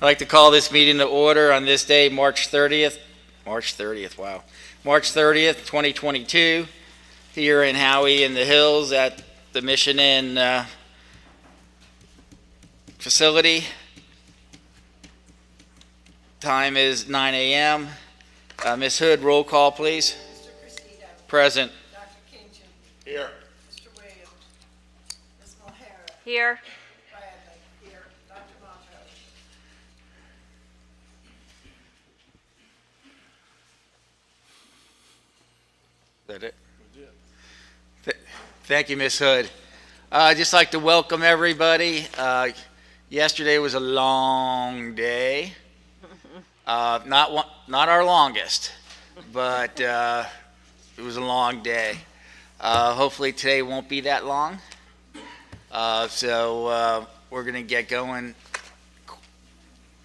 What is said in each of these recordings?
I'd like to call this meeting to order on this day, March 30th, wow. March 30th, 2022, here in Howey in the Hills at the Mission Inn facility. Time is 9 a.m. Ms. Hood, roll call, please. Mr. Cristino. Present. Dr. Kinchen. Here. Mr. Williams. Ms. Mulhera. Here. Bradley. Here. Dr. Montrose. Is that it? Thank you, Ms. Hood. I'd just like to welcome everybody. Yesterday was a long day. Not our longest, but it was a long day. Hopefully today won't be that long. So we're going to get going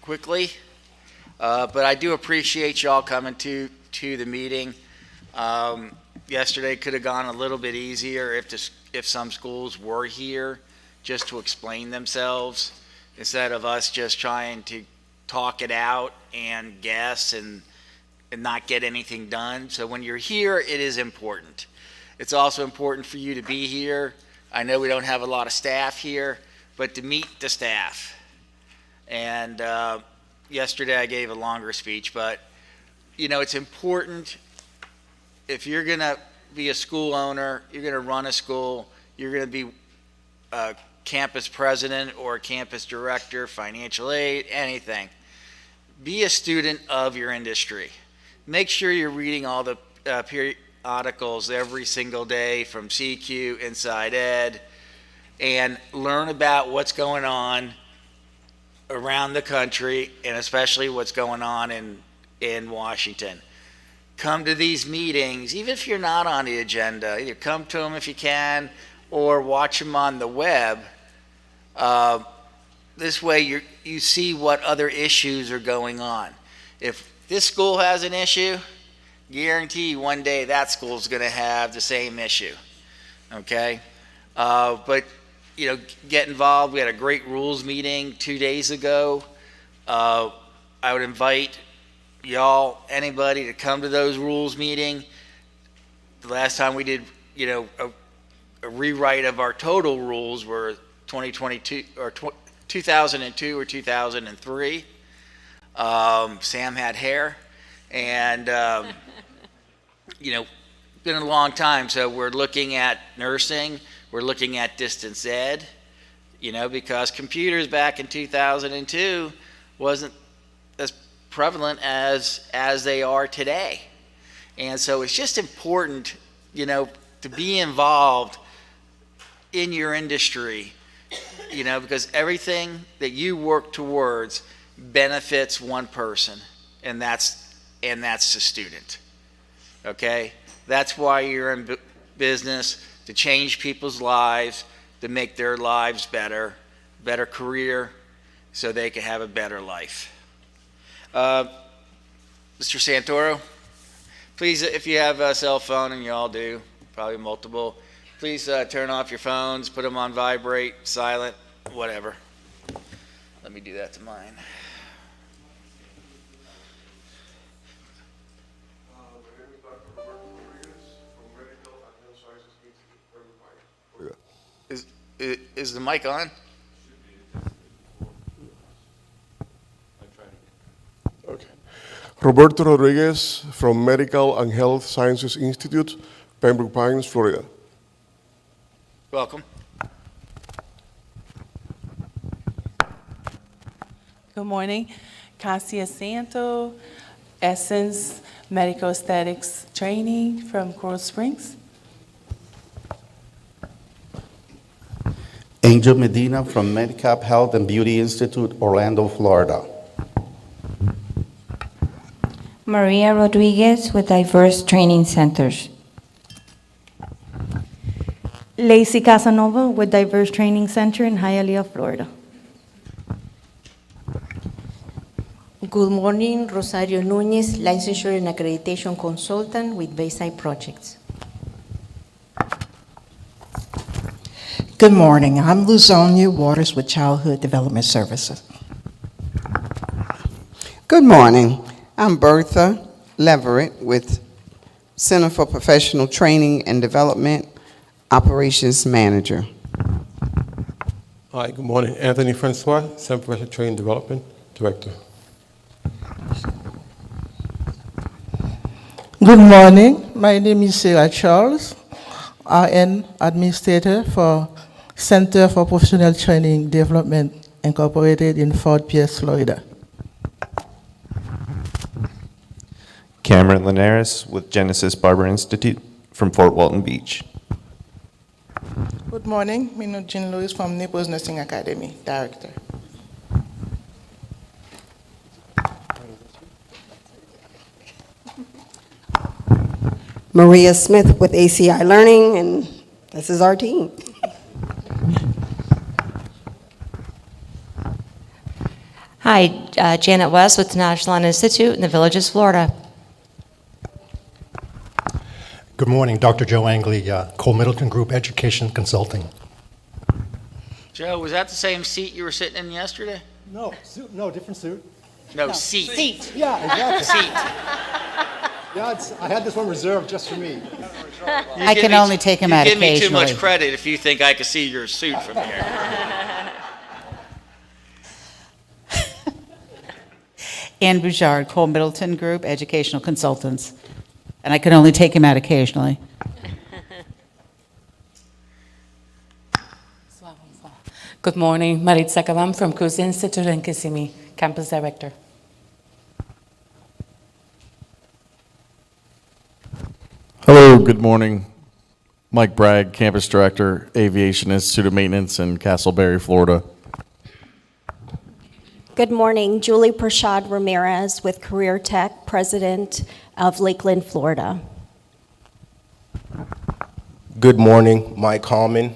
quickly. But I do appreciate y'all coming to the meeting. Yesterday could have gone a little bit easier if some schools were here just to explain themselves instead of us just trying to talk it out and guess and not get anything done. So when you're here, it is important. It's also important for you to be here. I know we don't have a lot of staff here, but to meet the staff. And yesterday I gave a longer speech, but you know, it's important. If you're going to be a school owner, you're going to run a school, you're going to be a campus president or a campus director, financial aid, anything. Be a student of your industry. Make sure you're reading all the periodicals every single day from CQ, Inside Ed, and learn about what's going on around the country and especially what's going on in Washington. Come to these meetings, even if you're not on the agenda. Either come to them if you can or watch them on the web. This way you see what other issues are going on. If this school has an issue, guarantee one day that school's going to have the same issue. Okay? But, you know, get involved. We had a great rules meeting 2 days ago. I would invite y'all, anybody, to come to those rules meeting. The last time we did, you know, a rewrite of our total rules were 2022 or 2002 or 2003. Sam had hair, and you know, been a long time. So we're looking at nursing. We're looking at distance ed. You know, because computers back in 2002 wasn't as prevalent as they are today. And so it's just important, you know, to be involved in your industry, you know, because everything that you work towards benefits one person, and that's the student. Okay? That's why you're in business, to change people's lives, to make their lives better career, so they can have a better life. Mr. Santoro, please, if you have a cell phone, and you all do, probably multiple, please turn off your phones, put them on vibrate, silent, whatever. Let me do that to mine. Is the mic on? Okay. Roberto Rodriguez from Medical and Health Sciences Institute, Pembroke Pines, Florida. Welcome. Good morning. Cassia Santo, Essence Medical Aesthetics Training from Coral Springs. Angel Medina from Medicap Health and Beauty Institute, Orlando, Florida. Maria Rodriguez with Diverse Training Centers. Lacey Casanova with Diverse Training Center in Hialeah, Florida. Good morning, Rosario Núñez, Licensure and Accreditation Consultant with Bayside Projects. Good morning. I'm Luzonia Waters with Childhood Development Services. Good morning. I'm Bertha Leverett with Center for Professional Training and Development, Operations Manager. Hi, good morning. Anthony Francois, Center for Professional Training and Development, Director. Good morning. My name is Sarah Charles, RN Administrator for Center for Professional Training Development, Incorporated in Fort Pierce, Florida. Cameron Linares with Genesis Barber Institute from Fort Walton Beach. Good morning. I'm Jean Louis from Naples Nursing Academy, Director. Maria Smith with ACI Learning, and this is our team. Hi, Janet West with the National Line Institute in the Villages, Florida. Good morning, Dr. Joe Angley, Cole Middleton Group Education Consulting. Joe, was that the same seat you were sitting in yesterday? No, no, different suit. No, seat. Seat. Yeah, exactly. Seat. Yeah, I had this one reserved just for me. I can only take him out You give me too occasionally. much credit if you think I could see your suit from here. Ann Bouchard, Cole Middleton Group, Educational Consultants. And I can only take him out occasionally. Good morning, Maritza Cavam from Cruz Institute in Kissimmee, Campus Director. Hello, good morning. Mike Bragg, Campus Director, Aviation Institute of Maintenance in Castleberry, Florida. Good morning, Julie Prashad Ramirez with Career Tech, President of Lakeland, Florida. Good morning, Mike Hallman,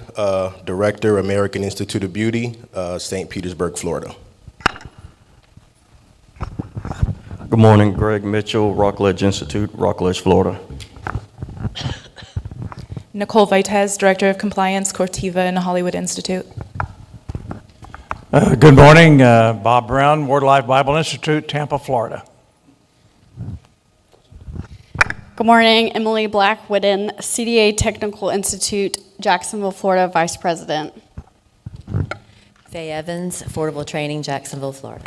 Director, American Institute of Beauty, St. Petersburg, Florida. Good morning, Greg Mitchell, Rockledge Institute, Rockledge, Florida. Nicole Vitez, Director of Compliance, Cortiva and Hollywood Institute. Good morning, Bob Brown, Word Life Bible Institute, Tampa, Florida. Good morning, Emily Black-Whitten, CDA Technical Institute, Jacksonville, Florida, Vice President. Faye Evans, Affordable Training, Jacksonville, Florida.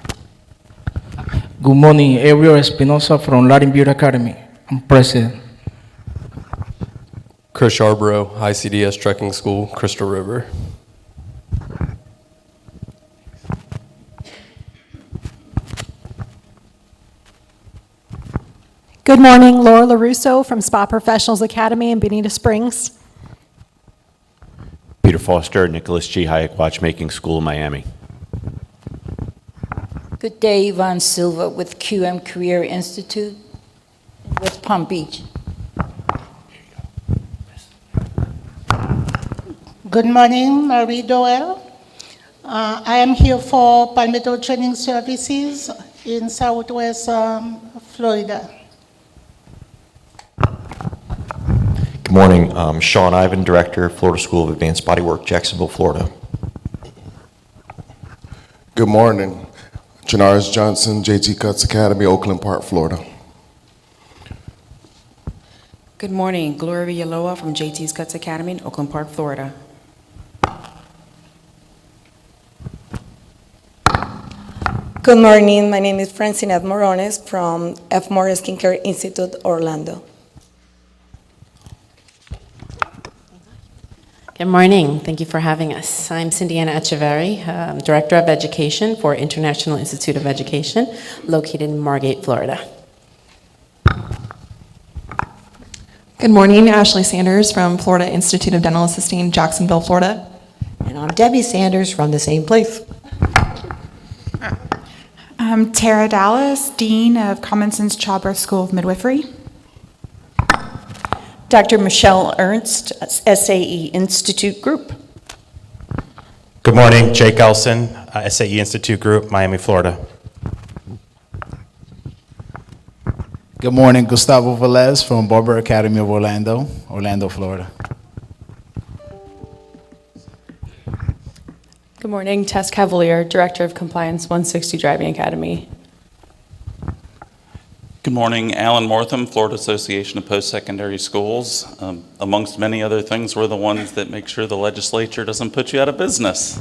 Good morning, Ariel Espinosa from Latin Beauty Academy. I'm President. Chris Yarbrough, ICDS Trekking School, Crystal River. Good morning, Laura LaRusso from Spa Professionals Academy in Bonita Springs. Peter Foster, Nicholas G. Hayek Watchmaking School, Miami. Good day, Yvonne Silva with QM Career Institute, West Palm Beach. Good morning, Marie Doyle. I am here for Palmetto Training Services in Southwest Florida. Good morning, Sean Ivan, Director, Florida School of Advanced Bodywork, Jacksonville, Florida. Good morning. Janaris Johnson, JT Cutts Academy, Oakland Park, Florida. Good morning, Gloria Villalobos from JT's Cutts Academy in Oakland Park, Florida. Good morning, my name is Francine Morones from F. Morris Skincare Institute, Orlando. Good morning. Thank you for having us. I'm Cindiana Echeverry, Director of Education for International Institute of Education, located in Margate, Florida. Good morning, Ashley Sanders from Florida Institute of Dental Assisting, Jacksonville, Florida. And I'm Debbie Sanders from the same place. I'm Tara Dallas, Dean of Common Sense Childbirth School of Midwifery. Dr. Michelle Ernst, SAE Institute Group. Good morning, Jake Elson, SAE Institute Group, Miami, Florida. Good morning, Gustavo Velez from Barber Academy of Orlando, Orlando, Florida. Good morning, Tess Cavalier, Director of Compliance, 160 Driving Academy. Good morning, Alan Mortham, Florida Association of Post-Secondary Schools. Amongst many other things, we're the ones that make sure the legislature doesn't put you out of business.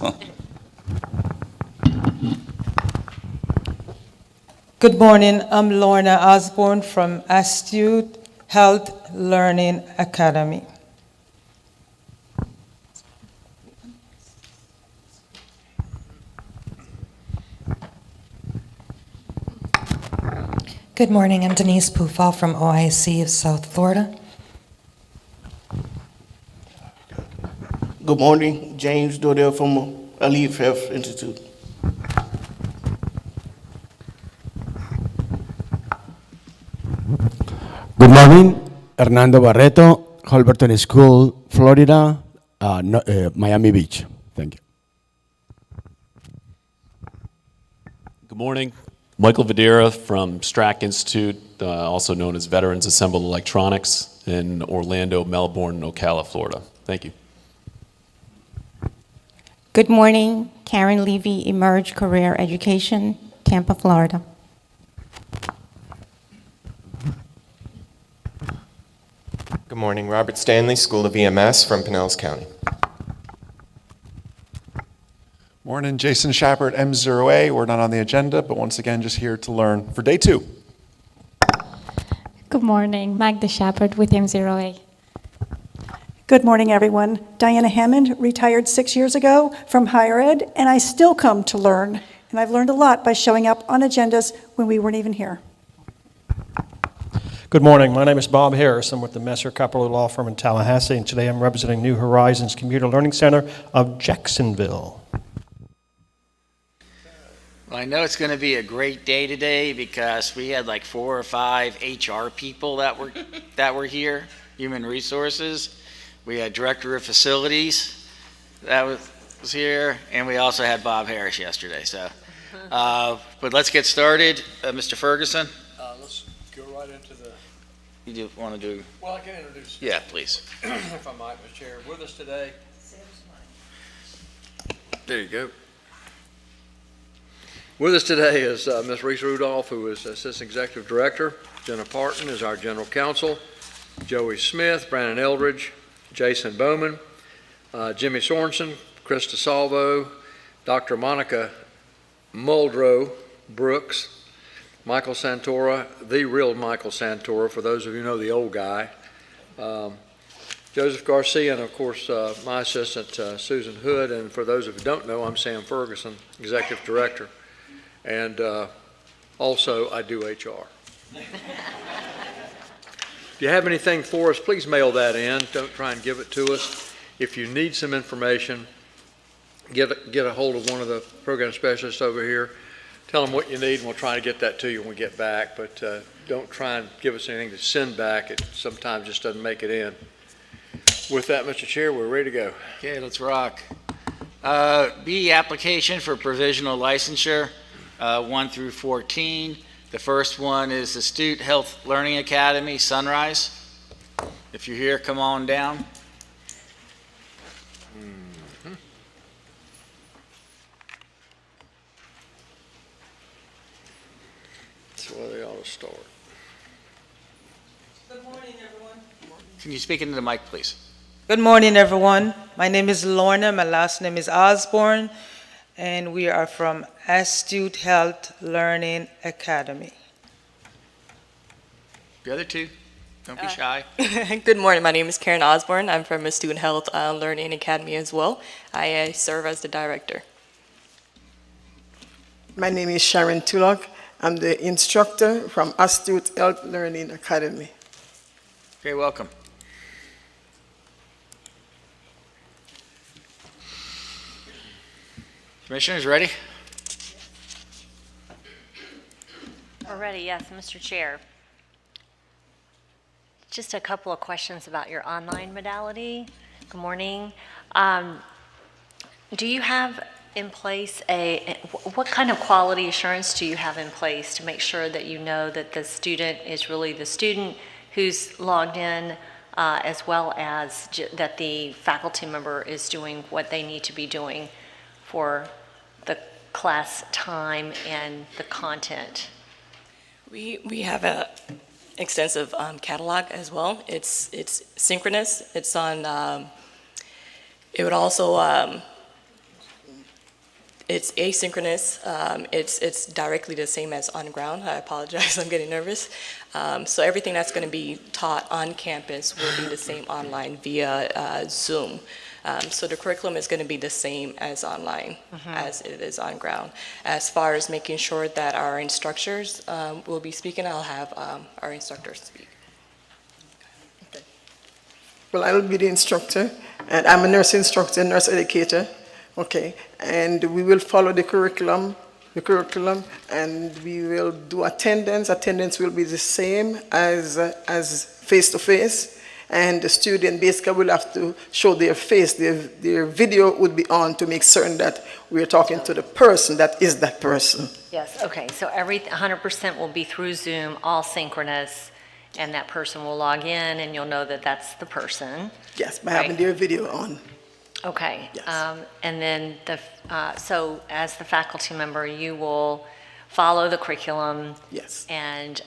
Good morning, I'm Lorna Osborne from Astute Health Learning Academy. Good morning, I'm Denise Pufall from OIC of South Florida. Good morning, James Dordell from Alive Health Institute. Good morning, Hernando Barreto, Holberton School, Florida, Miami Beach. Thank you. Good morning, Michael Videra from Strack Institute, also known as Veterans Assembled Electronics in Orlando, Melbourne, Ocala, Florida. Thank you. Good morning, Karen Levy, Emerge Career Education, Tampa, Florida. Good morning, Robert Stanley, School of EMS from Pinellas County. Morning, Jason Shepard, M0A. We're not on the agenda, but once again, just here to learn for day 2. Good morning, Magda Shepard with M0A. Good morning, everyone. Diana Hammond, retired 6 years ago from higher ed, and I still come to learn. And I've learned a lot by showing up on agendas when we weren't even here. Good morning. My name is Bob Harris. I'm with the Messer Capital Law Firm in Tallahassee, and today I'm representing New Horizons Commuter Learning Center of Jacksonville. Well, I know it's going to be a great day today because we had like 4 or 5 HR people that were here, human resources. We had director of facilities that was here, and we also had Bob Harris yesterday. So, but let's get started. Mr. Ferguson. Let's go right into the. You do want to do? Well, I can introduce. Yeah, please. If I might, Mr. Chair, with us today. There you go. With us today is Ms. Reese Rudolph, who is Assistant Executive Director. Jenna Parton is our General Counsel. Joey Smith, Brandon Eldridge, Jason Bowman, Jimmy Sorensen, Chris DeSalvo, Dr. Monica Muldrow Brooks, Michael Santora, the real Michael Santora, for those of you who know the old guy, Joseph Garcia, and of course my assistant Susan Hood, and for those of you who don't know, I'm Sam Ferguson, Executive Director, and also I do HR. If you have anything for us, please mail that in. Don't try and give it to us. If you need some information, get a hold of one of the program specialists over here. Tell them what you need, and we'll try to get that to you when we get back. But don't try and give us anything to send back. It sometimes just doesn't make it in. With that, Mr. Chair, we're ready to go. Okay, let's rock. B, application for provisional licensure, 1 through 14. The first one is Astute Health Learning Academy, Sunrise. If you're here, come on down. That's where they ought to start. Good morning, everyone. Can you speak into the mic, please? Good morning, everyone. My name is Lorna. My last name is Osborne, and we are from Astute Health Learning Academy. The other two, don't be shy. Good morning. My name is Karen Osborne. I'm from a Student Health Learning Academy as well. I serve as the director. My name is Sharon Tulloch. I'm the instructor from Astute Health Learning Academy. Okay, welcome. Commissioners, ready? We're ready, yes, Mr. Chair. Just a couple of questions about your online modality. Good morning. Do you have in place what kind of quality assurance do you have in place to make sure that you know that the student is really the student who's logged in, as well as that the faculty member is doing what they need to be doing for the class time and the content? We have a extensive catalog as well. It's synchronous. It's on. It would also. It's asynchronous. It's directly the same as on ground. I apologize. I'm getting nervous. So everything that's going to be taught on campus will be the same online via Zoom. So the curriculum is going to be the same as online as it is on ground. As far as making sure that our instructors will be speaking, I'll have our instructors speak. Well, I will be the instructor, and I'm a nurse instructor, nurse educator. Okay, and we will follow the curriculum, and we will do attendance. Attendance will be the same as face-to-face, and the student basically will have to show their face. Their video would be on to make certain that we're talking to the person that is that person. Yes, okay, so 100% will be through Zoom, all synchronous, and that person will log in, and you'll know that that's the person. Yes, by having their video on. Okay. Yes. And then so as the faculty member, you will follow the curriculum. Yes. And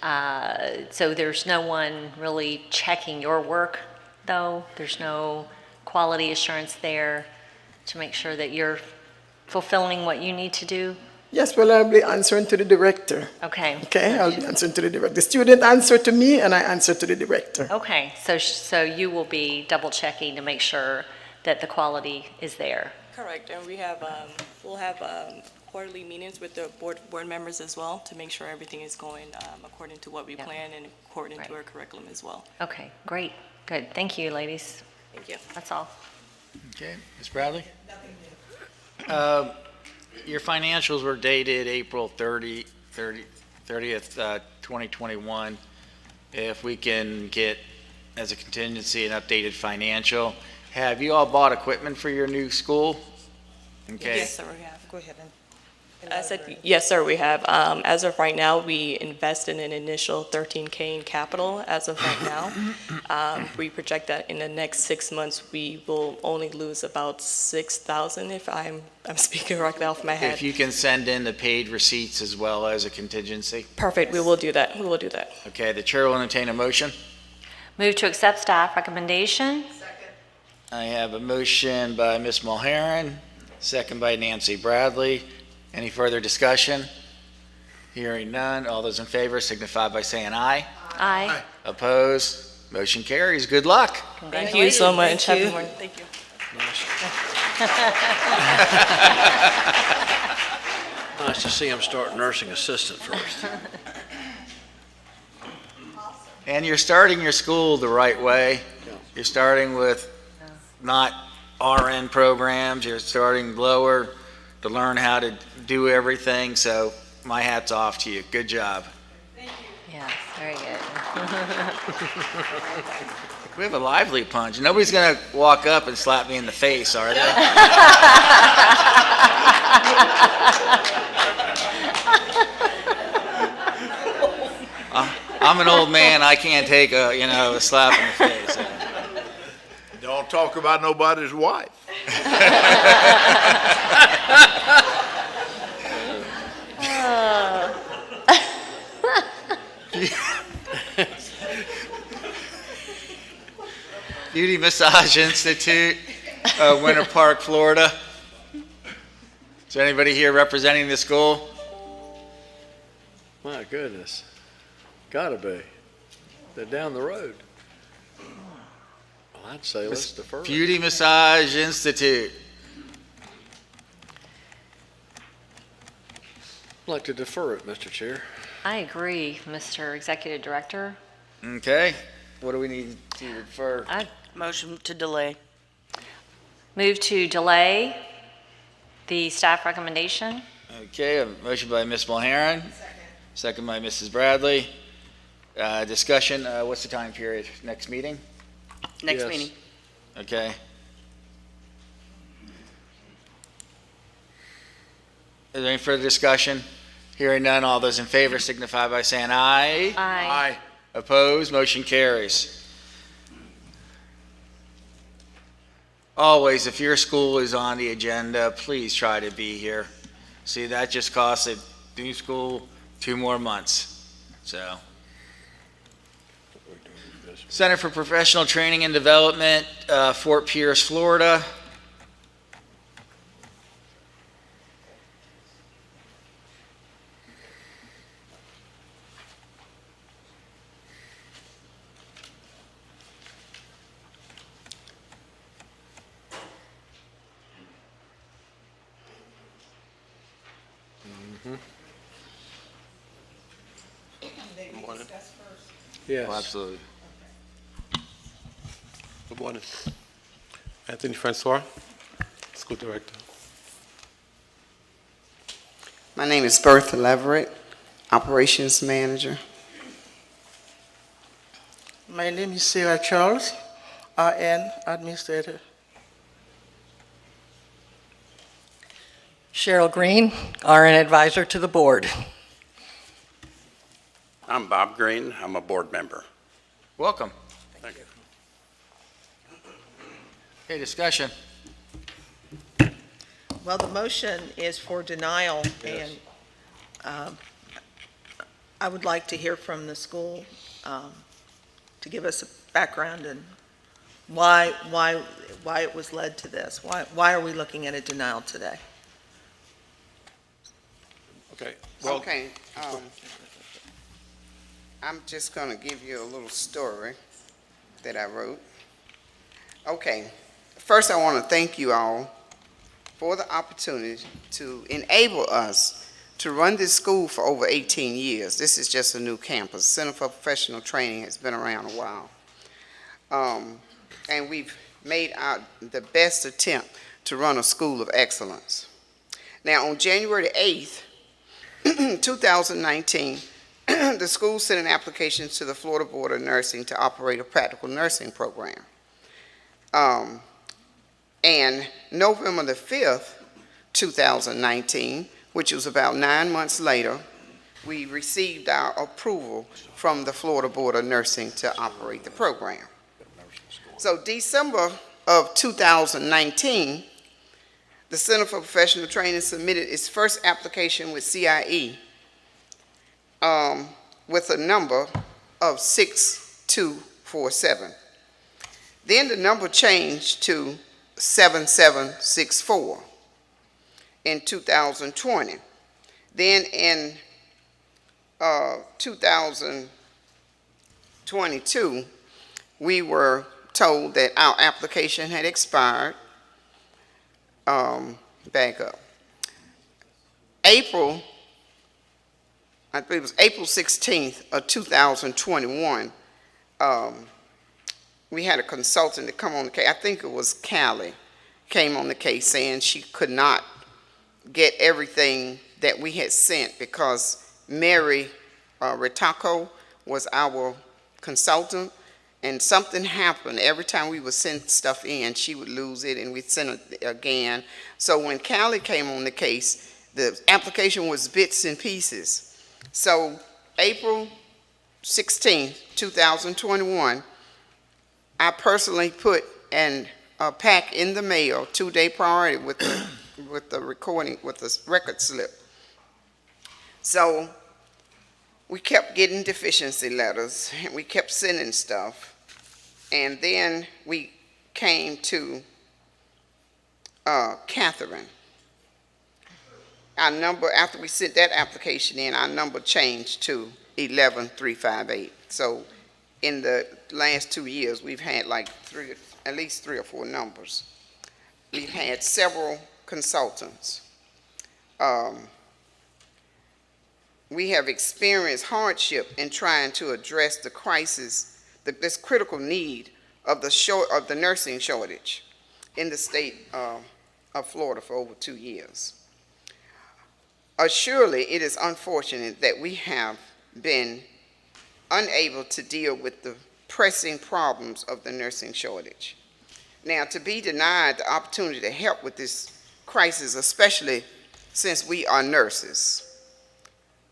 so there's no one really checking your work, though? There's no quality assurance there to make sure that you're fulfilling what you need to do? Yes, well, I'll be answering to the director. Okay. Okay, I'll be answering to the director. The student answer to me, and I answer to the director. Okay, so you will be double checking to make sure that the quality is there. Correct, and we'll have quarterly meetings with the board members as well to make sure everything is going according to what we plan and according to our curriculum as well. Okay, great, good. Thank you, ladies. Thank you. That's all. Okay, Ms. Bradley? Your financials were dated April 30th, 2021. If we can get, as a contingency, an updated financial. Have you all bought equipment for your new school? Okay. Yes, sir, we have. Go ahead and. I said, yes, sir, we have. As of right now, we invested an initial $13K in capital as of right now. We project that in the next 6 months, we will only lose about $6,000 if I'm speaking correctly off my head. If you can send in the paid receipts as well as a contingency. Perfect, we will do that, we will do that. Okay, the chair will entertain a motion. Move to accept staff recommendation. I have a motion by Ms. Mulheron, second by Nancy Bradley. Any further discussion? Hearing none. All those in favor signify by saying aye. Aye. Opposed? Motion carries. Good luck. Thank you so much. Thank you. Happy morning. Thank you. Nice to see him start nursing assistant first. And you're starting your school the right way. You're starting with not RN programs. You're starting lower to learn how to do everything. So my hat's off to you. Good job. Yes, very good. We have a lively punch. Nobody's going to walk up and slap me in the face, are they? I'm an old man. I can't take a slap in the face. Don't talk about nobody's wife. Beauty Massage Institute, Winter Park, Florida. Is there anybody here representing the school? My goodness. Gotta be. They're down the road. Well, I'd say let's defer it. Beauty Massage Institute. I'd like to defer it, Mr. Chair. I agree, Mr. Executive Director. Okay. What do we need to refer? Motion to delay. Move to delay the staff recommendation. Okay, a motion by Ms. Mulheron. Second by Mrs. Bradley. Discussion, what's the time period? Next meeting? Next meeting. Okay. Is there any further discussion? Hearing none, all those in favor signify by saying aye. Aye. Opposed, motion carries. Always, if your school is on the agenda, please try to be here. See, that just costs a new school 2 more months. So, Center for Professional Training and Development, Fort Pierce, Florida. Yes. Oh, absolutely. Good morning. Anthony Francois, School Director. My name is Bertha Leverett, Operations Manager. My name is Sarah Charles, RN Administrator. Cheryl Green, RN Advisor to the Board. I'm Bob Green. I'm a board member. Welcome. Thank you. Okay, discussion. Well, the motion is for denial, and I would like to hear from the school to give us a background and why it was led to this. Why are we looking at a denial today? Okay. Well, okay. I'm just going to give you a little story that I wrote. Okay. First, I want to thank you all for the opportunity to enable us to run this school for over 18 years. This is just a new campus. Center for Professional Training has been around a while. And we've made the best attempt to run a school of excellence. Now, on January 8th, 2019, the school sent an application to the Florida Board of Nursing to operate a practical nursing program. And November the 5th, 2019, which was about 9 months later, we received our approval from the Florida Board of Nursing to operate the program. So December of 2019, the Center for Professional Training submitted its first application with CIE with a number of 6247. Then the number changed to 7764 in 2020. Then in 2022, we were told that our application had expired. Back up. I believe it was April 16th of 2021, we had a consultant to come on the case. I think it was Callie, came on the case saying she could not get everything that we had sent because Mary Ritaco was our consultant, and something happened. Every time we would send stuff in, she would lose it, and we'd send it again. So when Callie came on the case, the application was bits and pieces. So April 16th, 2021, I personally put a pack in the mail 2-day priority with the recording, with the record slip. So we kept getting deficiency letters, and we kept sending stuff. And then we came to Catherine. Our number, after we sent that application in, our number changed to 11358. So in the last 2 years, we've had like at least three or four numbers. We've had several consultants. We have experienced hardship in trying to address the crisis, this critical need of the nursing shortage in the state of Florida for over 2 years. Surely it is unfortunate that we have been unable to deal with the pressing problems of the nursing shortage. Now, to be denied the opportunity to help with this crisis, especially since we are nurses,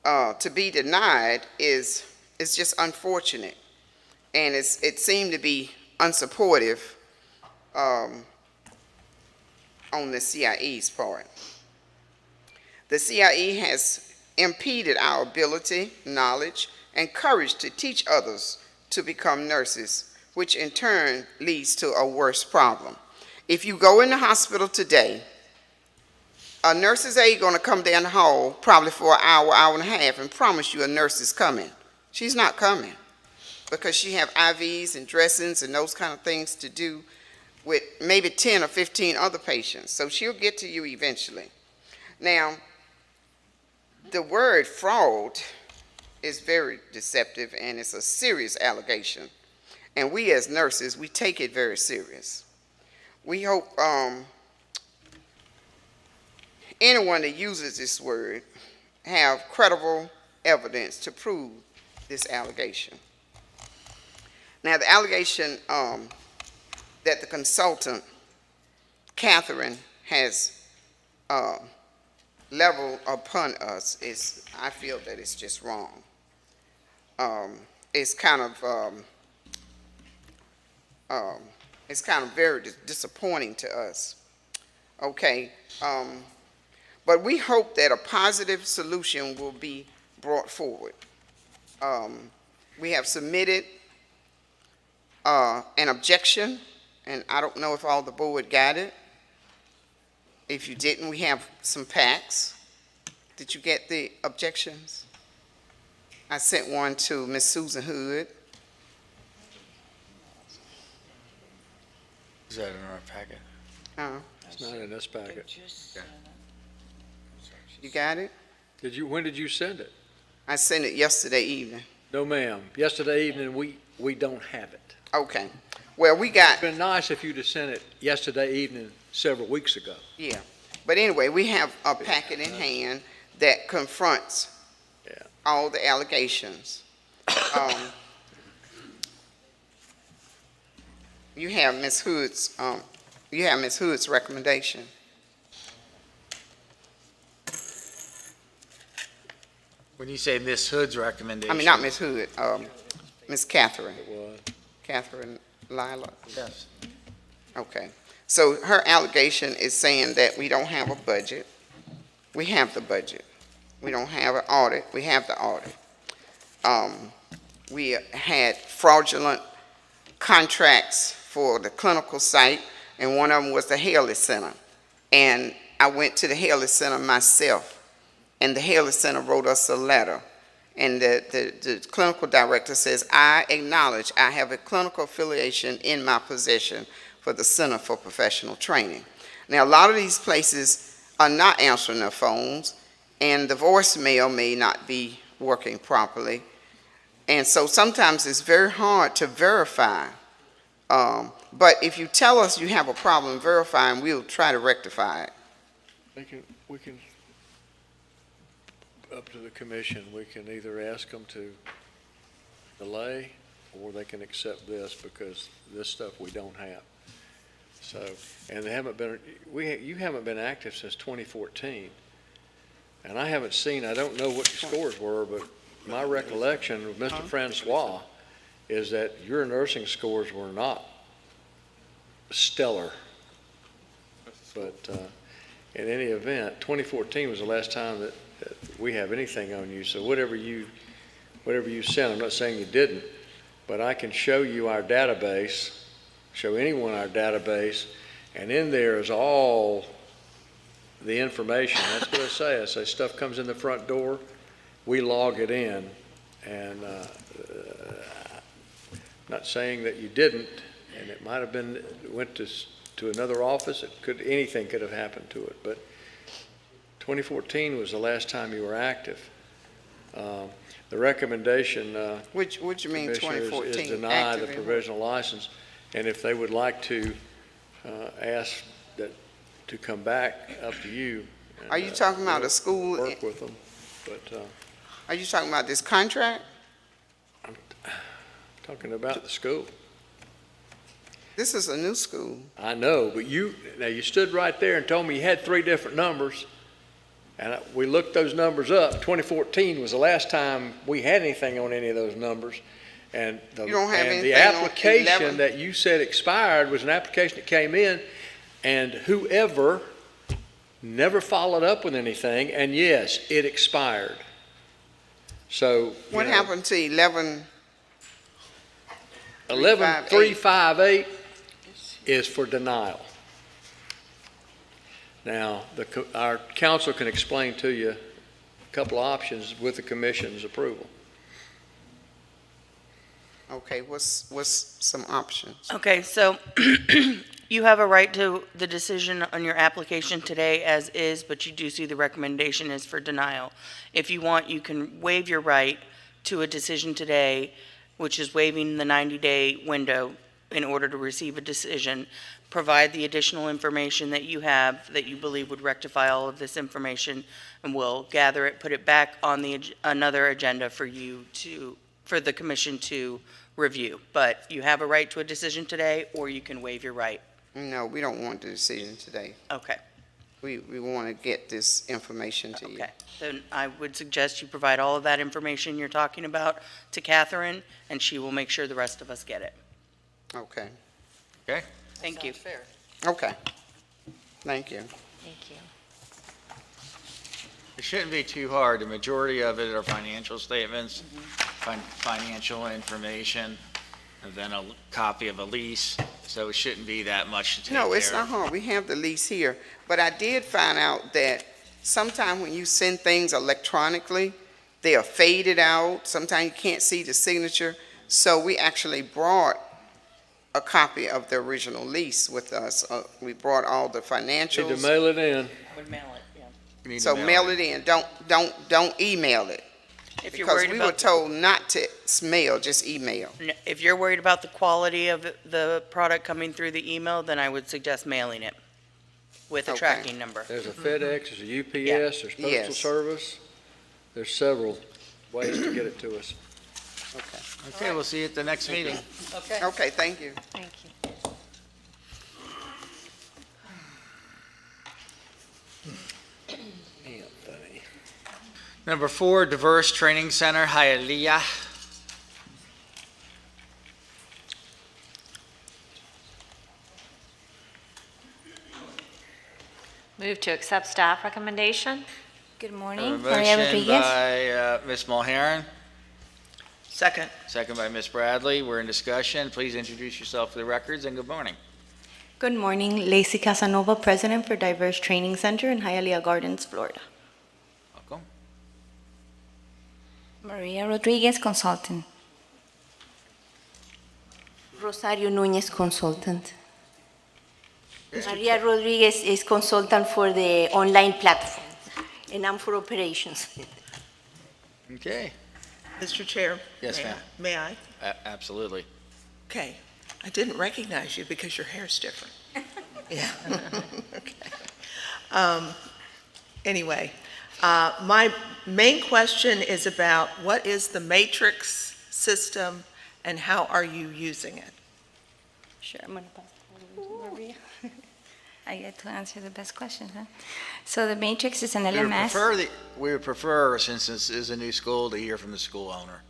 to be denied is just unfortunate, and it seemed to be unsupportive on the CIE's part. The CIE has impeded our ability, knowledge, and courage to teach others to become nurses, which in turn leads to a worse problem. If you go in the hospital today, a nurse's aide going to come down the hall probably for an hour, hour and a half, and promise you a nurse is coming. She's not coming because she have IVs and dressings and those kind of things to do with maybe 10 or 15 other patients. So she'll get to you eventually. Now, the word fraud is very deceptive, and it's a serious allegation. And we as nurses, we take it very serious. We hope anyone that uses this word have credible evidence to prove this allegation. Now, the allegation that the consultant, Catherine, has leveled upon us is, I feel that it's just wrong. It's kind of very disappointing to us. Okay, but we hope that a positive solution will be brought forward. We have submitted an objection, and I don't know if all the board got it. If you didn't, we have some packs. Did you get the objections? I sent one to Ms. Susan Hood. Is that in our packet? It's not in this packet. You got it? When did you send it? I sent it yesterday evening. No, ma'am. Yesterday evening, we don't have it. Okay. Well, we got... It's been nice if you'd have sent it yesterday evening several weeks ago. Yeah. But anyway, we have a packet in hand that confronts all the allegations. You have Ms. Hood's recommendation. When you say Miss Hood's recommendation. I mean, not Ms. Hood, Ms. Catherine. It was. Catherine Lila. Yes. Okay. So her allegation is saying that we don't have a budget. We have the budget. We don't have an audit. We have the audit. We had fraudulent contracts for the clinical site, and one of them was the Haley Center. And I went to the Haley Center myself, and the Haley Center wrote us a letter. And the clinical director says, I acknowledge I have a clinical affiliation in my possession for the Center for Professional Training. Now, a lot of these places are not answering their phones, and the voicemail may not be working properly. And so sometimes it's very hard to verify. But if you tell us you have a problem verifying, we'll try to rectify it. We can, up to the commission, we can either ask them to delay, or they can accept this, because this stuff we don't have. So, and they haven't been, you haven't been active since 2014. And I haven't seen, I don't know what your scores were, but my recollection of Mr. Francois is that your nursing scores were not stellar. But in any event, 2014 was the last time that we have anything on you. So whatever you sent, I'm not saying you didn't, but I can show you our database, show anyone our database, and in there is all the information. That's what I say. I say stuff comes in the front door, we log it in, and not saying that you didn't, and it might have been went to another office. Anything could have happened to it, but 2014 was the last time you were active. The recommendation, Which you mean 2014? is deny the provisional license, and if they would like to ask that to come back, up to you. Are you talking about a school? Work with them, but are you talking about this contract? I'm talking about the school. This is a new school. I know, but you stood right there and told me you had 3 different numbers, and we looked those numbers up. 2014 was the last time we had anything on any of those numbers, and the application that you said expired was an application that came in, and whoever never followed up with anything, and yes, it expired. So. What happened to 11358 is for denial. Now, our council can explain to you a couple of options with the commission's approval. Okay, what's some options? Okay, so you have a right to the decision on your application today as is, but you do see the recommendation is for denial. If you want, you can waive your right to a decision today, which is waiving the 90-day window in order to receive a decision. Provide the additional information that you have that you believe would rectify all of this information, and we'll gather it, put it back on another agenda for the commission to review. But you have a right to a decision today, or you can waive your right. No, we don't want the decision today. Okay. We want to get this information to you. Okay. Then I would suggest you provide all of that information you're talking about to Catherine, and she will make sure the rest of us get it. Okay. Okay. Thank you. Okay. Thank you. Thank you. It shouldn't be too hard. The majority of it are financial statements, financial information, and then a copy of a lease. So it shouldn't be that much to take care of. No, it's not hard. We have the lease here. But I did find out that sometimes when you send things electronically, they are faded out. Sometimes you can't see the signature. So we actually brought a copy of the original lease with us. We brought all the financials. Need to mail it in. Would mail it, yeah. So mail it in. Don't email it. If you're Because worried we were about told not to mail, just email. If you're worried about the quality of the product coming through the email, then I would suggest mailing it with a Okay. tracking number. There's a FedEx, there's a UPS, Yeah. there's Postal Yes. Service. There's several ways to get it to us. Okay, we'll see you at the next meeting. Okay. Okay, thank you. Thank you. Number 4, Diverse Training Center, Hialeah. Move to accept staff recommendation. Good A morning, Maria motion Rodriguez. by Ms. Mulheron, Second. second by Ms. Bradley. We're in discussion. Please introduce yourself for the records and good morning. Good morning, Lacey Casanova, President for Diverse Training Center in Hialeah Gardens, Florida. Welcome. Maria Rodriguez, consultant. Rosario Núñez, consultant. Maria Rodriguez is consultant for the online platform, and I'm for operations. Okay. Mr. Chair? Yes, ma'am. May I? Absolutely. Okay. I didn't recognize you because your hair's different. Yeah. Okay. Anyway, my main question is about what is the matrix system and how are you using it? Sure, I'm going to pass it over to Maria. I get to answer the best questions, huh? So the matrix is an LMS. We would prefer, since this is a new school, to hear from the school owner.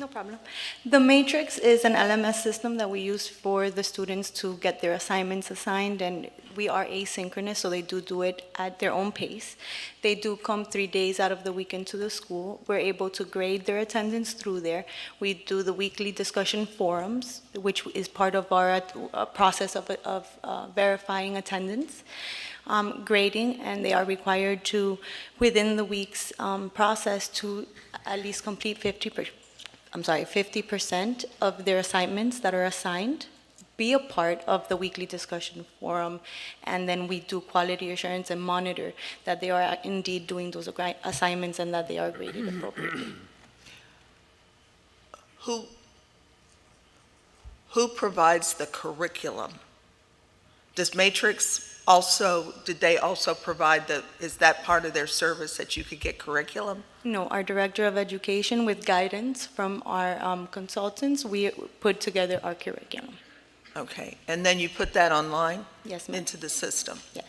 No problem. The Matrix is an LMS system that we use for the students to get their assignments assigned, and we are asynchronous, so they do it at their own pace. They do come 3 days out of the week into the school. We're able to grade their attendance through there. We do the weekly discussion forums, which is part of our process of verifying attendance. Grading, and they are required to, within the week's process, to at least complete 50% of their assignments that are assigned, be a part of the weekly discussion forum, and then we do quality assurance and monitor that they are indeed doing those assignments and that they are graded appropriately. Who provides the curriculum? Does Matrix did they also provide is that part of their service that you could get curriculum? No, our Director of Education, with guidance from our consultants, we put together our curriculum. Okay, and then you put that online? Yes, ma'am. Into the system? Yes.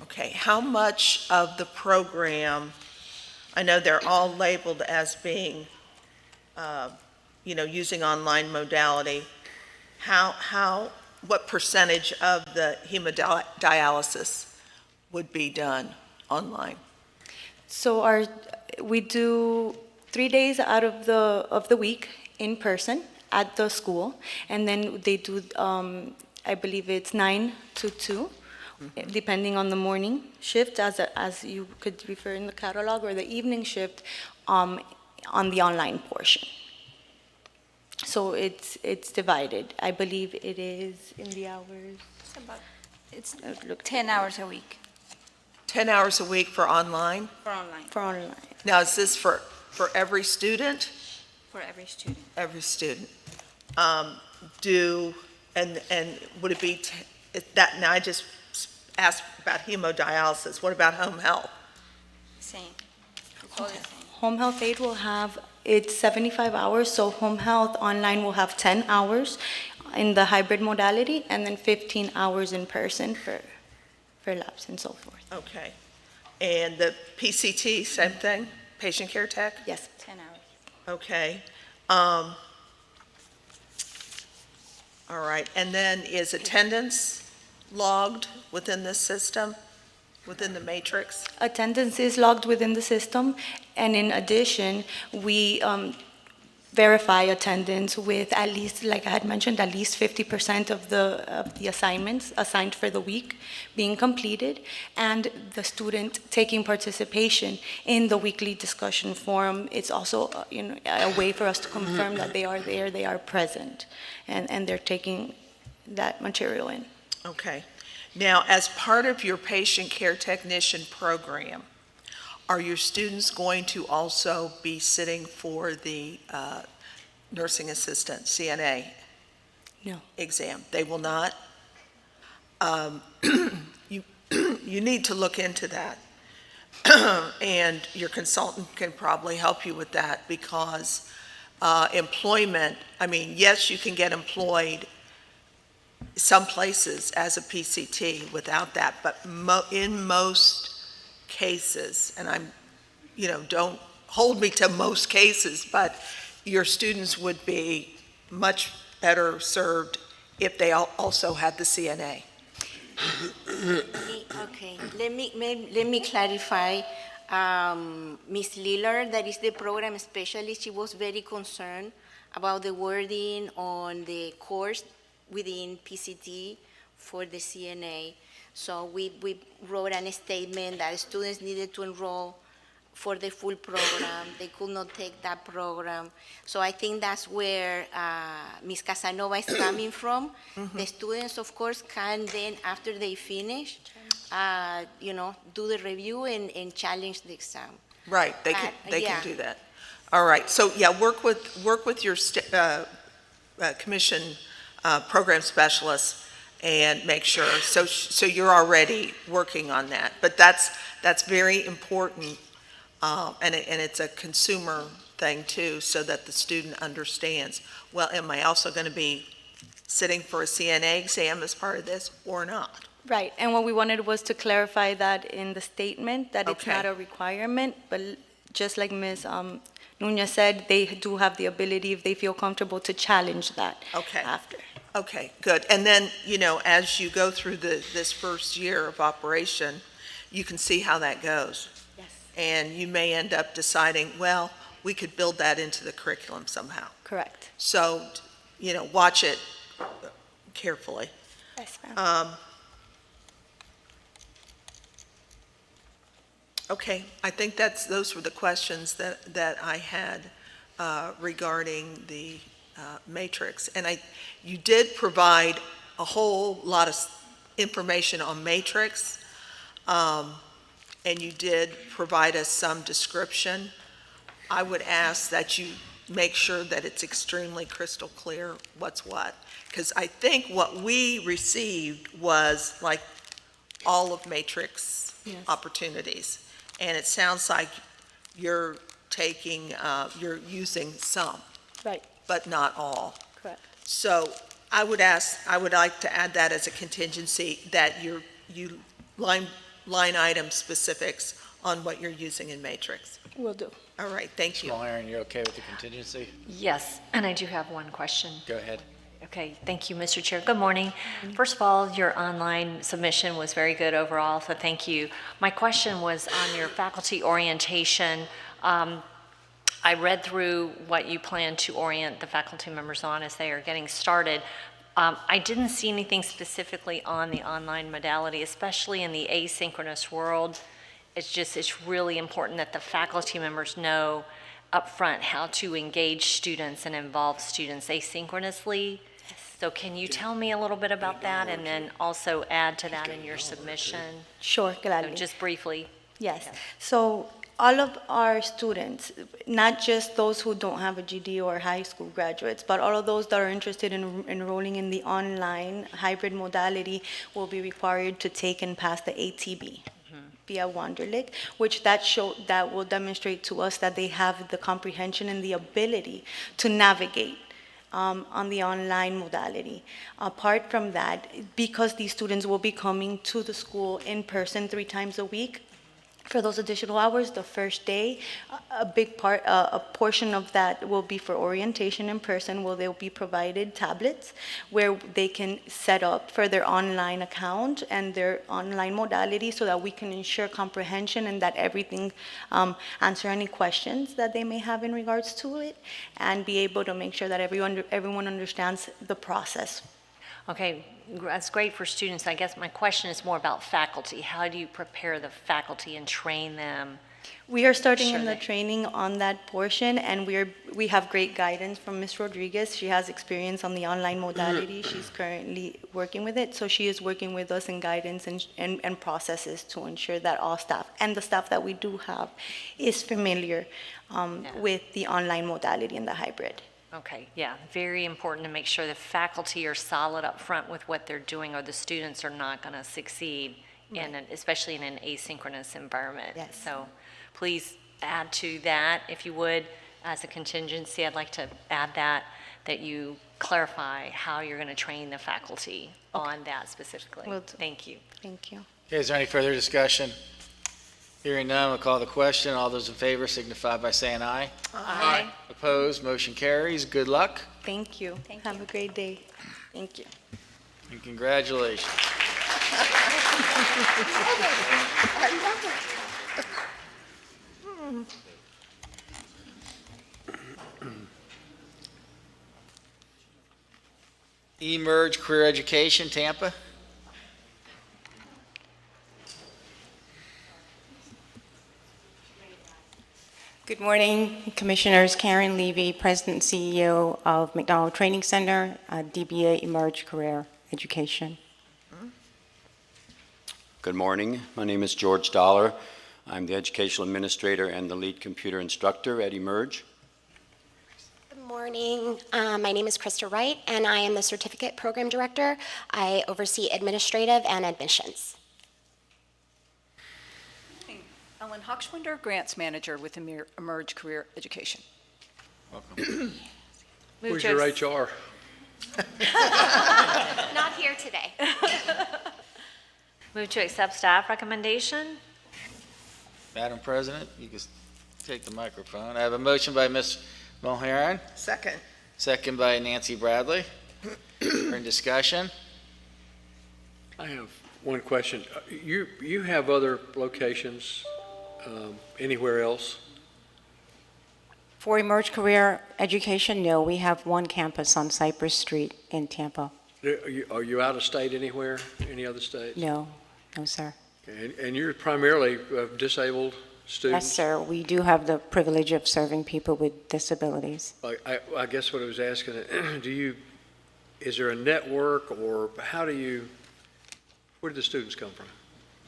Okay, how much of the program, I know they're all labeled as being, using online modality. What percentage of the hemodialysis would be done online? So we do 3 days out of the week in person at the school, and then they do, I believe it's 9 to 2, depending on the morning shift, as you could refer in the catalog, or the evening shift on the online portion. So it's divided. I believe it is in the hours. It's 10 hours a week 10 hours a week for online? for online. For online. Now, is this for every student? For every student. Every student. And would it be, that, now I just asked about hemodialysis. What about home health? Same. It's all the same. Home health aid will have, it's 75 hours, so home health online will have 10 hours in the hybrid modality, and then 15 hours in person for labs and so forth. Okay. And the PCT, same thing? Patient care tech? Yes. 10 hours. Okay. All right, and then is attendance logged within this system, within the matrix? Attendance is logged within the system, and in addition, we verify attendance with at least, like I had mentioned, at least 50% of the assignments assigned for the week being completed, and the student taking participation in the weekly discussion forum. It's also a way for us to confirm that they are there, they are present, and they're taking that material in. Okay. Now, as part of your patient care technician program, are your students going to also be sitting for the nursing assistant, CNA? No. Exam? They will not? You need to look into that. And your consultant can probably help you with that, because employment, I mean, yes, you can get employed some places as a PCT without that, but in most cases, and don't hold me to most cases, but your students would be much better served if they also had the CNA. Okay, let me clarify. Ms. Lillard, that is the program specialist, she was very concerned about the wording on the course within PCT for the CNA. So we wrote a statement that students needed to enroll for the full program. They could not take that program. So I think that's where Ms. Casanova is coming from. Mm-hmm. The students, of course, can then, after they finish, do the review and challenge the exam. Right, they yeah. can do that. All right, so yeah, work with your commission program specialists and make sure, so you're already working on that. But that's very important, and it's a consumer thing too, so that the student understands, well, am I also going to be sitting for a CNA exam as part of this or not? Right, and what we wanted was to clarify that in the statement, that it's Okay. not a requirement, but just like Ms. Nunez said, they do have the ability, if they feel comfortable, to challenge that Okay. after. Okay, good. And then, as you go through this first year of operation, you can see how that goes. Yes. And you may end up deciding, well, we could build that into the curriculum somehow. Correct. So, watch it carefully. Yes, ma'am. Okay, I think those were the questions that I had regarding the matrix. And you did provide a whole lot of information on matrix, and you did provide us some description. I would ask that you make sure that it's extremely crystal clear what's what, because I think what we received was like all of matrix Yes. opportunities. And it sounds like you're using some, Right, but not all. correct. So I would like to add that as a contingency, that you line item specifics on what you're using in matrix. Will do. All right, thank you. Small Aaron, you okay with the contingency? Yes, and I do have one question. Go ahead. Okay, thank you, Mr. Chair. Good morning. First of all, your online submission was very good overall, so thank you. My question was on your faculty orientation. I read through what you plan to orient the faculty members on as they are getting started. I didn't see anything specifically on the online modality, especially in the asynchronous world. It's really important that the faculty members know upfront how to engage students and involve students asynchronously. So can you tell me a little bit about that and then also add to that in your submission? Sure, gladly. So just briefly. Yes. So all of our students, not just those who don't have a GD or high school graduates, but all of those that are interested in enrolling in the online hybrid modality will be required to take and pass the ATB via Wonderlic, which that will demonstrate to us that they have the comprehension and the ability to navigate on the online modality. Apart from that, because these students will be coming to the school in person 3 times a week, for those additional hours, the first day, a portion of that will be for orientation in person, where they'll be provided tablets where they can set up for their online account and their online modality so that we can ensure comprehension and that everything, answer any questions that they may have in regards to it, and be able to make sure that everyone understands the process. Okay, that's great for students. I guess my question is more about faculty. How do you prepare the faculty and train them? We are starting in the training on that portion, and we have great guidance from Ms. Rodriguez. She has experience on the online modality. She's currently working with it, so she is working with us in guidance and processes to ensure that all staff, and the staff that we do have, is familiar with the online modality and the hybrid. Okay, yeah, very important to make sure the faculty are solid up front with what they're doing, or the students are not going to succeed, especially in an asynchronous environment. Yes. So please add to that, if you would, as a contingency. I'd like to add that you clarify how you're going to train the faculty on that specifically. Will do. Thank you. Thank you. Okay, is there any further discussion? Hearing none, we'll call the question. All those in favor signify by saying aye. Aye. Opposed, motion carries. Good luck Thank you. Have a great day. Thank you. and congratulations. Emerge Career Education, Tampa. Good morning, Commissioners. Karen Levy, President and CEO of McDonald Training Center, DBA Emerge Career Education. Good morning. My name is George Dollar. I'm the Educational Administrator and the Lead Computer Instructor at Emerge. Good morning. My name is Krista Wright, and I am the Certificate Program Director. I oversee administrative and admissions. Ellen Hochschwinder, Grants Manager with Emerge Career Education. Welcome. Who's your HR? Not here today. Move to accept staff recommendation. Madam President, you can take the microphone. I have a motion by Ms. Mulheron, Second. second by Nancy Bradley. For discussion. I have one question. You have other locations anywhere else? For Emerge Career Education, no, we have one campus on Cypress Street in Tampa. Are you out of state anywhere, any other states? No, no, sir. Okay, and you're primarily disabled students? Yes, sir. We do have the privilege of serving people with disabilities. I guess what I was asking, is there a network, or where do the students come from?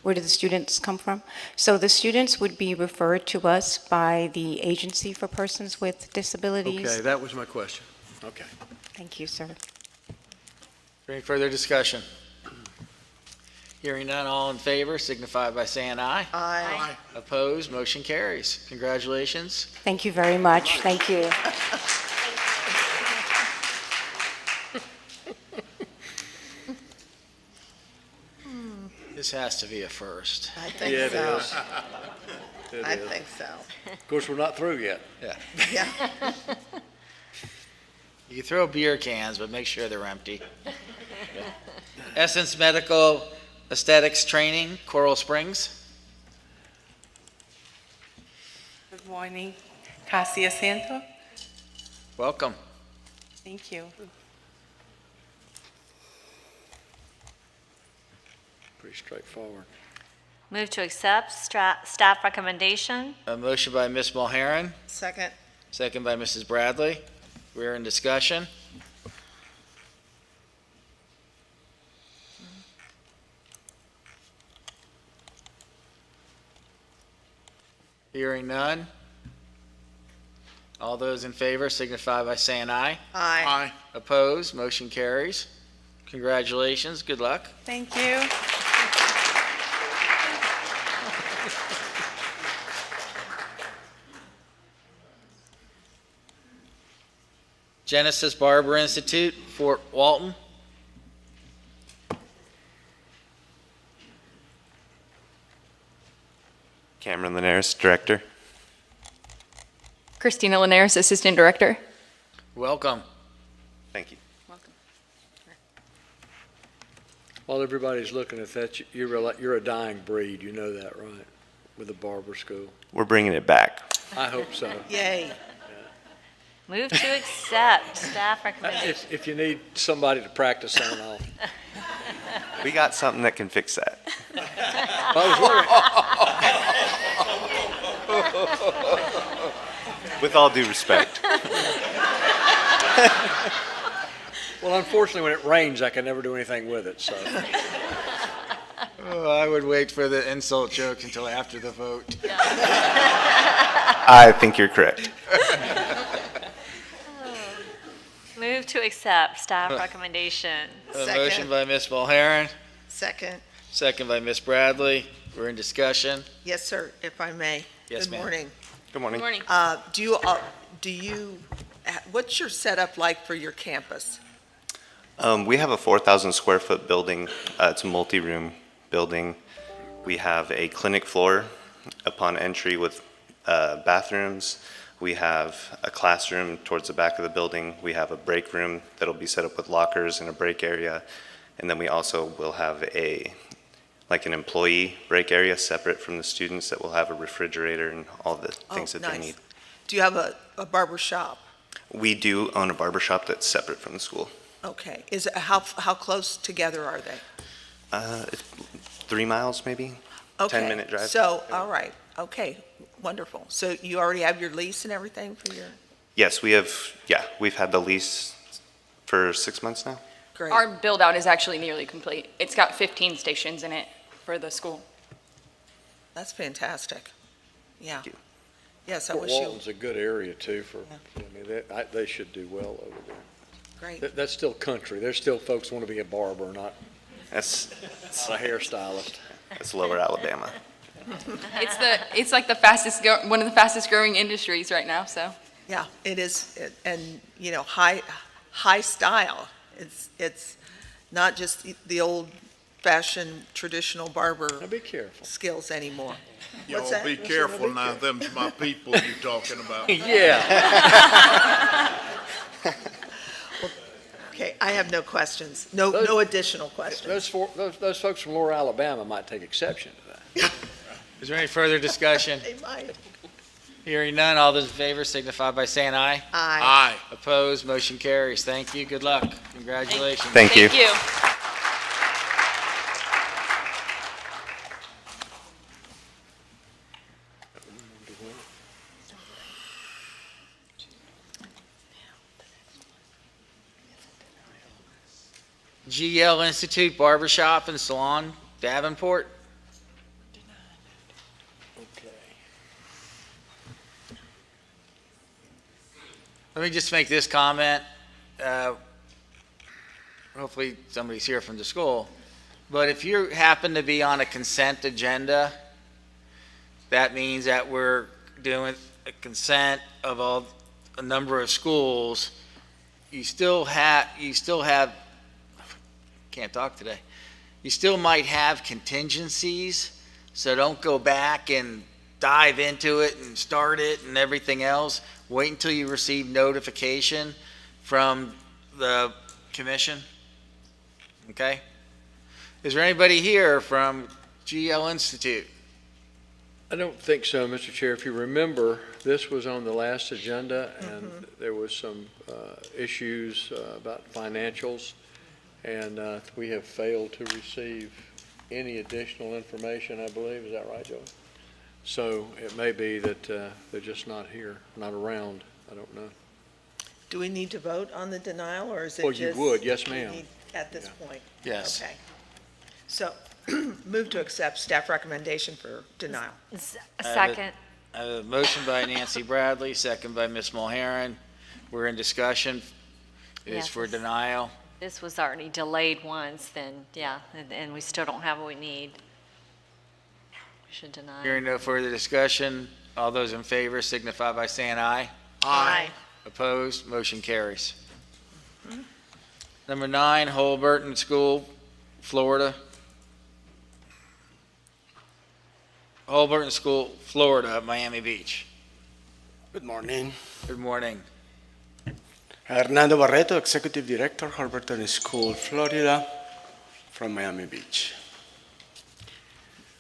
Where do the students come from? So the students would be referred to us by the Agency for Persons with Disabilities. Okay, that was my question. Okay. Thank you, sir. Any further discussion? Hearing none, all in favor signify by saying aye. Aye. Opposed, motion carries. Congratulations. Thank you very much. Thank you. This has to be a first. I think Yeah, it so. is. It I is. think so. Of course, we're not through yet. Yeah. Yeah. You can throw beer cans, but make sure they're empty. Essence Medical Aesthetics Training, Coral Springs. Good morning. Casi asiento. Welcome. Thank you. Pretty straightforward. Move to accept staff recommendation. A motion by Ms. Mulheron, Second. second by Mrs. Bradley. We're in discussion. Hearing none. All those in favor signify by saying aye. Aye. Opposed, motion carries. Congratulations, good luck. Thank you. Genesis Barber Institute, Fort Walton. Cameron Linares, Director. Christina Linares, Assistant Director. Welcome. Thank you. While everybody's looking at that, you're a dying breed, you know that, right? With the barber school. We're bringing it back. I hope so. Yay. Move to accept staff recommendation. If you need somebody to practice on, I'll. We got something that can fix that. With all due respect. Well, unfortunately, when it rains, I can never do anything with it, so. Oh, I would wait for the insult jokes until after the vote. I think you're correct. Move to accept staff recommendation. A motion by Ms. Mulheron, Second. second by Ms. Bradley. We're in discussion. Yes, sir, if I may. Yes, Good ma'am. morning. Good morning. What's your setup like for your campus? We have a 4,000 square foot building. It's a multi-room building. We have a clinic floor upon entry with bathrooms. We have a classroom towards the back of the building. We have a break room that'll be set up with lockers and a break area. And then we also will have an employee break area separate from the students that will have a refrigerator and all the things that they Nice. need. Do you have a barber shop? We do own a barber shop that's separate from the school. Okay. How close together are they? It's 3 miles maybe, Okay. 10-minute drive. So, all right. Okay. Wonderful. So you already have your lease and everything for your? Yes, we've had the lease for 6 months now. Great. Our build out is actually nearly complete. It's got 15 stations in it for the school. That's fantastic. Yeah. Thank you. Yes, I Fort wish you, Walton's a good area too they should do well over there. great. That's still country. There's still folks who want to be a barber, not That's a hairstylist. that's lower Alabama. It's like one of the fastest growing industries right now, so. Yeah, it is, and, high style. It's not just the old-fashioned traditional barber Now be careful. skills anymore. What's Y'all that? be careful now, them's my people you're talking about. Yeah. Okay, I have no questions. No additional questions. Those folks from Lower Alabama might take exception to that. Is there any further discussion? They might. Hearing none, all those in favor signify by saying aye. Aye. Opposed, motion carries. Thank you, good luck. Congratulations. Thank you. Thank you. GL Institute Barbershop and Salon, Davenport. Okay. Let me just make this comment. Hopefully somebody's here from the school. But if you happen to be on a consent agenda, that means that we're doing a consent of a number of schools. You still have, can't talk today. You still might have contingencies, so don't go back and dive into it and start it and everything else. Wait until you receive notification from the commission. Okay? Is there anybody here from GL Institute? I don't think so, Mr. Chair. If you remember, this was on the last agenda, and there was some issues about financials, and we have failed to receive any additional information, I believe. Is that right, Joey? So it may be that they're just not here, not around. I don't know. Do we need to vote on the denial, or is it Well, just? you would, yes, we ma'am. need At this point? Yes. Okay. So, move to accept staff recommendation for denial. Second. I have a motion by Nancy Bradley, second by Ms. Mulheron. We're in discussion. It is Yes, for this- denial. This was already delayed once, then, yeah, and we still don't have what we need. We should deny. Hearing no further discussion, all those in favor signify by saying aye. Aye. Opposed, motion carries. Number 9, Holberton School, Florida. Holberton School, Florida, Miami Beach. Good morning. Good morning. Hernando Barreto, Executive Director, Holberton School, Florida, from Miami Beach.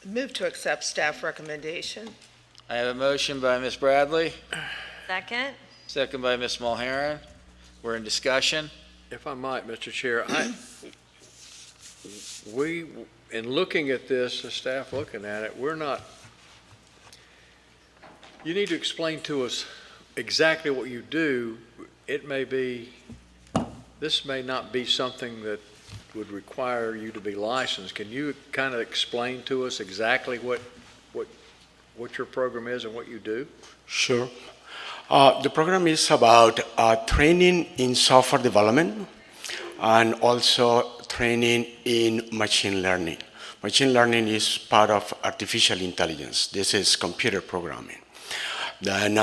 Move to accept staff recommendation. I have a motion by Ms. Bradley, Second. second by Ms. Mulheron. We're in discussion. If I might, Mr. Chair, in looking at this, the staff looking at it, you need to explain to us exactly what you do. This may not be something that would require you to be licensed. Can you kind of explain to us exactly what your program is and what you do? Sure. The program is about training in software development and also training in machine learning. Machine learning is part of artificial intelligence. This is computer programming. Then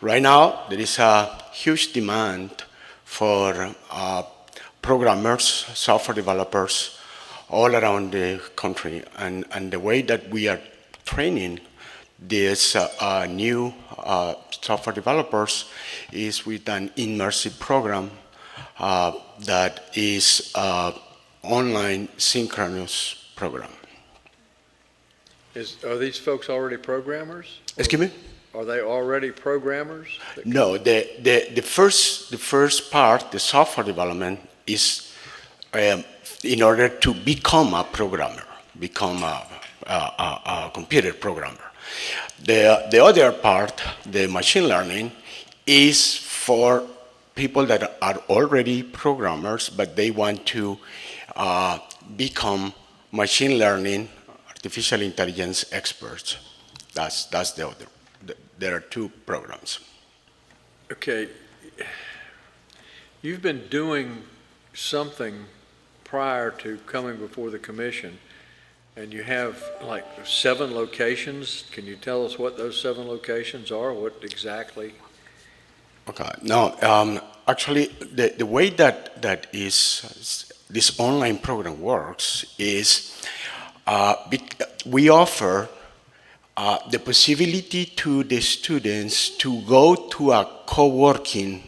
right now there is a huge demand for programmers, software developers all around the country. And the way that we are training these new software developers is with an immersive program that is online synchronous program. Are these folks already programmers? Excuse me? Are they already programmers? No, the first part, the software development, is in order to become a programmer, become a computer programmer. The other part, the machine learning, is for people that are already programmers, but they want to become machine learning, artificial intelligence experts. That's the other. There are two programs. Okay. You've been doing something prior to coming before the commission, and you have like 7 locations. Can you tell us what those 7 locations are? What exactly? Okay. No, actually, the way that this online program works is we offer the possibility to the students to go to a co-working.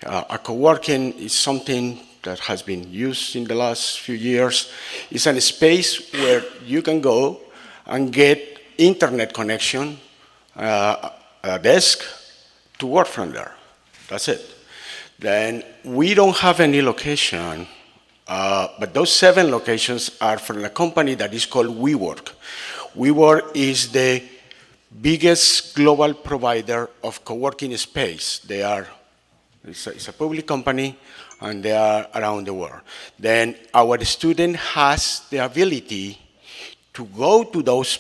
A co-working is something that has been used in the last few years. It's a space where you can go and get internet connection, a desk, to work from there. That's it. Then we don't have any location, but those 7 locations are from a company that is called WeWork. WeWork is the biggest global provider of co-working space. It's a public company, and they are around the world. Then our student has the ability to go to those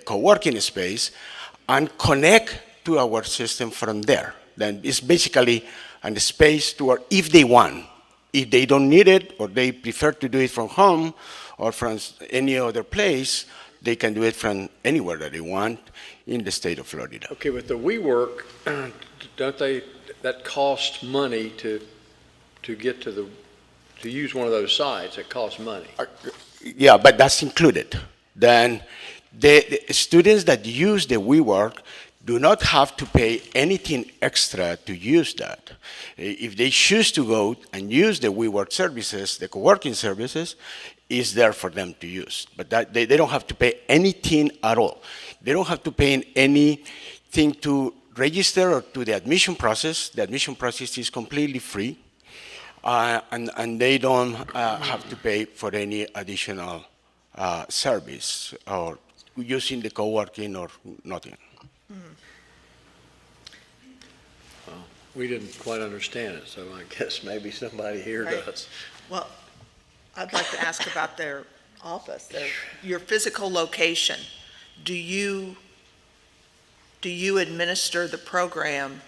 co-working space and connect to our system from there. Then it's basically a space to where, if they want, if they don't need it or they prefer to do it from home or from any other place, they can do it from anywhere that they want in the state of Florida. Okay, with the WeWork, that costs money to get to use one of those sites? It costs money. Yeah, but that's included. Then the students that use the WeWork do not have to pay anything extra to use that. If they choose to go and use the WeWork services, the co-working services, is there for them to use. But that, they don't have to pay anything at all. They don't have to pay anything to register or to the admission process. The admission process is completely free, and they don't have to pay for any additional service or using the co-working or nothing. Well, we didn't quite understand it, so I guess maybe somebody here Right. does. Well, I'd like to ask about their office, your physical location. Do you administer the program,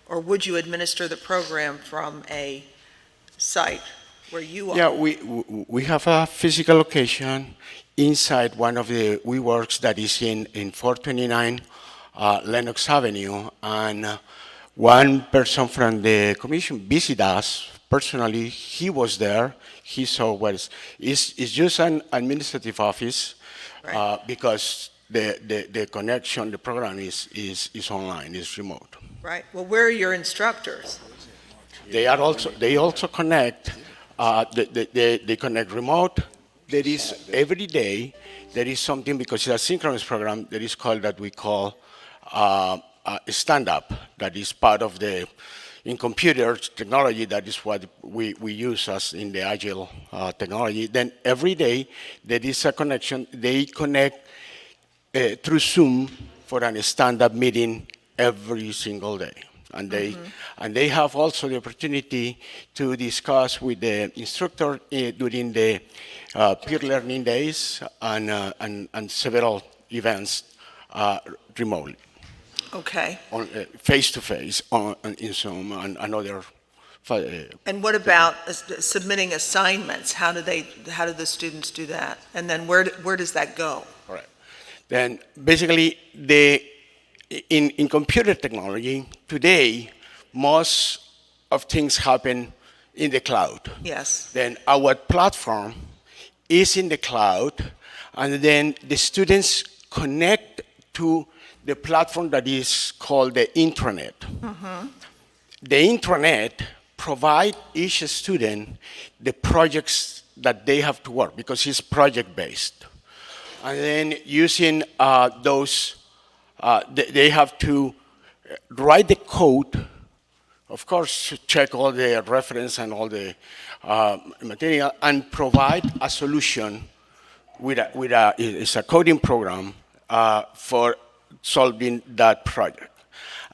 or would you administer the program from a site where you are? Yeah, we have a physical location inside one of the WeWorks that is in 429 Lenox Avenue, and one person from the commission visited us personally. He was there. He saw what it's just an administrative office, because the connection, the program is online, is remote. Right, well, where are your instructors? They also connect. They connect remote. There is every day there is something, because it's a synchronous program. That is called, that we call a stand-up. That is part of the, in computers technology. That is what we use as in the agile technology. Then every day there is a connection. They connect through Zoom for a stand-up meeting every single day. And they have also the opportunity to discuss with the instructor during the peer learning days and several events remotely. Okay. Face-to-face in Zoom and other. And what about submitting assignments? How do the students do that? And then where does that go? All right. Then basically in computer technology, today, most of things happen in the cloud. Yes. Then our platform is in the cloud, and then the students connect to the platform that is called the intranet. The intranet provide each student the projects that they have to work, because it's project-based. And then using those, they have to write the code, of course, check all the reference and all the material, and provide a solution it's a coding program for solving that project.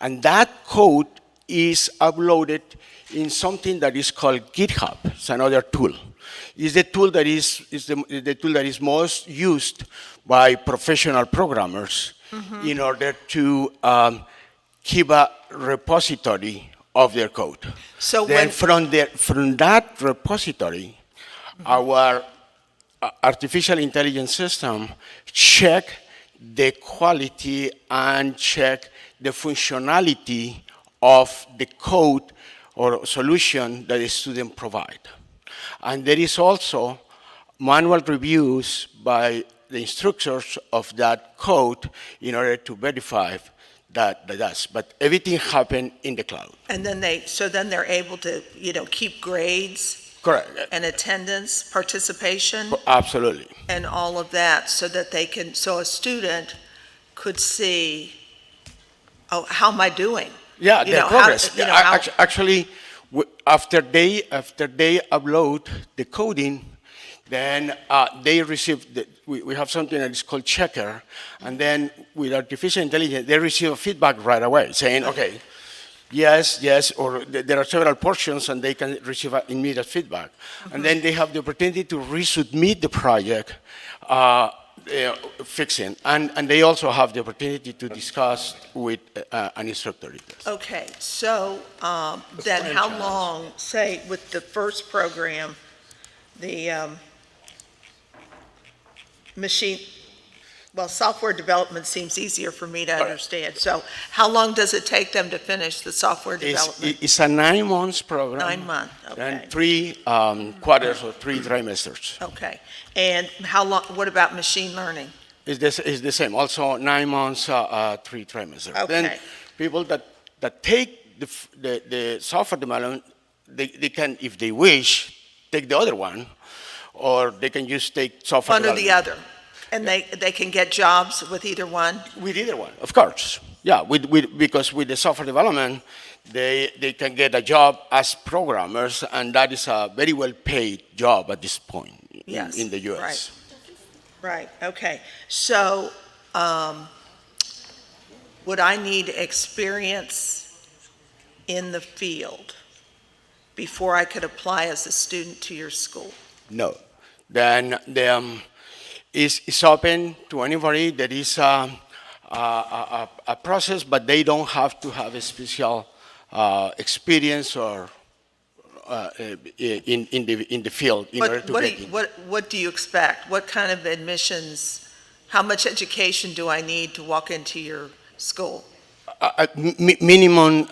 And that code is uploaded in something that is called GitHub. It's another tool. It's the tool that the tool that is most used by professional programmers in order to keep a repository of their code. So then from that repository, our artificial intelligence system check the quality and check the functionality of the code or solution that the student provide. And there is also manual reviews by the instructors of that code in order to verify that does. But everything happened in the cloud. And then they're able to, keep grades. Correct. And attendance, participation. Absolutely. And all of that, so that so a student could see, oh, how am I doing? Yeah, the progress. Actually, after they upload the coding, then they receive, we have something that is called checker, and then with artificial intelligence, they receive a feedback right away, saying, okay, yes, or there are several portions, and they can receive immediate feedback. And then they have the opportunity to resubmit the project, fixing, and they also have the opportunity to discuss with an instructor. Okay, so then how long, say, with the first program, the software development seems easier for me to understand. So how long does it take them to finish the software development? It's a 9 months program. 9 months, okay. And 3 quarters or 3 trimesters. Okay, and how long, what about machine learning? It's the same, also 9 months, 3 trimesters. Okay. Then people that take the software development, they can, if they wish, take the other one, or they can just take software One or the development. other? And they can get jobs with either one? With either one, of course. Yeah, because with the software development, they can get a job as programmers, and that is a very well-paid job at this point Yes, in the U.S. Right, okay. So, would I need experience in the field before I could apply as a student to your school? No. Then it's open to anybody. There is a process, but they don't have to have a special experience or in the field in order to get in. What do you expect? What kind of admissions, how much education do I need to walk into your school? Minimum,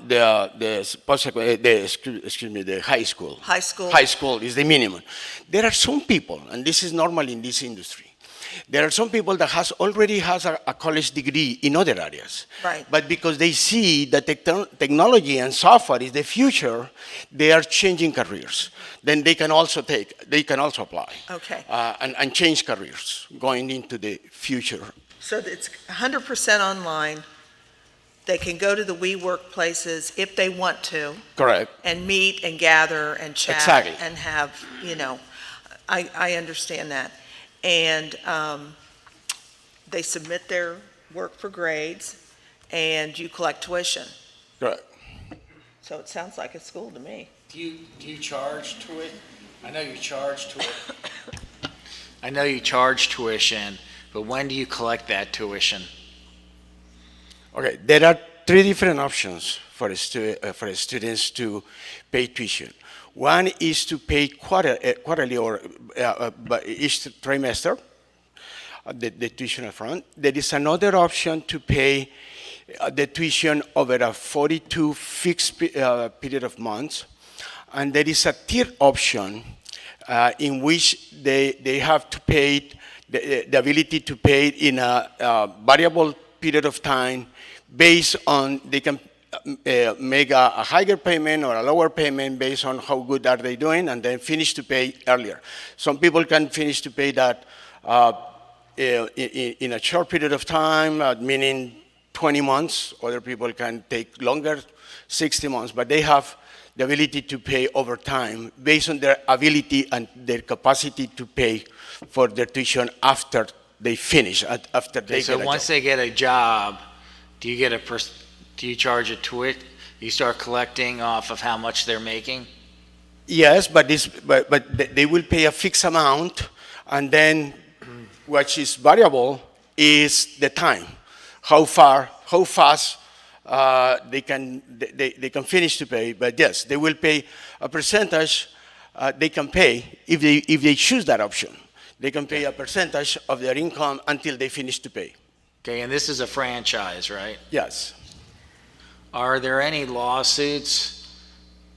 the high school. High school? High school is the minimum. There are some people, and this is normal in this industry, there are some people that already has a college degree in other areas. Right. But because they see that technology and software is the future, they are changing careers. Then they can also apply. Okay. And change careers going into the future. So it's 100% online. They can go to the WeWork places if they want to. Correct. And meet and gather and chat. Exactly. And have, I understand that. And they submit their work for grades, and you collect tuition. Correct. So it sounds like a school to me. Do you charge tuition? I know you charge tuition. I know you charge tuition, but when do you collect that tuition? Okay, there are three different options for students to pay tuition. One is to pay quarterly or each trimester, the tuition up front. There is another option to pay the tuition over a 42 fixed period of months. And there is a third option in which they have to pay, the ability to pay in a variable period of time based on, they can make a higher payment or a lower payment based on how good are they doing, and then finish to pay earlier. Some people can finish to pay that in a short period of time, meaning 20 months. Other people can take longer, 60 months, but they have the ability to pay over time based on their ability and their capacity to pay for their tuition after they finish, after they So get a once job. they get a job, do you charge a tuition? You start collecting off of how much they're making? Yes, but they will pay a fixed amount, and then what is variable is the time, how fast they can finish to pay. But yes, they will pay a percentage. They can pay if they choose that option. They can pay a percentage of their income until they finish to pay. Okay, and this is a franchise, right? Yes. Are there any lawsuits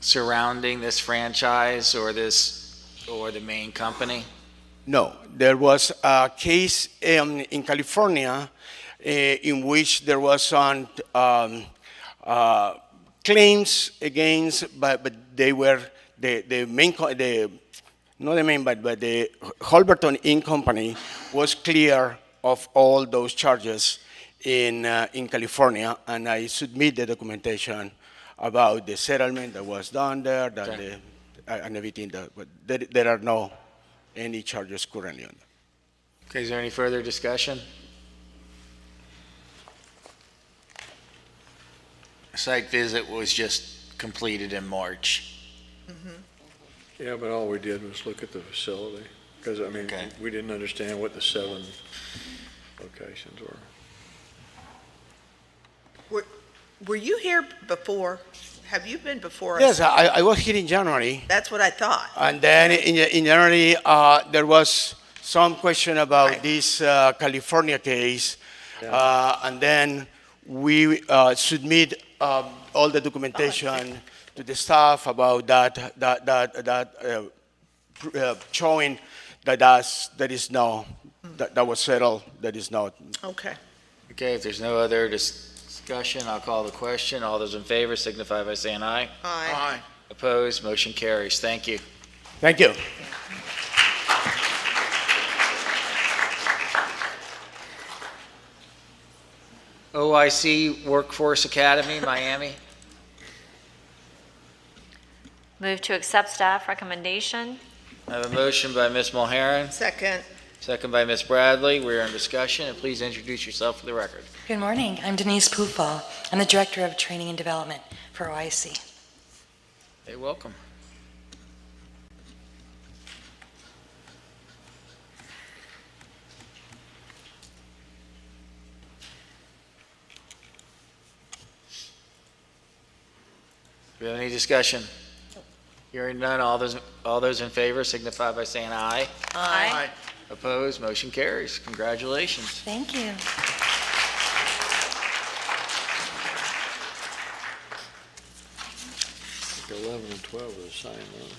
surrounding this franchise or the main company? No, there was a case in California in which there was some claims against, but they were the Holberton Inc. company was clear of all those charges in California, and I submit the documentation about the settlement that was done there, and everything. But there are no any charges currently on that. Okay, is there any further discussion? Site visit was just completed in March. Yeah, but all we did was look at the facility, because, we didn't understand what the 7 locations were. Were you here before? Have you been before us? Yes, I was here in January, That's what I thought. and then in January there was some question about this California case, and then we submit all the documentation to the staff about that showing that that was settled, that is not. Okay. Okay, if there's no other discussion, I'll call the question. All those in favor signify by saying aye. Aye. Opposed, motion carries. Thank you. Thank you. OIC Workforce Academy, Miami. Move to accept staff recommendation. I have a motion by Ms. Mulharen, Second. second by Ms. Bradley. We're in discussion, and please introduce yourself for the record. Good morning. I'm Denise Pufall. I'm the Director of Training and Development for OIC. Hey, welcome. Do we have any discussion? Hearing none, all those in favor signify by saying aye. Aye. Opposed, motion carries. Congratulations. Thank you. I think 11 and 12 are the same, aren't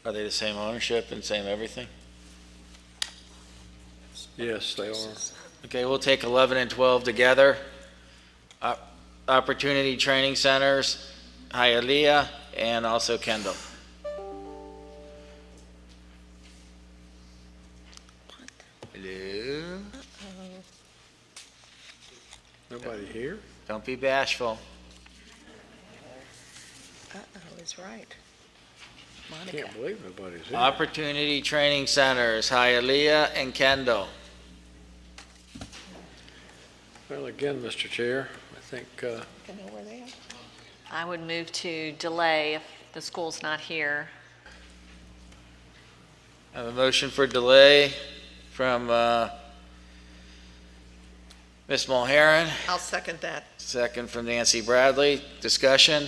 Are they the same ownership and same everything? they? Yes, they are. Okay, we'll take 11 and 12 together. Opportunity Training Centers, Hialeah, and also Kendall. Hello? Nobody here? Don't be bashful. Uh-oh, is right. I can't believe nobody's here. Opportunity Training Centers, Hialeah and Kendall. Well, again, Mr. Chair, I think, Know where they are? I would move to delay if the school's not here. I have a motion for delay from Ms. Mulharen, I'll second that. second from Nancy Bradley. Discussion?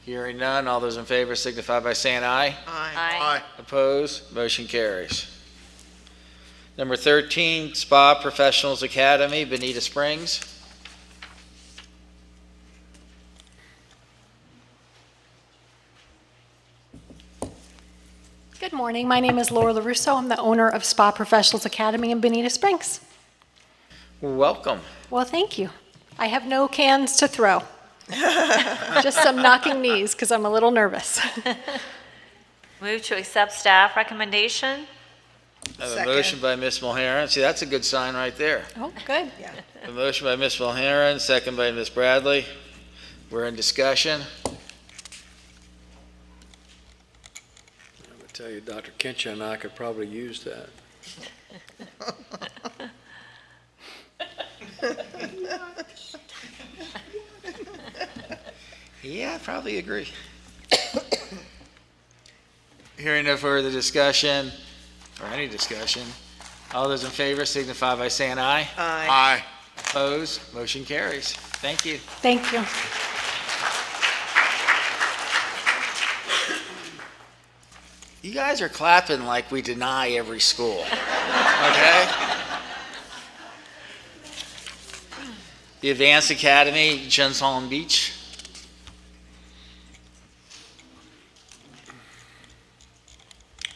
Hearing none, all those in favor signify by saying aye. Aye. Opposed? Motion carries. Number 13, Spa Professionals Academy, Bonita Springs. Good morning. My name is Laura LaRusso. I'm the owner of Spa Professionals Academy in Bonita Springs. Welcome. Well, thank you. I have no cans to throw. Just some knocking knees because I'm a little nervous. Move to accept staff recommendation. I have a Second. motion by Ms. Mulharen. See, that's a good sign right there. Oh, good. A motion by Ms. Mulharen, second by Ms. Bradley. We're in discussion. I would tell you, Dr. Kincha and I could probably use that. Yeah, I probably agree. Hearing no further discussion, or any discussion, all those in favor signify by saying aye. Aye. Opposed? Motion carries. Thank you. Thank you. You guys are clapping like we deny every school, okay? The Advanced Academy, Jensen Beach.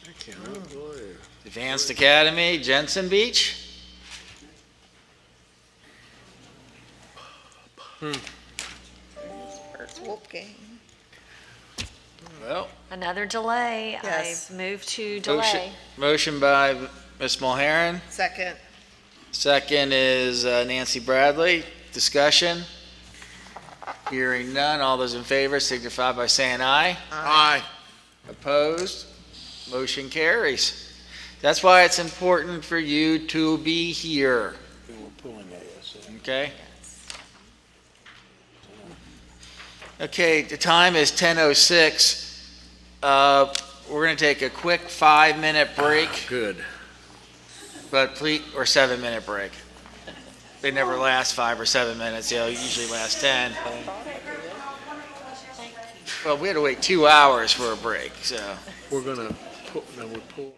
I cannot believe. Advanced Academy, Jensen Beach. First Wolfgang. Well, Another delay. Yes. I move to motion, delay. motion by Ms. Mulharen. Second. Second is Nancy Bradley. Discussion? Hearing none. All those in favor signify by saying aye. Aye. Opposed? Motion carries. That's why it's important for you to be here, We were pulling ASA. okay? Okay, the time is 10:06. We're going to take a quick 5-minute break, Good. but please, or 7-minute break. They never last 5 or 7 minutes, they'll usually last 10. Well, we had to wait 2 hours for a break, so. We're gonna pull.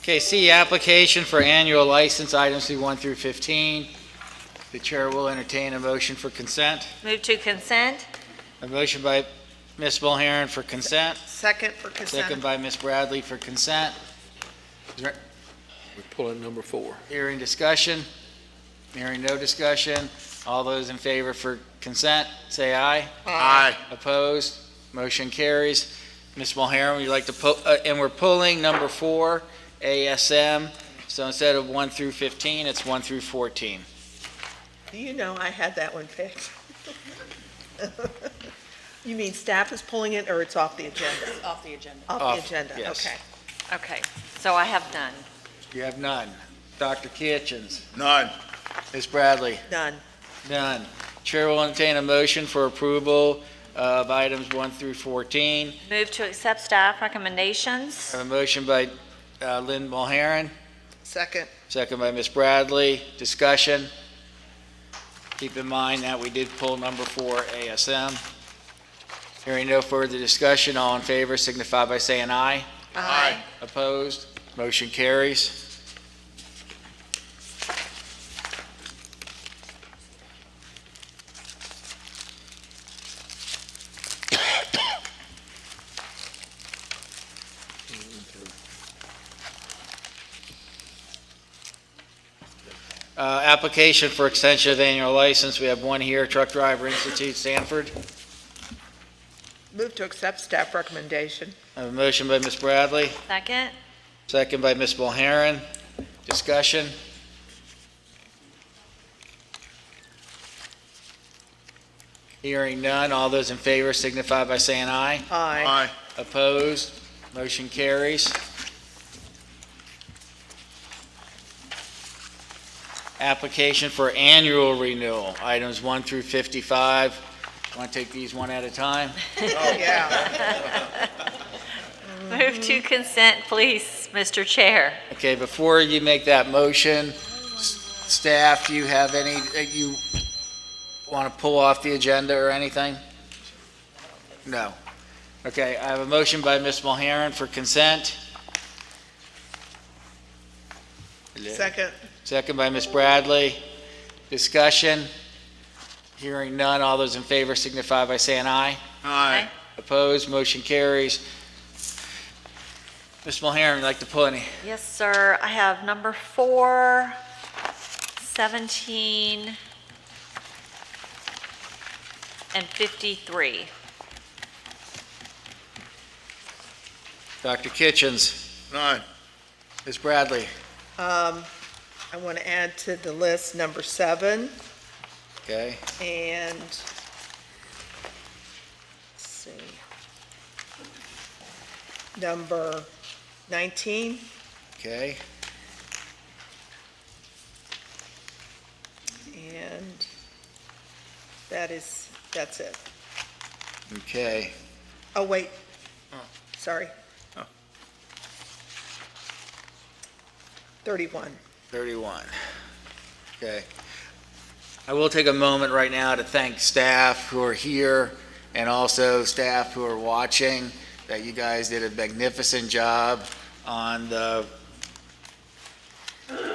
Okay, C, application for annual license items through 1 through 15. The chair will entertain a motion for consent. Move to consent? A motion by Ms. Mulharen for consent, Second for consent. second by Ms. Bradley for consent. Is there We're pulling number 4. hearing discussion? Hearing no discussion. All those in favor for consent, say aye. Aye. Opposed? Motion carries. Ms. Mulharen, would you like to pull, and we're pulling number 4, ASM. So instead of 1 through 15, it's 1 through 14. Do you know I had that one picked? You mean staff is pulling it, or it's off the agenda? Off the agenda. Off Off, the agenda, yes. okay. Okay, so I have none. You have none. Dr. Kitchens? None. Ms. Bradley? None. None. Chair will entertain a motion for approval of items 1 through 14. Move to accept staff recommendations? I have a motion by Lynn Mulharen, Second. second by Ms. Bradley. Discussion. Keep in mind that we did pull number 4, ASM. Hearing no further discussion, all in favor signify by saying aye. Aye. Opposed? Motion carries. Application for extension of annual license. We have one here, Truck Driver Institute, Sanford. Move to accept staff recommendation. I have a motion by Ms. Bradley, Second? second by Ms. Mulharen. Discussion. Hearing none. All those in favor signify by saying aye. Aye. Aye. Opposed? Motion carries. Application for annual renewal, items 1 through 55. Want to take these one at a time? Oh, yeah. Move to consent, please, Mr. Chair. Okay, before you make that motion, staff, do you have any, you want to pull off the agenda or anything? No. Okay, I have a motion by Ms. Mulharen for consent. Second. Second by Ms. Bradley. Discussion. Hearing none. All those in favor signify by saying aye. Aye. Opposed? Motion carries. Ms. Mulharen, would you like to pull any? Yes, sir. I have number 4, 17, and 53. Dr. Kitchens. None. Ms. Bradley. I want to add to the list number 7 Okay. and, let's see, number 19, Okay. and that's it. Okay. Oh, wait. Sorry. 31. 31. Okay. I will take a moment right now to thank staff who are here and also staff who are watching, that you guys did a magnificent job on the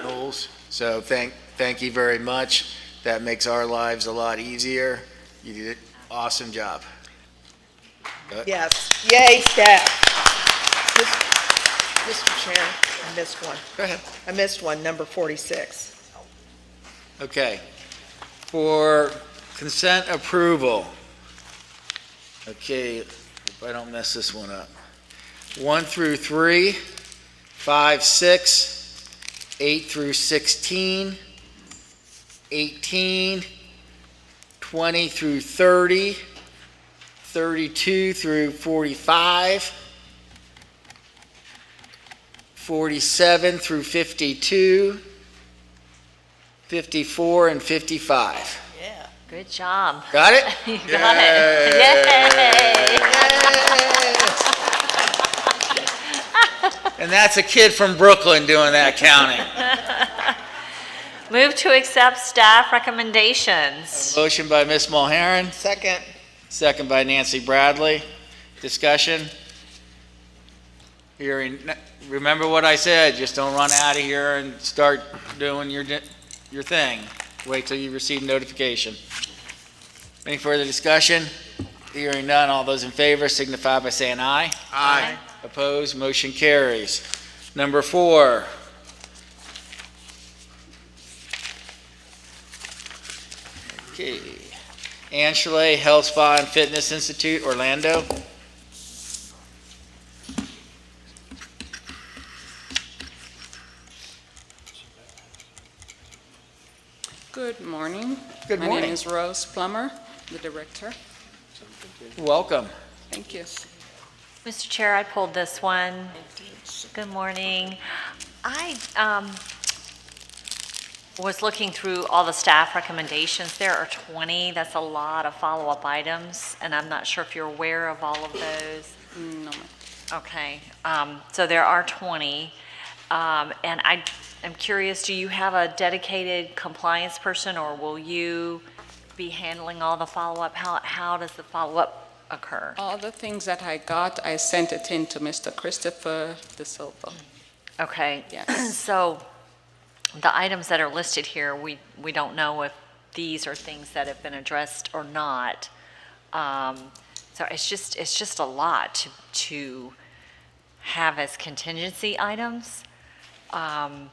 goals. So thank you very much. That makes our lives a lot easier. You did an awesome job. Good. Yes. Yay, staff. Mr. Chair, I missed one. Go ahead. I missed one, number 46. Okay. For consent approval. Okay, hope I don't mess this one up. 1 through 3, 5, 6, 8 through 16, 18, 20 through 30, 32 through 45, 47 through 52, 54, and 55. Yeah. Good job. Got it? You got it. Yay! And that's a kid from Brooklyn doing that counting. Move to accept staff recommendations. Motion by Ms. Mulharen, Second. second by Nancy Bradley. Discussion? Remember what I said, just don't run out of here and start doing your thing. Wait till you receive notification. Any further discussion? Hearing none, all those in favor signify by saying aye. Aye. Opposed, motion carries. Number 4. Okay. Angelet Health Spa and Fitness Institute, Orlando. Good morning. Good My morning. name is Rose Plummer, the director. Welcome. Thank you. Mr. Chair, I pulled this one. Good morning. I was looking through all the staff recommendations. There are 20. That's a lot of follow-up items, and I'm not sure if you're aware of all of those. No, ma'am. Okay, so there are 20. And I'm curious, do you have a dedicated compliance person, or will you be handling all the follow-up? How does the follow-up occur? All the things that I got, I sent it in to Mr. Christopher De Silva. Okay. Yes. So the items that are listed here, we don't know if these are things that have been addressed or not. So it's just a lot to have as contingency items. And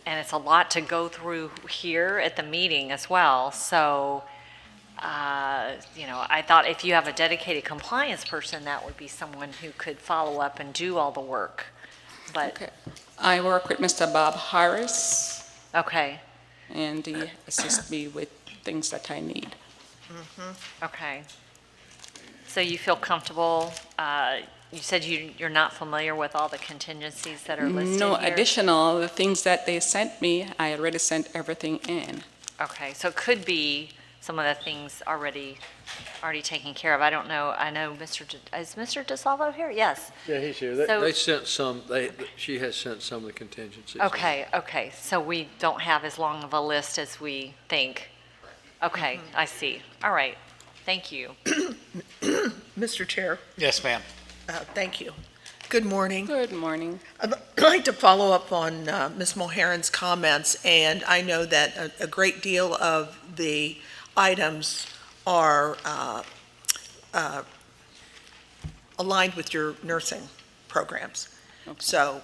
it's a lot to go through here at the meeting as well. So, I thought if you have a dedicated compliance person, that would be someone who could follow up and do all the work. But Okay. I work with Mr. Bob Harris. Okay. And he assists me with things that I need. Okay. So you feel comfortable, you said you're not familiar with all the contingencies that are listed No here? additional, the things that they sent me, I already sent everything in. Okay, so it could be some of the things already taken care of. I don't know, I know is Mr. DeSalvo here? Yes. Yeah, he's here. So- They sent some, she has sent some of the contingencies. Okay, so we don't have as long of a list as we think. Okay, I see. All right, thank you. Mr. Chair, Yes, ma'am. thank you. Good morning. Good morning. I'd like to follow up on Ms. Mulheron's comments, and I know that a great deal of the items are aligned with your nursing programs. So,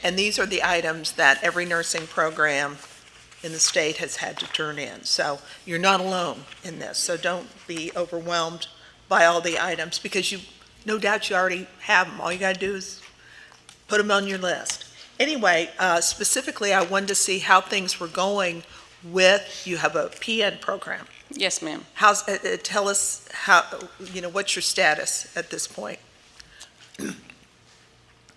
and these are the items that every nursing program in the state has had to turn in. So you're not alone in this, so don't be overwhelmed by all the items, because no doubt you already have them. All you got to do is put them on your list. Anyway, specifically, I wanted to see how things were going with, you have a PN program. Yes, ma'am. Tell us how, what's your status at this point?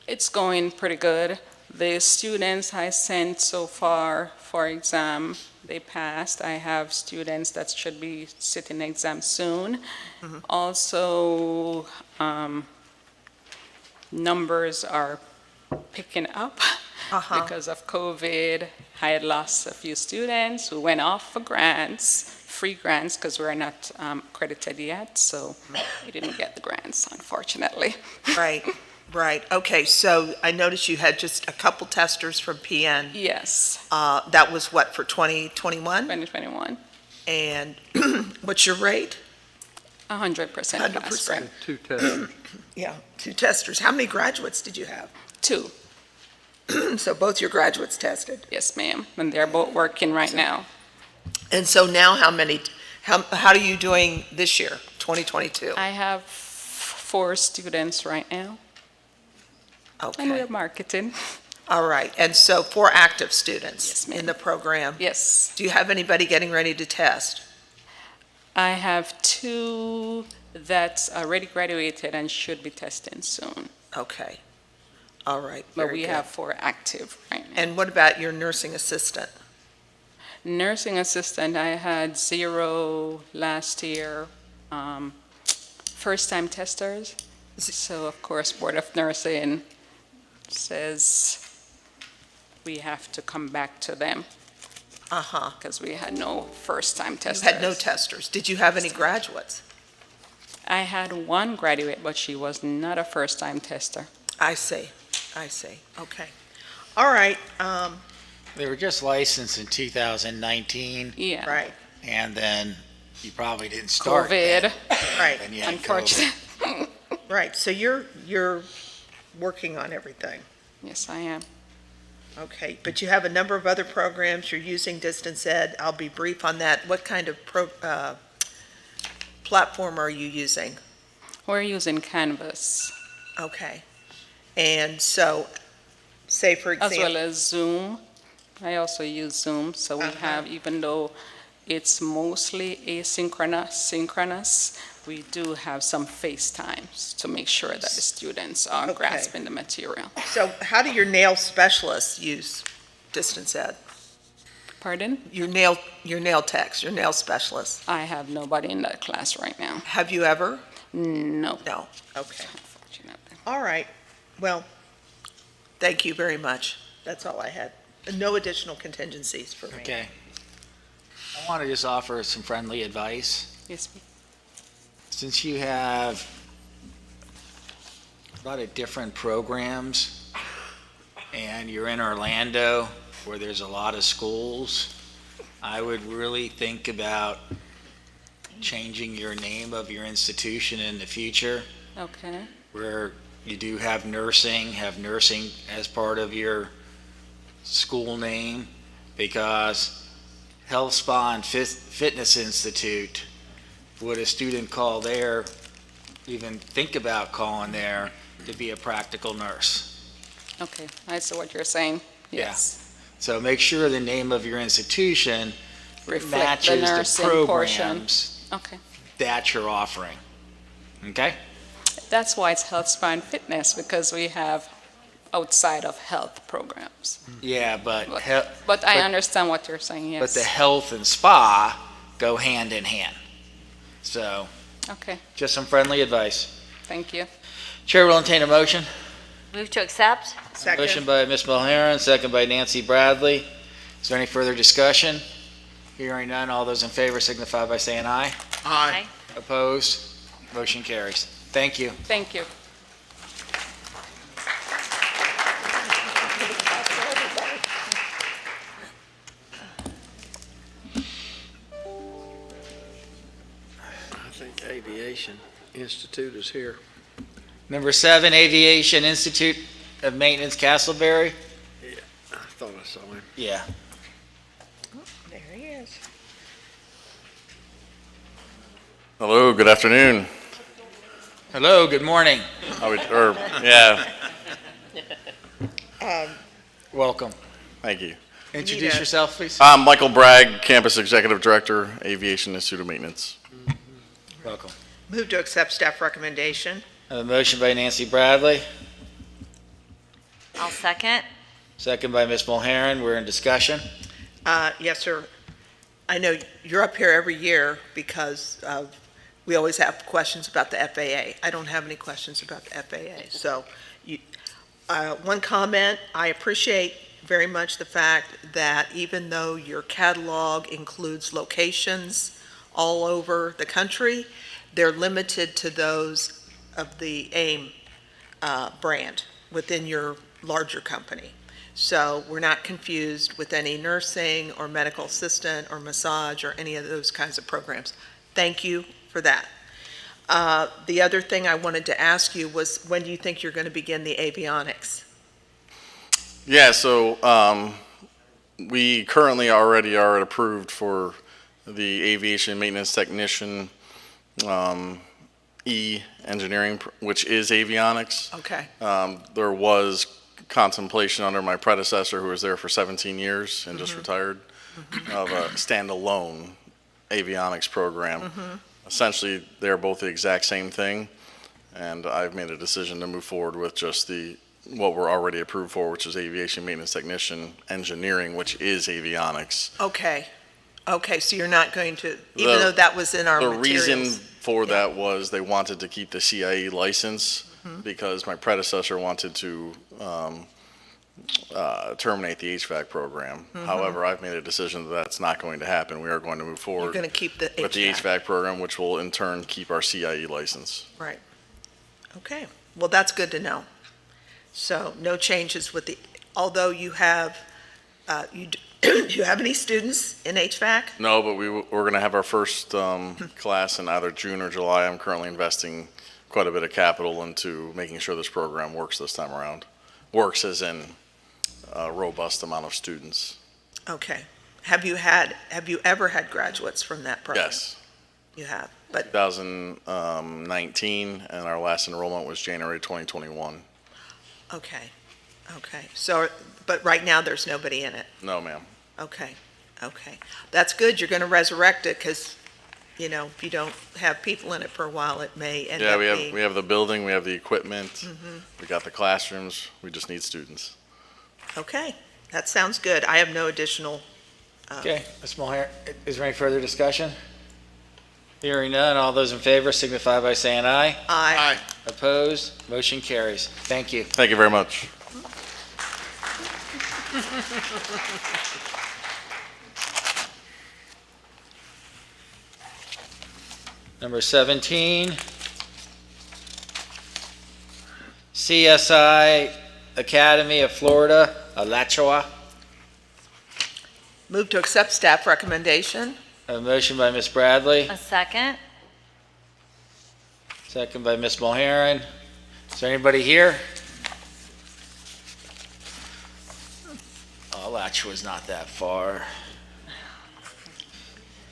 It's going pretty good. The students I sent so far for exam, they passed. I have students that should be sitting exam soon. Also, numbers are picking up because of COVID. I had lost a few students who went off for grants, free grants, because we're not accredited yet, so we didn't get the grants, unfortunately. Right. Okay, so I noticed you had just a couple testers from PN. Yes. That was what, for 2021? 2021. And what's your rate? 100% pass rate. 2 testers. Yeah, 2 testers. How many graduates did you have? 2. So both your graduates tested? Yes, ma'am, and they're both working right now. And so now how are you doing this year, 2022? I have 4 students right now. Okay. And we're marketing. All right, and so 4 active students in the program? Yes. Do you have anybody getting ready to test? I have 2 that's already graduated and should be testing soon. Okay. All right. But very we good. have 4 active right now. And what about your nursing assistant? Nursing assistant, I had 0 last year. First-time testers. So, of course, Board of Nursing says we have to come back to them. Because we had no first-time testers. You had no testers. Did you have any graduates? I had 1 graduate, but she was not a first-time tester. I see, okay. All right, They were just licensed in 2019, Yeah. right, and then you probably didn't start COVID, then. right, And you had unfortunately. right. So you're working on everything. Yes, I am. Okay, but you have a number of other programs, you're using distance ed, I'll be brief on that. What kind of platform are you using? We're using Canvas, Okay, and so, say for as example. well as Zoom. I also use Zoom, so we have, even though it's mostly asynchronous, synchronous, we do have some FaceTimes to make sure that the students are Okay. grasping the material. So how do your nail specialists use distance ed? Pardon? Your nail techs, your nail specialists? I have nobody in that class right now. Have you ever? No. No, okay. Unfortunately. All right, well, thank you very much. That's all I had. No additional contingencies for me. Okay. I want to just offer some friendly advice. Yes, ma'am. Since you have a lot of different programs and you're in Orlando where there's a lot of schools, I would really think about changing your name of your institution in the future, Okay. where you do have nursing as part of your school name, because Health Spa and Fitness Institute, would a student call there, even think about calling there to be a practical nurse? Okay, I see what you're saying. Yeah. Yes. So make sure the name of your institution Reflect the matches the nursing portion. programs Okay. that you're offering. Okay? That's why it's Health Spa and Fitness, because we have outside of health programs. Yeah, but But I understand what you're saying, yes. But the health and spa go hand in hand. So, Okay, just some friendly advice. thank you. Chair will entertain a motion. Move to accept? Motion by Ms. Mulheren, second by Nancy Bradley. Is there any further discussion? Hearing none, all those in favor signify by saying aye. Aye. Opposed? Motion carries. Thank you. Thank you. I think Aviation Institute is here. Number 7, Aviation Institute of Maintenance, Castleberry. Yeah, I thought I saw him. Yeah. There he is. Hello, good afternoon. Hello, good morning. Yeah, Welcome. thank you. Introduce yourself, please. I'm Michael Bragg, Campus Executive Director, Aviation Institute of Maintenance. Welcome. Move to accept staff recommendation. A motion by Nancy Bradley, I'll second. second by Ms. Mulheren. We're in discussion. Yes, sir. I know you're up here every year because we always have questions about the FAA. I don't have any questions about the FAA. So one comment, I appreciate very much the fact that even though your catalog includes locations all over the country, they're limited to those of the AIM brand within your larger company. So we're not confused with any nursing or medical assistant or massage or any of those kinds of programs. Thank you for that. The other thing I wanted to ask you was, when do you think you're going to begin the avionics? Yeah, so we currently already are approved for the Aviation Maintenance Technician engineering, which is avionics. Okay. There was contemplation under my predecessor, who was there for 17 years and just retired, of a standalone avionics program. Essentially, they're both the exact same thing, and I've made a decision to move forward with just what we're already approved for, which is Aviation Maintenance Technician Engineering, which is avionics. Okay. Okay, so you're not going to, even though that was in our The materials. reason for that was they wanted to keep the CIE license because my predecessor wanted to terminate the HVAC program. However, I've made a decision that that's not going to happen. We are going to move You're forward going to keep the with the HVAC. HVAC program, which will in turn keep our CIE license. Right. Okay, well, that's good to know. So no changes with the, although you have, do you have any students in HVAC? No, but we're going to have our first class in either June or July. I'm currently investing quite a bit of capital into making sure this program works this time around. Works as in a robust amount of students. Okay. Have you ever had graduates from that program? Yes. You have, but 2019, and our last enrollment was January 2021. okay. So, but right now, there's nobody in it? No, ma'am. Okay. That's good. You're going to resurrect it because, if you don't have people in it for a while, it may end up being. Yeah, we have the building, we have the equipment, we got the classrooms, we just need students. Okay, that sounds good. I have no additional. Okay, Ms. Mulhern, is there any further discussion? Hearing none, all those in favor signify by saying aye. Aye. Opposed? Motion carries. Thank you. Thank you very much. Number 17, CSI Academy of Florida, Alachua. Move to accept staff recommendation. A motion by Ms. Bradley, A second? second by Ms. Mulhern. Is there anybody here? Oh, Alachua's not that far.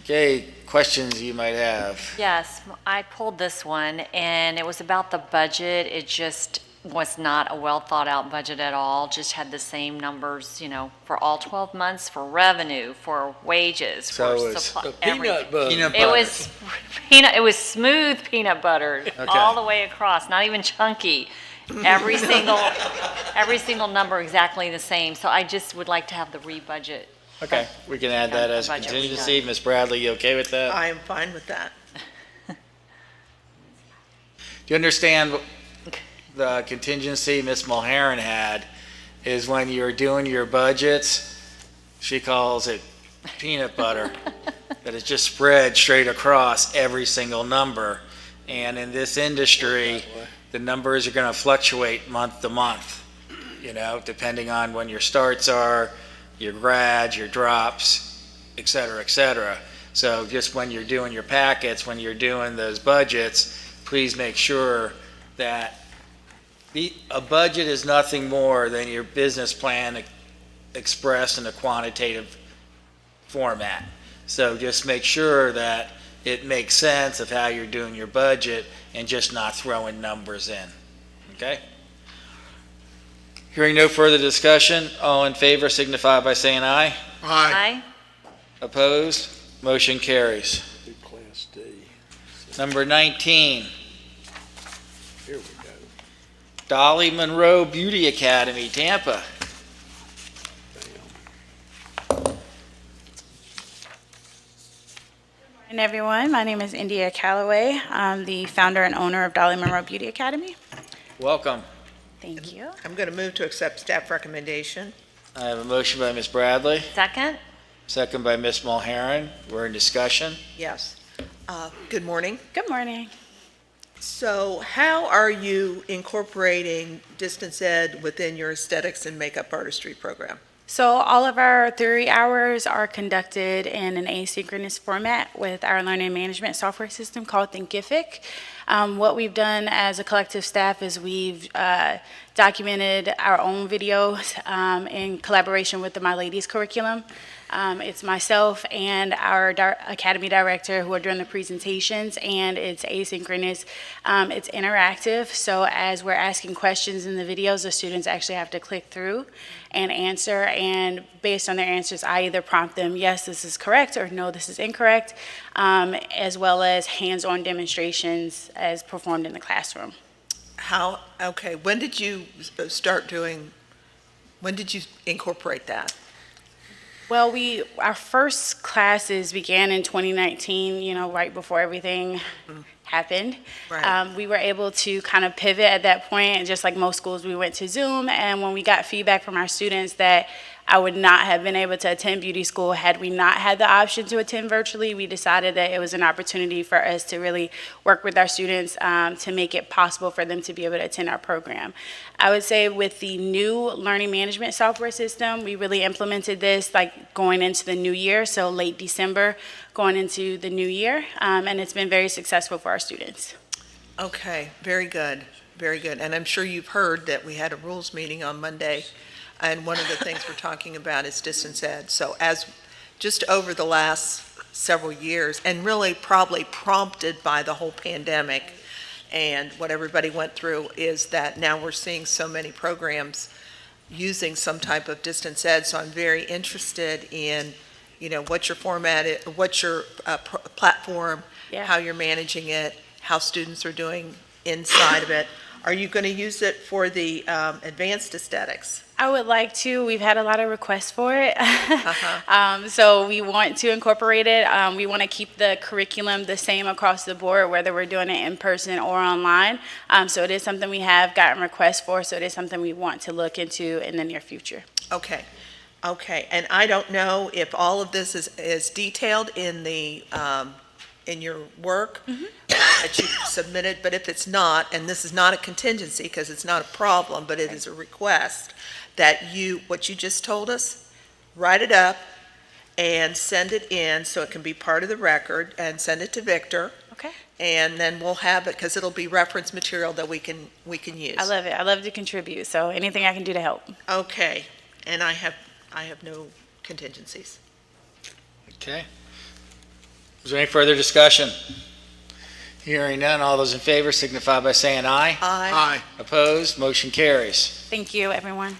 Okay, questions you might have. Yes, I pulled this one, and it was about the budget. It just was not a well-thought-out budget at all, just had the same numbers, for all 12 months, for revenue, for wages, So for it's supply. Peanut butter. It was smooth peanut butter, all the way across, not even chunky. Every single number exactly the same, so I just would like to have the re-budget. Okay, we can add that as a Budget contingency. Ms. Bradley, you okay with that? I am fine with that. Do you understand the contingency Ms. Mulhern had is when you're doing your budgets, she calls it peanut butter, that is just spread straight across every single number. And in this industry, the numbers are going to fluctuate month to month, depending on when your starts are, your grads, your drops, et cetera, et cetera. So just when you're doing your packets, when you're doing those budgets, please make sure that a budget is nothing more than your business plan expressed in a quantitative format. So just make sure that it makes sense of how you're doing your budget and just not throwing numbers in, okay? Hearing no further discussion, all in favor signify by saying aye. Aye. Opposed? Motion carries. Class D. Number 19, Here we go. Dolly Monroe Beauty Academy, Tampa. And everyone, my name is India Calloway. I'm the founder and owner of Dolly Monroe Beauty Academy. Welcome. Thank you. I'm going to move to accept staff recommendation. I have a motion by Ms. Bradley, Second? second by Ms. Mulhern. We're in discussion. Yes. Good morning. Good morning. So how are you incorporating distance ed within your aesthetics and makeup artistry program? So all of our theory hours are conducted in an asynchronous format with our learning management software system called Thinkific. What we've done as a collective staff is we've documented our own videos in collaboration with the My Ladies curriculum. It's myself and our academy director who are doing the presentations, and it's asynchronous. It's interactive, so as we're asking questions in the videos, the students actually have to click through and answer, and based on their answers, I either prompt them, yes, this is correct, or no, this is incorrect, as well as hands-on demonstrations as performed in the classroom. Okay, when did you incorporate that? Well, our first classes began in 2019, right before everything happened. Right. We were able to kind of pivot at that point, and just like most schools, we went to Zoom, and when we got feedback from our students that I would not have been able to attend beauty school had we not had the option to attend virtually. We decided that it was an opportunity for us to really work with our students to make it possible for them to be able to attend our program. I would say with the new learning management software system, we really implemented this like going into the new year, so late December going into the new year, and it's been very successful for our students. Okay, very good, very good. And I'm sure you've heard that we had a rules meeting on Monday, and one of the things we're talking about is distance ed. So as, just over the last several years, and really probably prompted by the whole pandemic and what everybody went through, is that now we're seeing so many programs using some type of distance ed. So I'm very interested in, what your format is, what your platform, how you're managing it, how students are doing inside of it. Are you going to use it for the advanced aesthetics? I would like to. We've had a lot of requests for it. So we want to incorporate it. We want to keep the curriculum the same across the board, whether we're doing it in person or online. So it is something we have gotten requests for, so it is something we want to look into in the near future. Okay. Okay. And I don't know if all of this is detailed in the in your work that you submitted, but if it's not, and this is not a contingency because it's not a problem, but it is a request, that what you just told us, write it up and send it in so it can be part of the record, and send it to Victor. Okay. And then we'll have it, because it'll be reference material that we can use. I love it. I love to contribute, so anything I can do to help. Okay. And I have no contingencies. Okay. Is there any further discussion? Hearing none, all those in favor signify by saying aye. Aye. Opposed, motion carries. Thank you, everyone.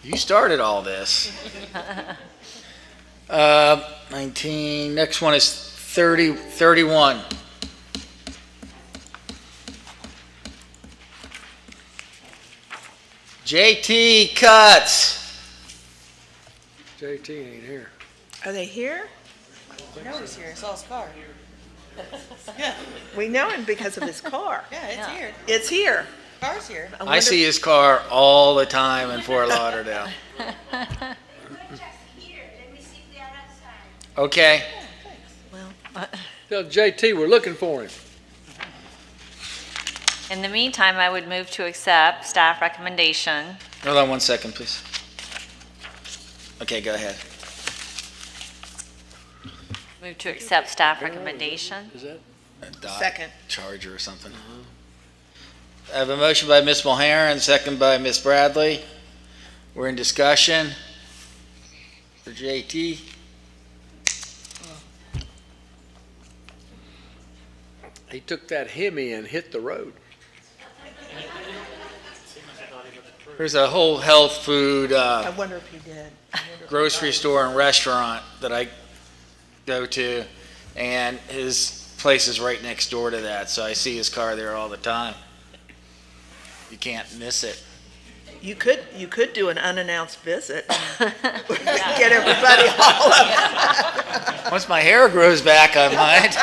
You started all this. 19, next one is 31. JT Cuts. JT ain't here. Are they here? No, he's here. I saw his car. We know him because of his car. Yeah, it's here. It's here. Car's here. I see his car all the time in Fort Lauderdale. Okay. Tell JT we're looking for him. In the meantime, I would move to accept staff recommendation. Hold on 1 second, please. Okay, go ahead. Move to accept staff recommendation. Is that? Second. Charger or something. I have a motion by Ms. Mulhern and a second by Ms. Bradley. We're in discussion for JT. He took that Hemi and hit the road. There's a whole health food I wonder if he did. grocery store and restaurant that I go to, and his place is right next door to that, so I see his car there all the time. You can't miss it. You could do an unannounced visit. Get everybody all up. Once my hair grows back, I might.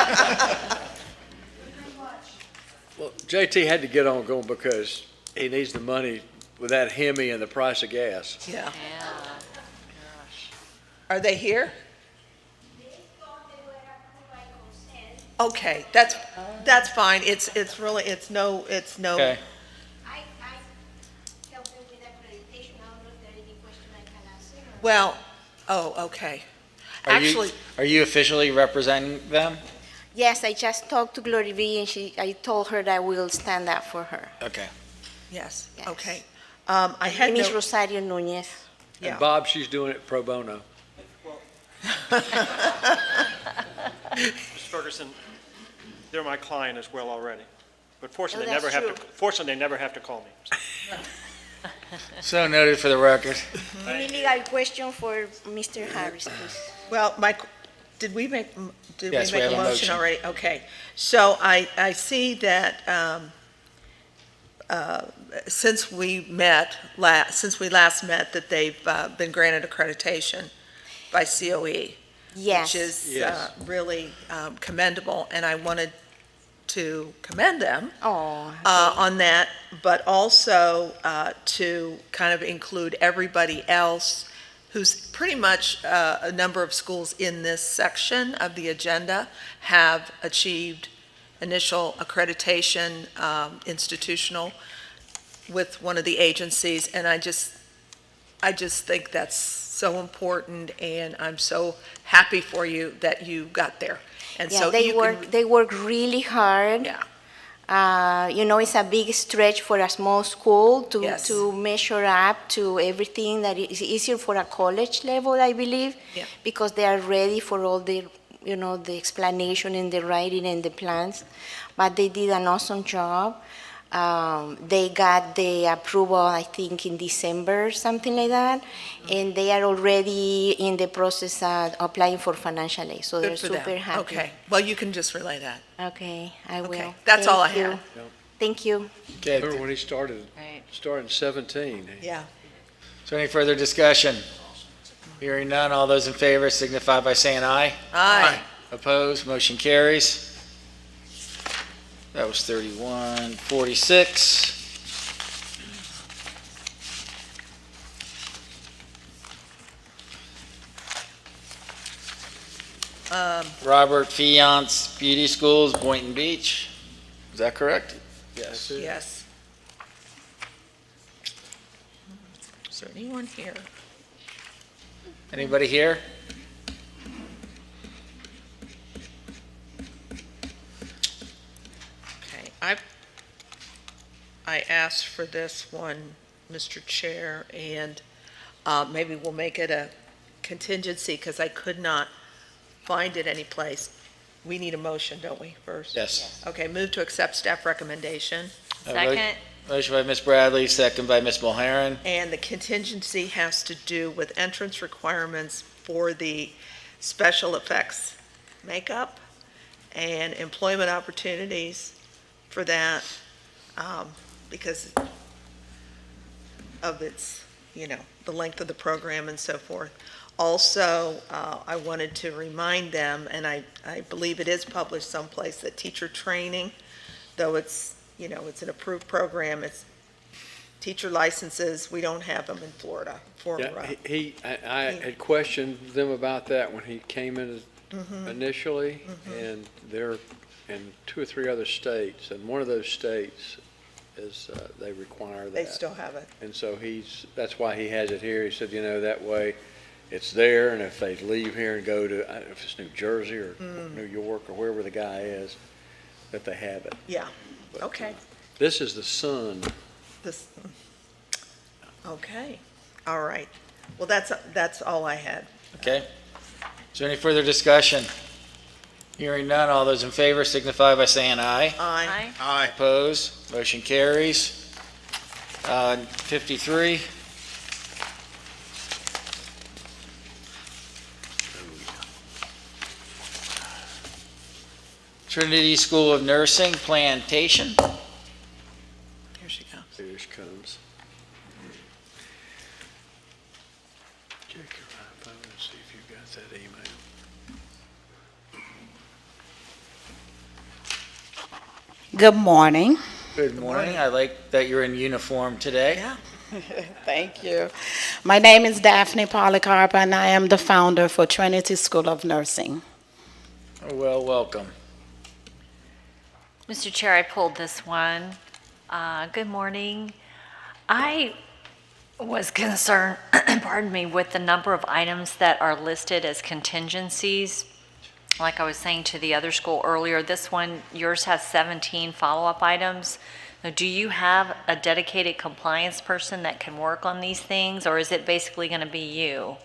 Well, JT had to get on going because he needs the money with that Hemi and the price of gas. Yeah. Are they here? Okay, that's fine. It's really, it's no. Okay. Well, okay. Actually, Are you officially representing them? Yes, I just talked to Glory V, and I told her that we'll stand up for her. Okay. yes, Yes. okay. My I had name is no, Rosario Nunez. Yeah. And Bob, she's doing it pro bono. Ms. Ferguson, they're my client as well already. But fortunately, Oh, that's they never have to call me. So noted for the record. Any legal question for Mr. Harris, please? well, did we make Yes, we have a a motion motion. already? Okay. So I see that since we last met, that they've been granted accreditation by COE. Yes. Which is Yes. really commendable, and I wanted to commend them Oh, on that, but also to kind of include everybody else who's pretty much a number of schools in this section of the agenda have achieved initial accreditation, institutional, with one of the agencies, and I just think that's so important, and I'm so happy for you that you got there. And yeah, so they you work. They work really hard. Yeah. You know, it's a big stretch for a small school to Yes. to measure up to everything that is easier for a college level, I believe, Yeah. because they are ready for all the, you know, the explanation and the writing and the plans. But they did an awesome job. They got the approval, I think, in December, something like that, and they are already in the process of applying for financial aid, so Good they're for them. super happy. Okay, well, you can just relay that. Okay, I will. Okay, that's all I Thank you. had. Thank you. Okay. Remember when he started in 17? Yeah. Is there any further discussion? Hearing none, all those in favor signify by saying aye. Aye. Opposed, motion carries. That was 3146. Robert Fiance Beauty Schools, Boynton Beach. Is that correct? Yes. Yes. Is there anyone here? Anybody here? Okay, I asked for this one, Mr. Chair, and maybe we'll make it a contingency because I could not find it anyplace. We need a motion, don't we, first? Yes. Okay, move to accept staff recommendation. Second. Motion by Ms. Bradley, second by Ms. Mulharen. And the contingency has to do with entrance requirements for the special effects makeup and employment opportunities for that, because of its, you know, the length of the program and so forth. Also, I wanted to remind them, and I believe it is published someplace, that teacher training, though it's, you know, it's an approved program, it's teacher licenses, we don't have them in Florida for. I had questioned them about that when he came in initially, and they're in 2 or 3 other states, and one of those states is, they require that. They still have it. And so that's why he has it here. He said, you know, that way it's there, and if they leave here and go to, I don't know if it's New Jersey or New York or wherever the guy is, that they have it. Yeah, But, okay. This is the son. Okay, all right. Well, that's all I had. Okay. Is there any further discussion? Hearing none, all those in favor signify by saying aye. Aye. Aye. Opposed, motion carries. 53. Trinity School of Nursing, Plantation. Here she comes. Here she comes. Check your iPhone and see if you got that email. Good morning. Good morning. I like that you're in uniform today. Yeah. Thank you. My name is Daphne Polycarp, and I am the founder for Trinity School of Nursing. Well, welcome. Mr. Chair, I pulled this one. Good morning. I was concerned, pardon me, with the number of items that are listed as contingencies. Like I was saying to the other school earlier, this one, yours has 17 follow-up items. Now, do you have a dedicated compliance person that can work on these things, or is it basically going to be you?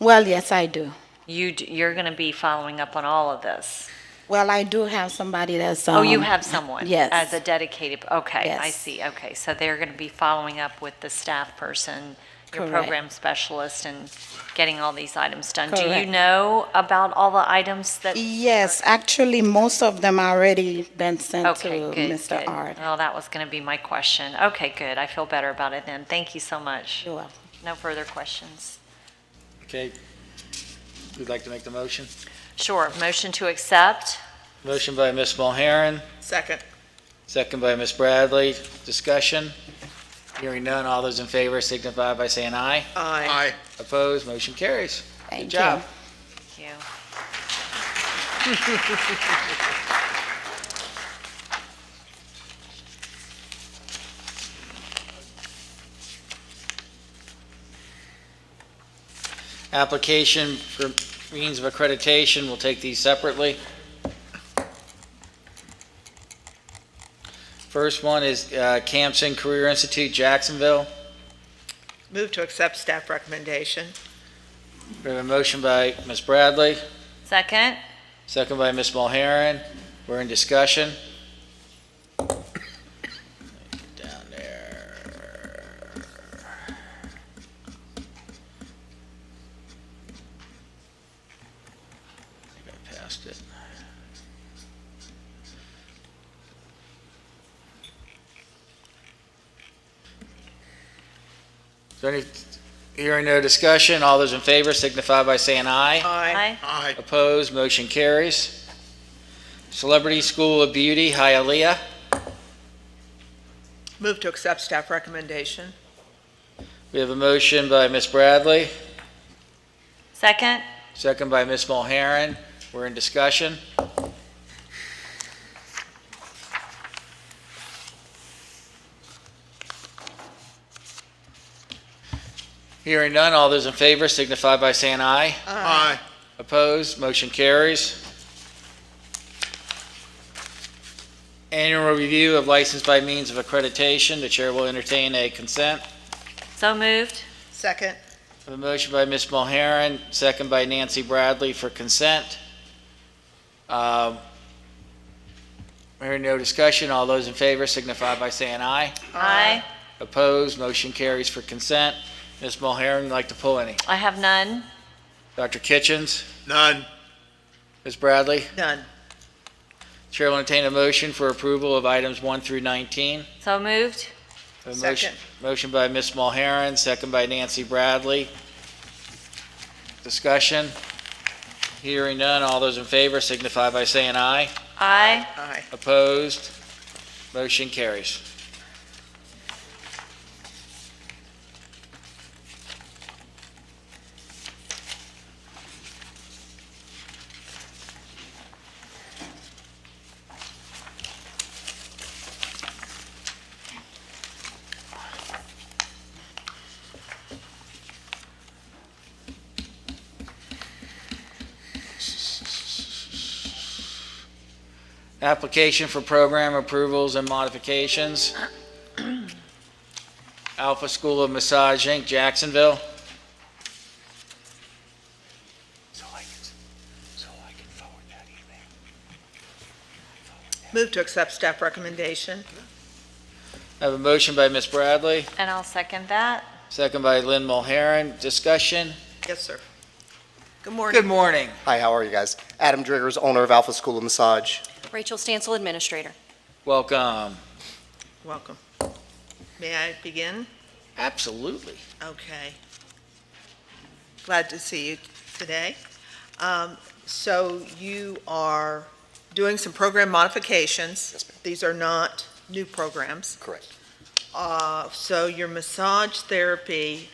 Well, yes, I do. You're going to be following up on all of this? Well, I do have somebody that's. Oh, you have someone? Yes. As a dedicated, okay, I Yes. see, okay. So they're going to be following up with the staff person, your Correct. program specialist, and getting all these items done. Do you Correct. know about all the items that? Yes, actually, most of them already been sent Okay, to good, Mr. good. Art. Well, that was going to be my question. Okay, good. I feel better about it then. Thank you so much. You're welcome. No further questions. Okay. Would you like to make the motion? Sure. Motion to accept. Motion by Ms. Mulheren, Second. second by Ms. Bradley. Discussion? Hearing none, all those in favor signify by saying aye. Aye. Opposed, motion carries. Thank Good job. Thank you. Application for means of accreditation, we'll take these separately. First one is Campson Career Institute, Jacksonville. Move to accept staff recommendation. We have a motion by Ms. Bradley, Second? second by Ms. Mulheren. We're in discussion. Down there. I think I passed it. Is there any, hearing no discussion, all those in favor signify by saying aye. Aye. Aye. Opposed, motion carries. Celebrity School of Beauty, Hialeah. Move to accept staff recommendation. We have a motion by Ms. Bradley, Second? second by Ms. Mulheren. We're in discussion. Hearing none, all those in favor signify by saying aye. Aye. Opposed, motion carries. Annual review of license by means of accreditation. The chair will entertain a consent. So moved? Second. A motion by Ms. Mulheren, second by Nancy Bradley for consent. Hearing no discussion, all those in favor signify by saying aye. Aye. Opposed, motion carries for consent. Ms. Mulheren, would like to pull any? I have none. Dr. Kitchens? None. Ms. Bradley? None. Chair will entertain a motion for approval of items 1 through 19. So moved? A motion- Second. Motion by Ms. Mulheren, second by Nancy Bradley. Discussion? Hearing none, all those in favor signify by saying aye. Aye. Aye. Opposed? Motion carries. Application for program approvals and modifications. Alpha School of Massage, Inc., Jacksonville. Move to accept staff recommendation. I have a motion by Ms. Bradley, And I'll second that. second by Lynn Mulheren. Discussion? Yes, sir. Good morning. Good morning. Hi, how are you guys? Adam Driggers, owner of Alpha School of Massage. Rachel Stansel, Administrator. Welcome. Welcome. May I begin? Absolutely. Okay. Glad to see you today. So you are doing some program modifications. Yes, ma'am. These are not new programs. Correct. So your massage therapy,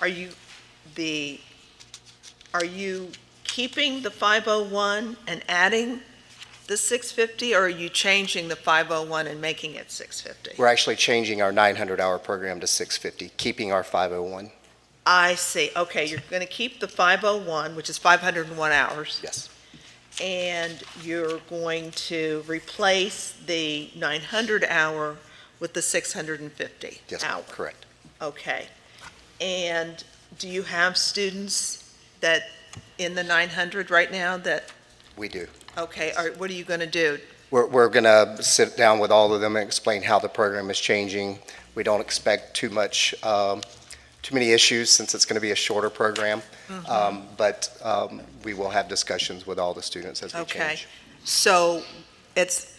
are you keeping the 501 and adding the 650, or are you changing the 501 and making it 650? We're actually changing our 900-hour program to 650, keeping our 501. I see. Okay, you're going to keep the 501, which is 501 hours. Yes. And you're going to replace the 900-hour with the 650 Yes, hour. ma'am. Correct. Okay. And do you have students that, in the 900 right now that, We do. okay, what are you going to do? We're going to sit down with all of them and explain how the program is changing. We don't expect too many issues since it's going to be a shorter program. But we will have discussions with all the students as we Okay. change. So it's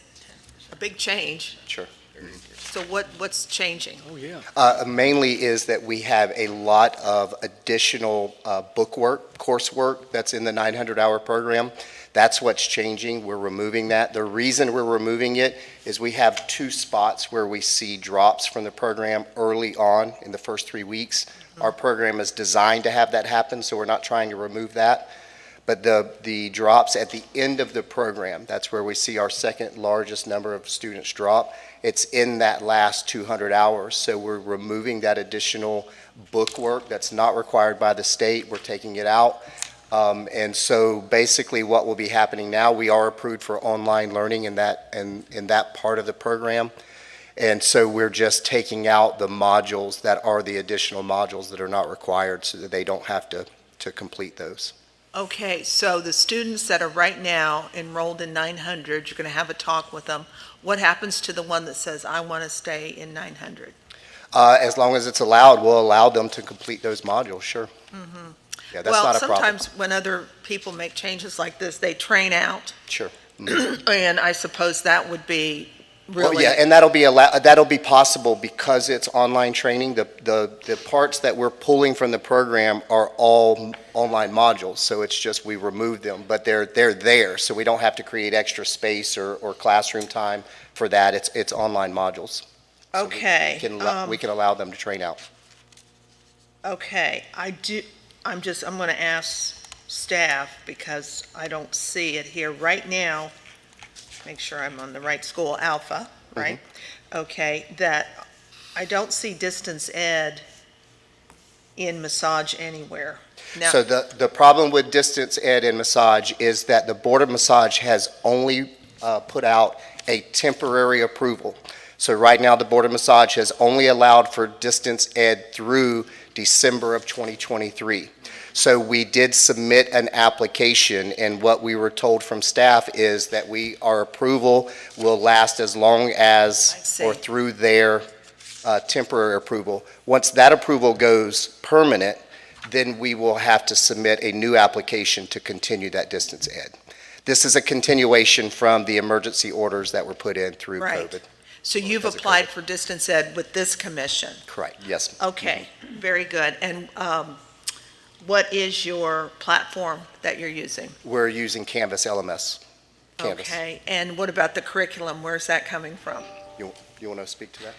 a big change. Sure. So what's changing? Oh, yeah. Mainly is that we have a lot of additional bookwork, coursework that's in the 900-hour program That's what's changing. We're removing that. The reason we're removing it is we have 2 spots where we see drops from the program early on in the first 3 weeks. Our program is designed to have that happen, so we're not trying to remove that. But the drops at the end of the program, that's where we see our second largest number of students drop. It's in that last 200 hours. So we're removing that additional book work that's not required by the state. We're taking it out. And so basically what will be happening now, we are approved for online learning in that part of the program. And so we're just taking out the modules that are the additional modules that are not required so that they don't have to complete those. Okay, so the students that are right now enrolled in 900, you're going to have a talk with them. What happens to the one that says, I want to stay in 900? As long as it's allowed, we'll allow them to complete those modules, sure. Yeah, that's not a problem. Well, sometimes when other people make changes like this, they train out. Sure. And I suppose that would be Well, really. yeah, and that'll be possible because it's online training. The parts that we're pulling from the program are all online modules, so it's just we remove them, but they're there, so we don't have to create extra space or classroom time for that. It's online modules. So Okay. we can allow them to train out. Okay, I'm going to ask staff because I don't see it here right now. Make sure I'm on the right school, Alpha, right? Okay, that I don't see distance ed in massage anywhere. Now, So the problem with distance ed and massage is that the Board of Massage has only put out a temporary approval. So right now, the Board of Massage has only allowed for distance ed through December of 2023. So we did submit an application, and what we were told from staff is that our approval will last as long as, or through their temporary approval. Once that approval goes permanent, then we will have to submit a new application to continue that distance ed. This is a continuation from the emergency orders that were put in through Right. COVID. so you've applied for distance ed with this commission? Correct, yes. Okay, very good. And what is your platform that you're using? We're using Canvas LMS. Canvas. Okay, and what about the curriculum? Where's that coming from? You want to speak to that?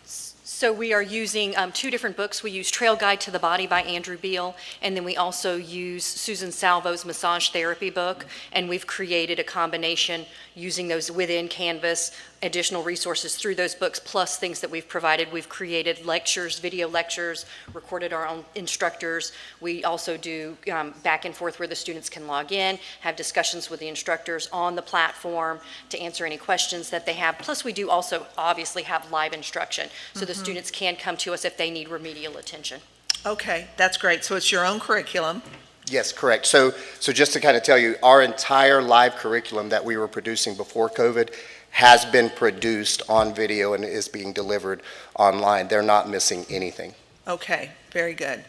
So we are using 2 different books. We use Trail Guide to the Body by Andrew Beal, and then we also use Susan Salvo's massage therapy book, and we've created a combination using those within Canvas, additional resources through those books, plus things that we've provided. We've created lectures, video lectures, recorded our own instructors. We also do back and forth where the students can log in, have discussions with the instructors on the platform to answer any questions that they have. Plus, we do also obviously have live instruction, so the students can come to us if they need remedial attention. Okay, that's great. So it's your own curriculum. Yes, correct. So just to kind of tell you, our entire live curriculum that we were producing before COVID has been produced on video and is being delivered online. They're not missing anything. Okay, very good.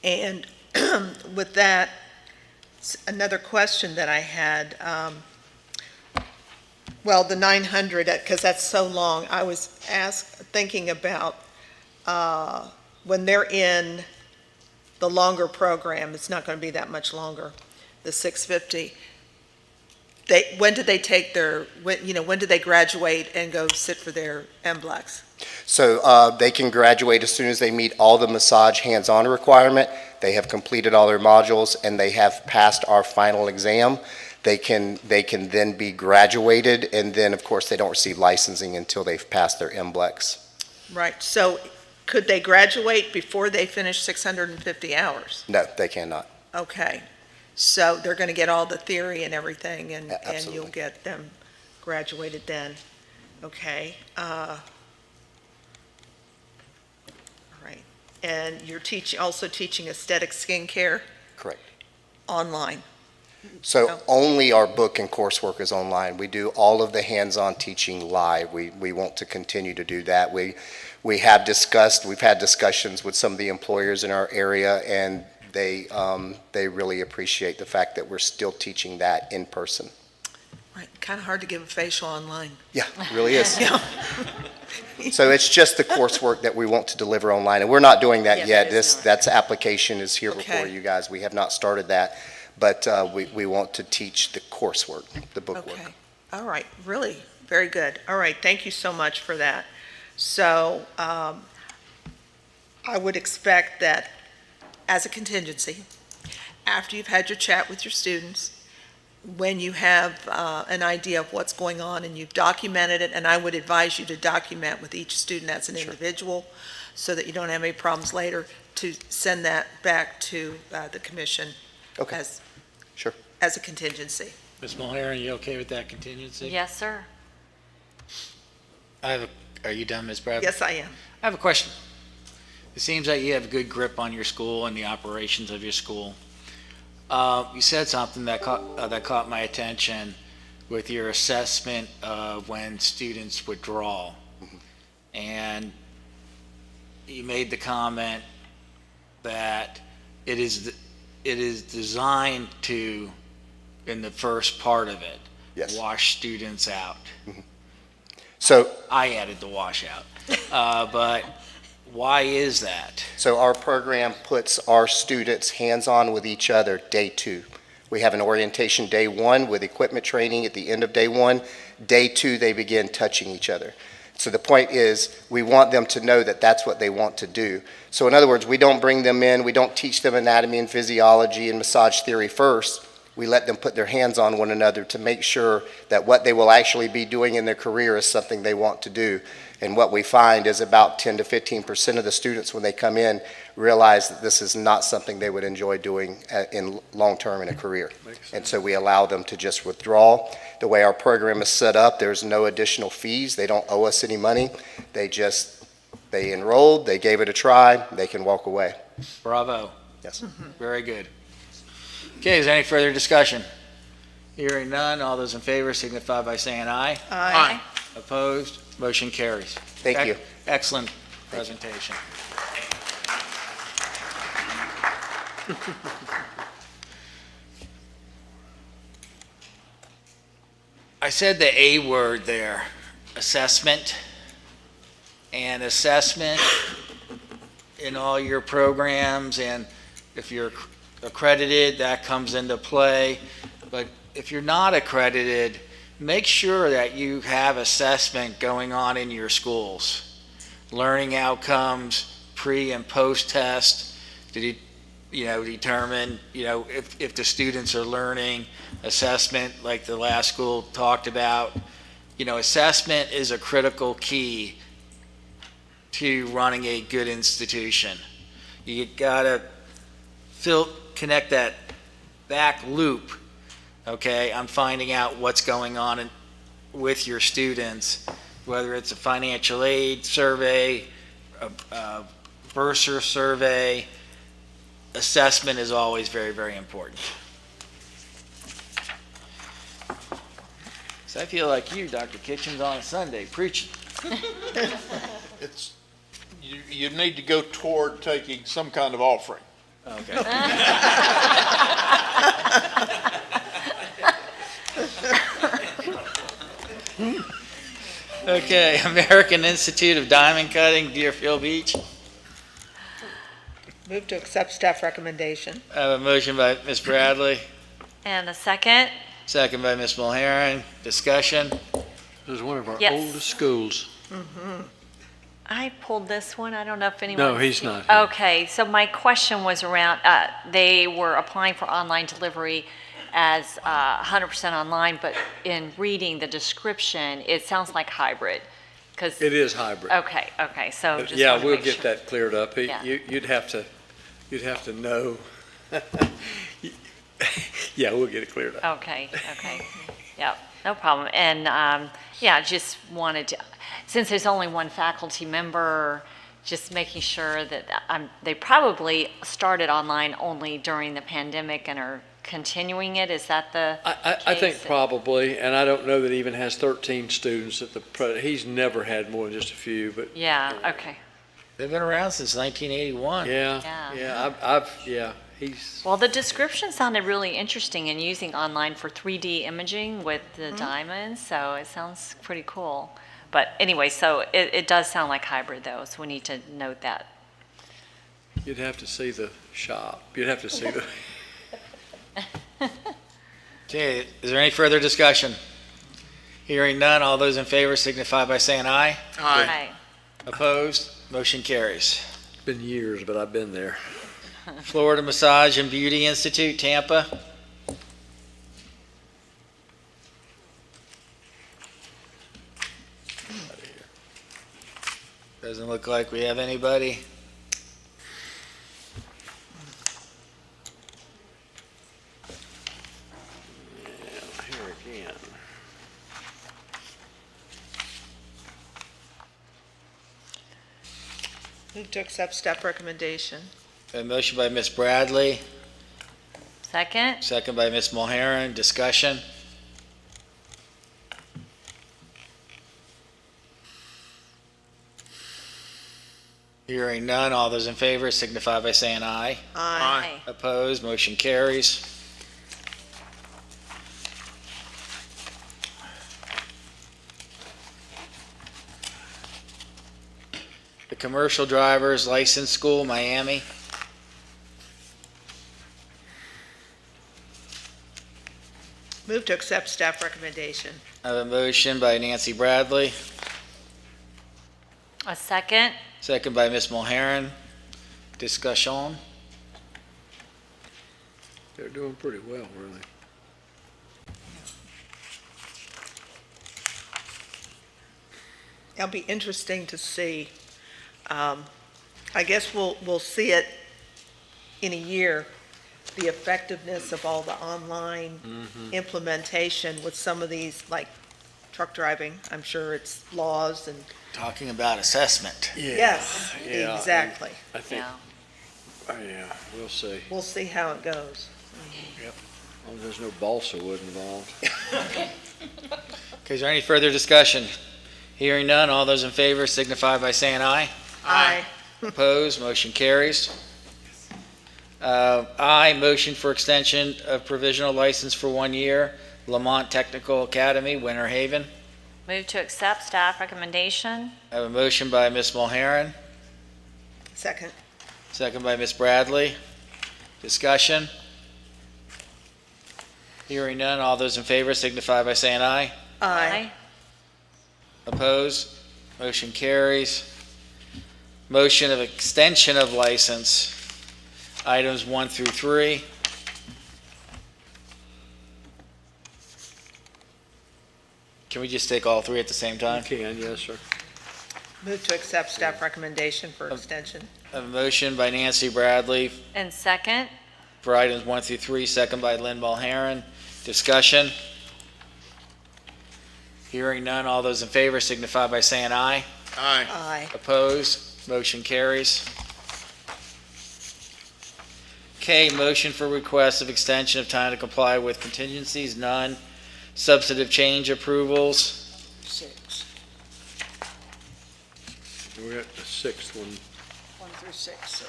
And with that, another question that I had, well, the 900, because that's so long, I was thinking about when they're in the longer program, it's not going to be that much longer, the 650. When did they take when did they graduate and go sit for their MBLEX? So they can graduate as soon as they meet all the massage hands-on requirement. They have completed all their modules and they have passed our final exam. They can then be graduated, and then of course they don't receive licensing until they've passed their MBLEX. Right. So could they graduate before they finish 650 hours? No, they cannot. Okay. So they're going to get all the theory and everything, and you'll Absolutely. get them graduated then. Okay. All right. And you're also teaching aesthetic skincare? Correct. Online? So only our book and coursework is online. We do all of the hands-on teaching live. We want to continue to do that. We've had discussions with some of the employers in our area, and they really appreciate the fact that we're still teaching that in person. Right. Kind of hard to give a facial online. Yeah, it really is. Yeah. So it's just the coursework that we want to deliver online, and we're not doing that Yeah, yet. that is That's application is here Okay. before you guys. We have not started that. but we want to teach the coursework, the bookwork. Okay, all right, really, very good. All right, thank you so much for that. So I would expect that as a contingency, after you've had your chat with your students, when you have an idea of what's going on and you've documented it, and I would advise you to document with each student as an individual so that you don't have any problems later, to send that back to the commission as, Sure. as a contingency. Ms. Mulhern, you okay with that contingency? Yes, sir. Are you done, Ms. Bradley? Yes, I am. I have a question. It seems that you have a good grip on your school and the operations of your school. You said something that caught my attention with your assessment of when students withdraw. And you made the comment that it is designed to, in the first part of it, wash students out. So I added the washout, but why is that? So our program puts our students hands-on with each other day 2. We have an orientation day 1 with equipment training at the end of day 1. Day 2, they begin touching each other. So the point is, we want them to know that that's what they want to do. So in other words, we don't bring them in, we don't teach them anatomy and physiology and massage theory first. We let them put their hands on one another to make sure that what they will actually be doing in their career is something they want to do. And what we find is about 10 to 15% of the students, when they come in, realize that this is not something they would enjoy doing in long-term in a career. And so we allow them to just withdraw. The way our program is set up, there's no additional fees. They don't owe us any money. They enrolled, they gave it a try, they can walk away. Bravo. Yes. Very good. Okay, is there any further discussion? Hearing none, all those in favor signify by saying aye. Aye. Opposed? Motion carries. Thank you. Excellent presentation. I said the A word there, assessment. And assessment in all your programs, and if you're accredited, that comes into play. But if you're not accredited, make sure that you have assessment going on in your schools. Learning outcomes, pre and post test, to determine, if the students are learning. Assessment, like the last school talked about, assessment is a critical key to running a good institution. You gotta connect that back loop, okay? I'm finding out what's going on with your students, whether it's a financial aid survey, a bursar survey. Assessment is always very, very important. So I feel like you, Dr. Kitchens, on a Sunday preaching. You need to go toward taking some kind of offering. Okay. Okay, American Institute of Diamond Cutting, Deerfield Beach. Move to accept staff recommendation. I have a motion by Ms. Bradley, And a second? second by Ms. Mulhern. Discussion. This is one of our Yes. oldest schools. I pulled this one. I don't know if anyone. No, he's not here. Okay, so my question was around, they were applying for online delivery as 100% online, but in reading the description, it sounds like hybrid. 'Cause- It is hybrid. Okay, so just Yeah, wanted to we'll make get sure. that cleared up. Yeah. You'd have to know. Yeah, we'll get it cleared up. Okay, yep, no problem. And, just wanted to, since there's only one faculty member, just making sure that, they probably started online only during the pandemic and are continuing it, is that the I think case? probably, and I don't know that he even has 13 students at he's never had more than just a few, but. Yeah, okay. They've been around since 1981. Yeah, he's. Well, the description sounded really interesting in using online for 3D imaging with the diamonds, so it sounds pretty cool. But anyway, so it does sound like hybrid though, so we need to note that. You'd have to see the shop. You'd have to see the. Okay, is there any further discussion? Hearing none, all those in favor signify by saying aye. Aye. Opposed? Motion carries. It's been years, but I've been there. Florida Massage and Beauty Institute, Tampa. Doesn't look like we have anybody. Here again. Move to accept staff recommendation. A motion by Ms. Bradley, Second? second by Ms. Mulheron. Discussion? Hearing none, all those in favor signify by saying aye. Aye. Opposed? Motion carries. The Commercial Driver's License School, Miami. Move to accept staff recommendation. I have a motion by Nancy Bradley, A second? second by Ms. Mulheron. Discussion? They're doing pretty well, really. It'll be interesting to see. I guess we'll see it in a year, the effectiveness of all the online implementation with some of these, like truck driving. I'm sure it's laws and. Talking about assessment. Yes, Yeah, exactly. I think, Yeah. yeah, we'll see. We'll see how it goes. As long as there's no balsa wood involved. Okay, is there any further discussion? Hearing none, all those in favor signify by saying aye. Aye. Opposed, motion carries. I, motion for extension of provisional license for 1 year, Lamont Technical Academy, Winter Haven. Move to accept staff recommendation? I have a motion by Ms. Mulheron, Second. second by Ms. Bradley. Discussion? Hearing none, all those in favor signify by saying aye. Aye. Opposed? Motion carries. Motion of extension of license, items 1 through 3. Can we just take all 3 at the same You time? can, yes, sir. Move to accept staff recommendation for extension. I have a motion by Nancy Bradley And second? for items 1 through 3, second by Lynn Mulheron. Discussion? Hearing none, all those in favor signify by saying aye. Aye. Aye. Opposed? Motion carries. K, motion for request of extension of time to comply with contingencies, none. Substantive change approvals, 6. We're at the 6th one. 1 through 6, sir.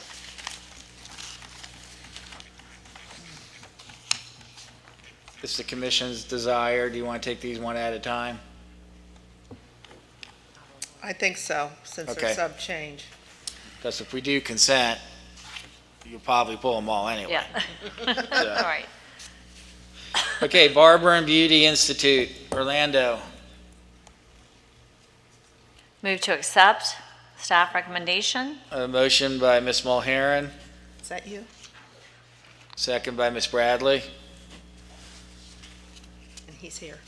this is the commission's desire. Do you want to take these one at a time? I think so, since Okay. they're sub-change. Because if we do consent, you'll probably pull them all anyway. Yeah. So- All right. Okay, Barber and Beauty Institute, Orlando. Move to accept staff recommendation? A motion by Ms. Mulheron, Is that you? second by Ms. Bradley. And he's here.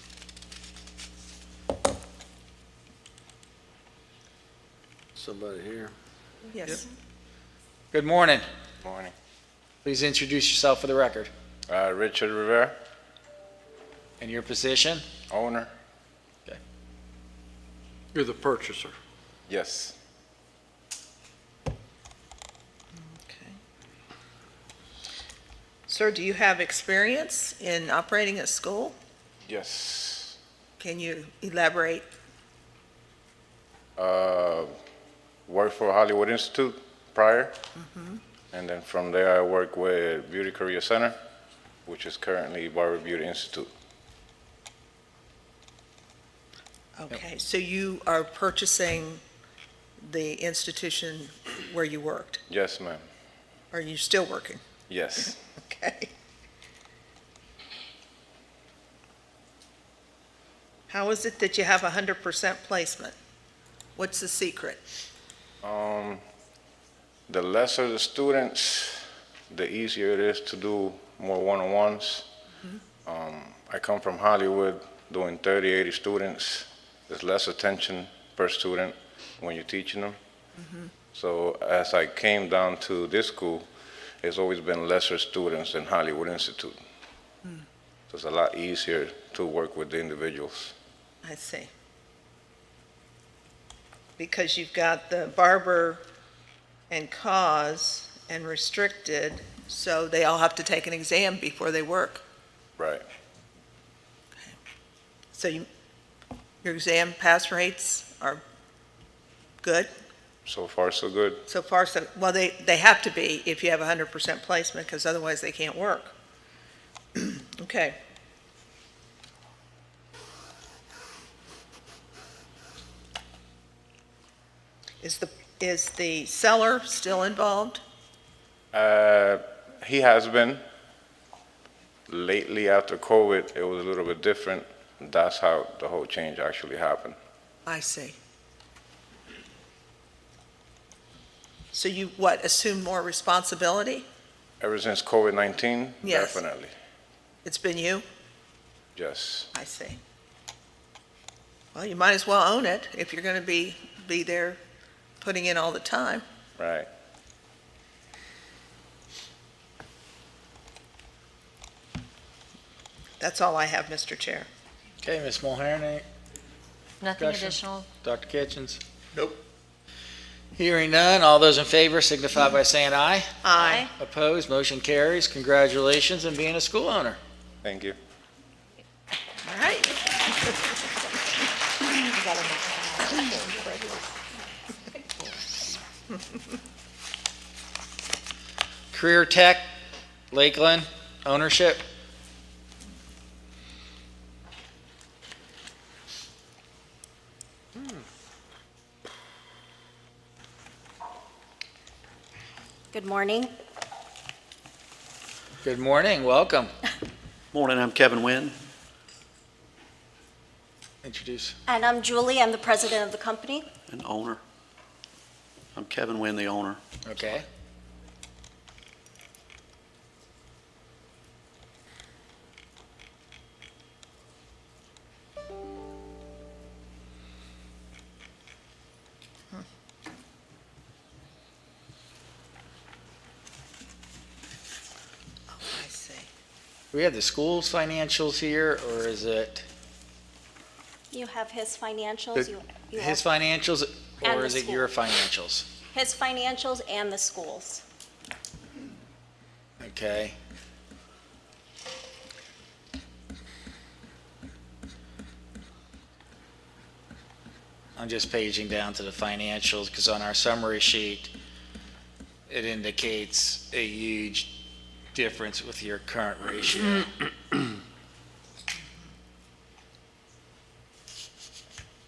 Somebody here. Yes. Good morning. Morning. Please introduce yourself for the record Richard Rivera, and your position. owner. You're the purchaser. Yes. Sir, do you have experience in operating a school? Yes. Can you elaborate? Worked for Hollywood Institute prior, and then from there I work with Beauty Career Center, which is currently Barber Beauty Institute. Okay, so you are purchasing the institution where you worked? Yes, ma'am. Are you still working? Yes. Okay. How is it that you have 100% placement? What's the secret? The lesser the students, the easier it is to do more one-on-ones. I come from Hollywood, doing 30, 80 students. There's less attention per student when you're teaching them. So as I came down to this school, it's always been lesser students than Hollywood Institute. So it's a lot easier to work with the individuals. I see. Because you've got the barber and cause and restricted, so they all have to take an exam before they work. Right. So your exam pass rates are good? So far, so good. So far, so, well, they have to be if you have 100% placement, because otherwise they can't work. Okay. Is the seller still involved? He has been. Lately, after COVID, it was a little bit different. That's how the whole change actually happened. I see. So you, assume more responsibility? Ever since COVID-19, Yes. definitely. It's been you? Yes. I see. Well, you might as well own it if you're going to be there putting in all the time. Right. That's all I have, Mr. Chair. Okay, Ms. Mulhern, any Nothing discussion? additional? Dr. Kitchens? Nope. Hearing none, all those in favor signify by saying aye. Aye. Opposed, motion carries. Congratulations on being a school owner. Thank you. All right. Career Tech, Lakeland, ownership. Good morning. Good morning, welcome. Morning, I'm Kevin Wynn. Introduce. And I'm Julie. I'm the president of the company. An owner. I'm Kevin Wynn, the owner. Okay. I see. We have the school's financials here, or is it You have his financials. You his have financials, And or the is it your financials? his financials and the schools. Okay. I'm just paging down to the financials, because on our summary sheet, it indicates a huge difference with your current ratio.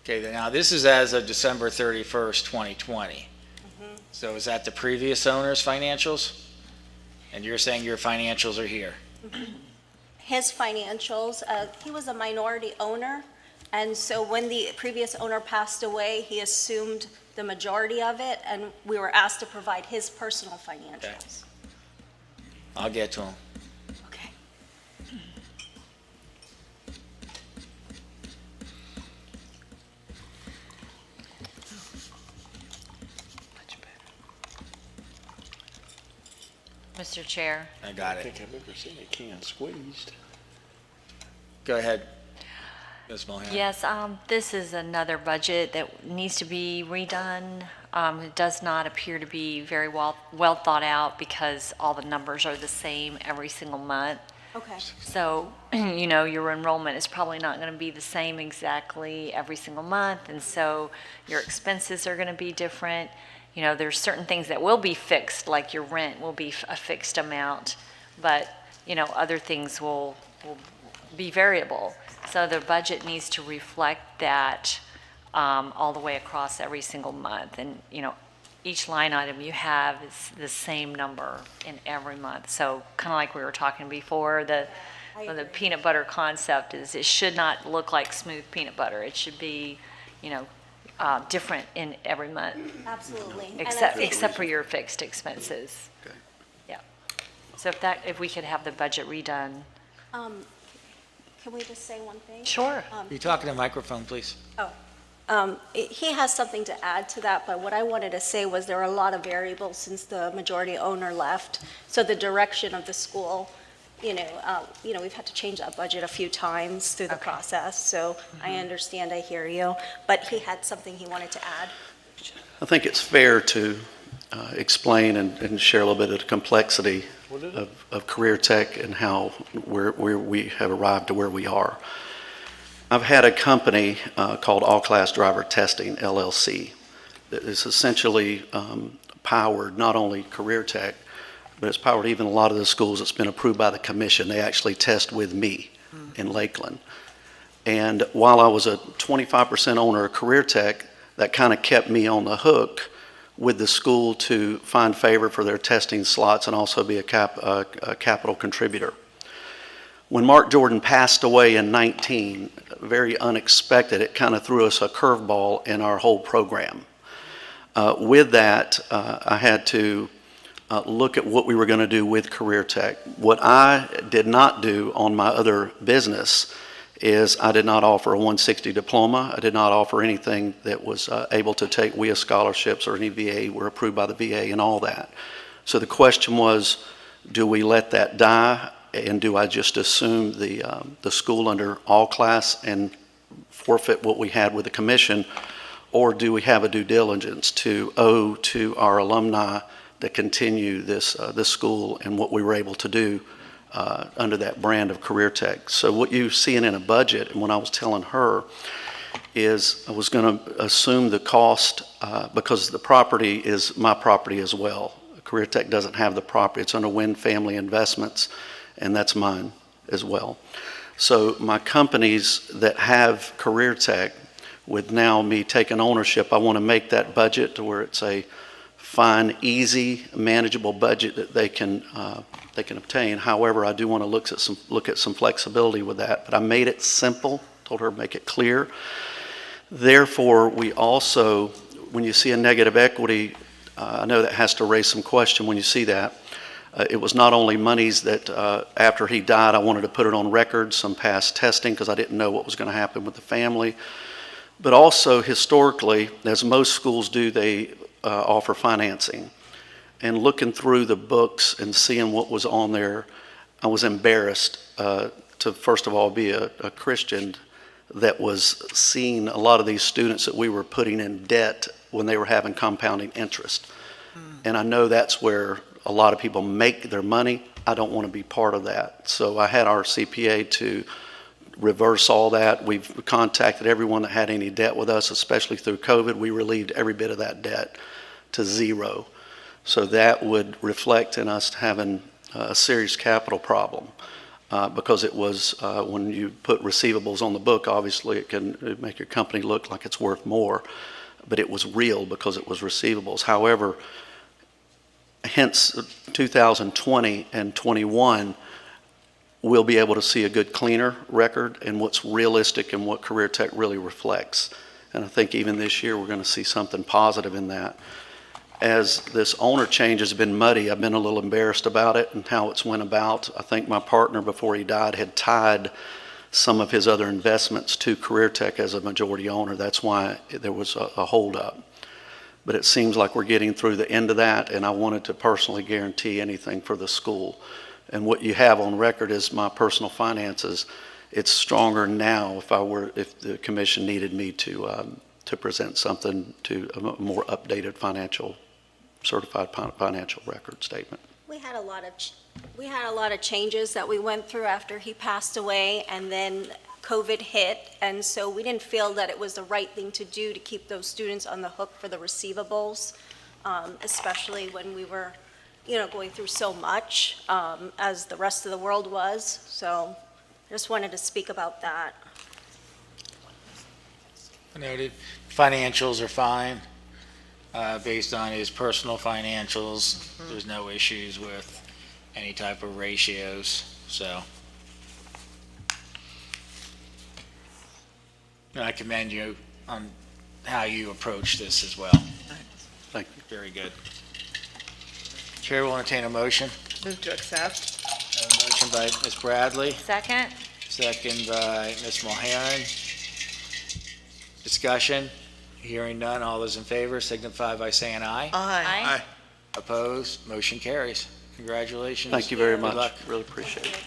Okay, now this is as of December 31st, 2020. So is that the previous owner's financials? And you're saying your financials are here? His financials, he was a minority owner, and so when the previous owner passed away, he assumed the majority of it, and we were asked to provide his personal financials. I'll get to them. Okay. Mr. Chair? I got I it. think I've ever seen a can squeezed. Go ahead, Ms. Mulhern. Yes, this is another budget that needs to be redone. It does not appear to be very well thought out because all the numbers are the same every single month. Okay. So, you know, your enrollment is probably not going to be the same exactly every single month, and so your expenses are going to be different. You know, there's certain things that will be fixed, like your rent will be a fixed amount, but, you know, other things will be variable. So the budget needs to reflect that all the way across every single month. And, you know, each line item you have is the same number in every month. So kind of like we were talking before, Well, the peanut butter concept is it should not look like smooth peanut butter. It should be, different in every month, Absolutely. And I except think- except for your fixed expenses. Okay. Yeah. So if we could have the budget redone. Can we just say one thing? Sure. You talk in the microphone, please. He has something to add to that, but what I wanted to say was there are a lot of variables since the majority owner left. So the direction of the school, we've had to change that budget a few times through the process. So I understand, I hear you, but he had something he wanted to add. I think it's fair to explain and share a little bit of the complexity of career tech and how where we have arrived to where we are. I've had a company called All Class Driver Testing, LLC, that is essentially powered not only career tech, but it's powered even a lot of the schools that's been approved by the commission. They actually test with me in Lakeland. And while I was a 25% owner of career tech, that kind of kept me on the hook with the school to find favor for their testing slots and also be a capital contributor. When Mark Jordan passed away in 19, very unexpected, it kind of threw us a curveball in our whole program. With that, I had to look at what we were going to do with career tech. What I did not do on my other business is I did not offer a 160 diploma. I did not offer anything that was able to take WIA scholarships or any VA. We're approved by the VA and all that. So the question was, do we let that die? And do I just assume the school under All Class and forfeit what we had with the commission? Or do we have a due diligence to owe to our alumni to continue this school and what we were able to do under that brand of career tech? So what you're seeing in a budget, and what I was telling her, is I was going to assume the cost because the property is my property as well. Career tech doesn't have the property. It's under Wynn Family Investments, and that's mine as well. So my companies that have career tech, with now me taking ownership, I want to make that budget to where it's a fine, easy, manageable budget that they can obtain. However, I do want to look at some flexibility with that. But I made it simple, told her to make it clear. Therefore, we also, when you see a negative equity, I know that has to raise some question when you see that. It was not only monies that after he died, I wanted to put it on record, some past testing, because I didn't know what was going to happen with the family. But also historically, as most schools do, they offer financing. And looking through the books and seeing what was on there, I was embarrassed to first of all be a Christian that was seeing a lot of these students that we were putting in debt when they were having compounding interest. And I know that's where a lot of people make their money. I don't want to be part of that. So I had our CPA to reverse all that. We've contacted everyone that had any debt with us, especially through COVID. We relieved every bit of that debt to zero. So that would reflect in us having a serious capital problem because it was, when you put receivables on the book, obviously it can make your company look like it's worth more, but it was real because it was receivables. However, hence 2020 and 21, we'll be able to see a good, cleaner record and what's realistic and what career tech really reflects. And I think even this year we're going to see something positive in that. As this owner change has been muddy, I've been a little embarrassed about it and how it's went about. I think my partner, before he died, had tied some of his other investments to career tech as a majority owner. That's why there was a holdup. But it seems like we're getting through the end of that, and I wanted to personally guarantee anything for the school. And what you have on record is my personal finances. It's stronger now if the commission needed me to present something to a more updated certified financial record statement. We had a lot of changes that we went through after he passed away, and then COVID hit, and so we didn't feel that it was the right thing to do to keep those students on the hook for the receivables, especially when we were going through so much as the rest of the world was. So I just wanted to speak about that. Noted. Financials are fine. Based on his personal financials, there's no issues with any type of ratios. So And I commend you on how you approach this as well. Thank you. Very good. Chair will entertain a motion. Move to accept. A motion by Ms. Bradley, Second? second by Ms. Mulheren. Discussion? Hearing none. All those in favor signify by saying aye. Aye. Opposed? Motion carries. Congratulations. Thank you very Good much. luck. Really appreciate it.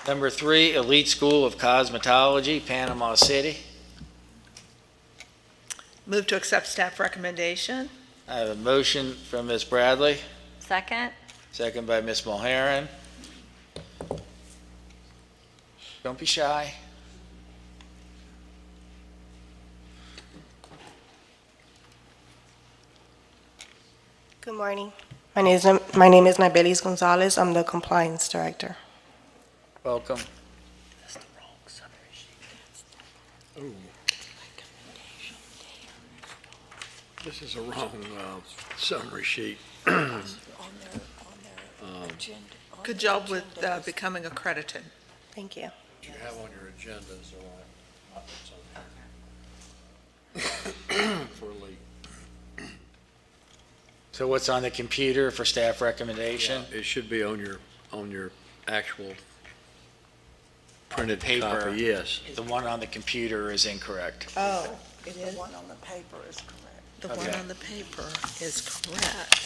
Number 3, Elite School of Cosmetology, Panama City. Move to accept staff recommendation. I have a motion from Ms. Bradley, Second? second by Ms. Mulheren. Don't be shy. Good morning. My name is Nabelis Gonzalez. I'm the compliance director. Welcome. Ooh. This is a wrong summary sheet. Good job with becoming accredited. Thank you. What you have on your agenda is the wrong. For Elite. So what's on the computer for staff recommendation? It should be on your actual printed paper. copy, yes. The one on the computer is incorrect. Oh, it is? The one on the paper is correct. The one Okay. on the paper is correct.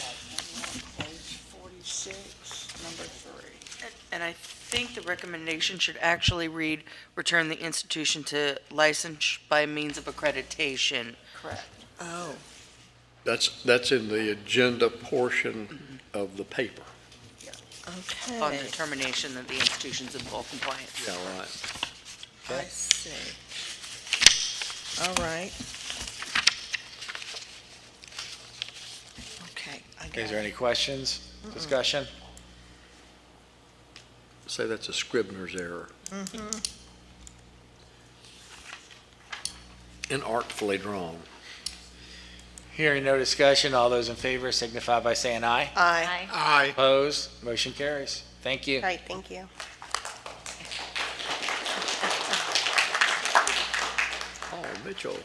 Page 46, number 3. And I think the recommendation should actually read, return the institution to license by means of accreditation. Correct. Oh, That's in the agenda portion of the paper. On okay. determination that the institution's in full compliance. Yeah, right. I see. All right. Okay, I got Is there it. any questions, discussion? Say that's a Scribner's error. Mhm. Inartfully drawn. Hearing no discussion, all those in favor signify by saying aye. Aye. Aye. Opposed? Motion carries. Thank you. All right, thank you. Paul Mitchell.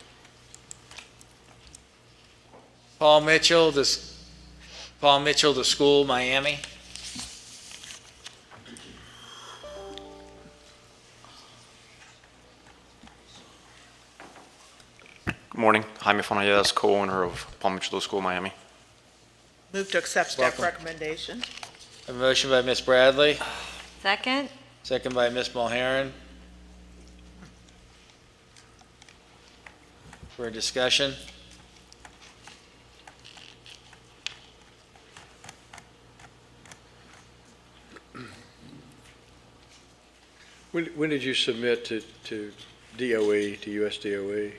Paul Mitchell, the school, Miami. Good morning. Jaime Fonalledas, co-owner of Palm Beach School, Miami. Move to accept staff Welcome. recommendation. A motion by Ms. Bradley, Second? second by Ms. Mulheren. For a discussion. When did you submit to DOE, to US DOE?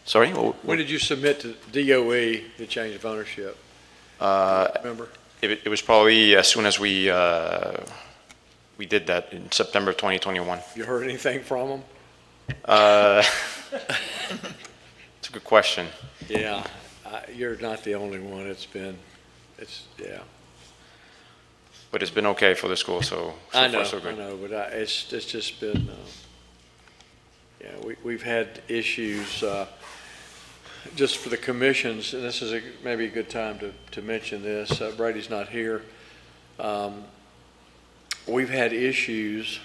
Sorry? When did you submit to DOE the change of ownership? Remember? It was probably as soon as we did that in September 2021. You heard anything from them? It's a good question. Yeah, you're not the only one. Yeah. But it's been okay for the school, so I know, far so good. I know, but it's just been, we've had issues, just for the commissions, and this is maybe a good time to mention this. Brady's not here. We've had issues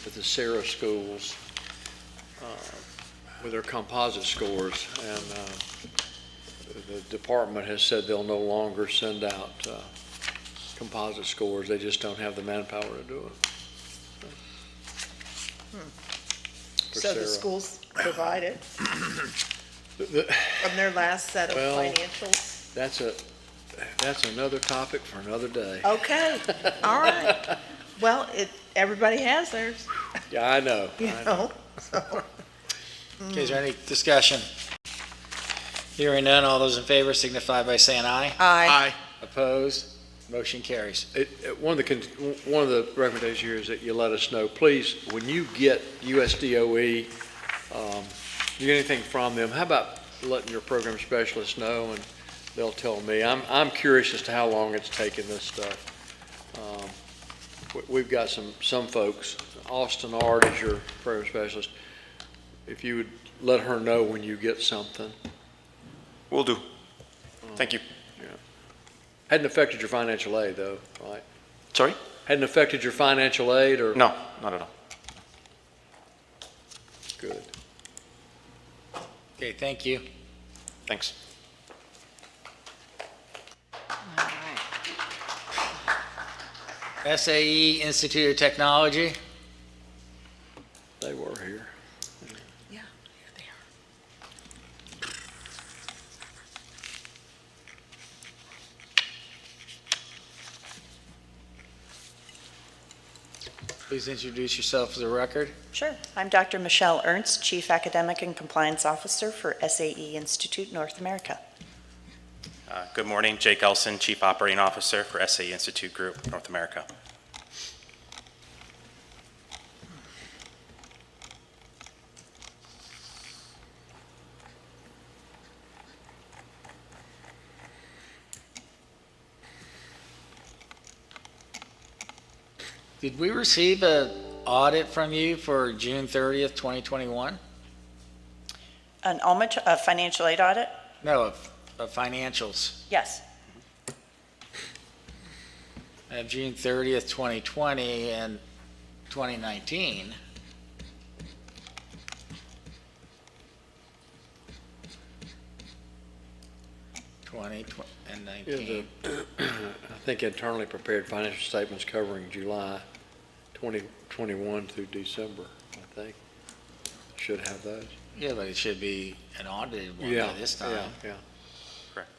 with the Sarah schools, with their composite scores, and the department has said they'll no longer send out composite scores. They just don't have the manpower to do it. For So the Sarah. schools provided The- from their last set of Well, financials? That's another topic for another day. Okay, all right. Well, everybody has theirs, Yeah, I know. you I know, so. Okay, is there any discussion? Hearing none, all those in favor signify by saying aye. Aye. Opposed? Motion carries. One of the recommendations here is that you let us know, please, when you get USDOE, you get anything from them, how about letting your program specialists know, and they'll tell me. I'm curious as to how long it's taken this stuff. we've got some folks, Austin Art is your program specialist. If you would let her know when you get something. Will do. Thank you. Yeah. Hadn't affected your financial aid though, right? Sorry? Hadn't affected your financial aid or? No, not at all. Good. Okay, thank you. Thanks. SAE Institute of Technology. They were here. Yeah, here they are. Please introduce yourself for the record. Sure. I'm Dr. Michelle Ernst, Chief Academic and Compliance Officer for SAE Institute North America. Good morning, Jake Elson, Chief Operating Officer for SAE Institute Group, North America. Did we receive an audit from you for June 30th, 2021? A financial aid audit? No, of financials. Yes. I have June 30th, 2020 and 2019. And 19. I think internally prepared financial statements covering July 2021 through December, I think. Should have those. Yeah, but it should be an audited one Yeah, by this time. yeah. Correct.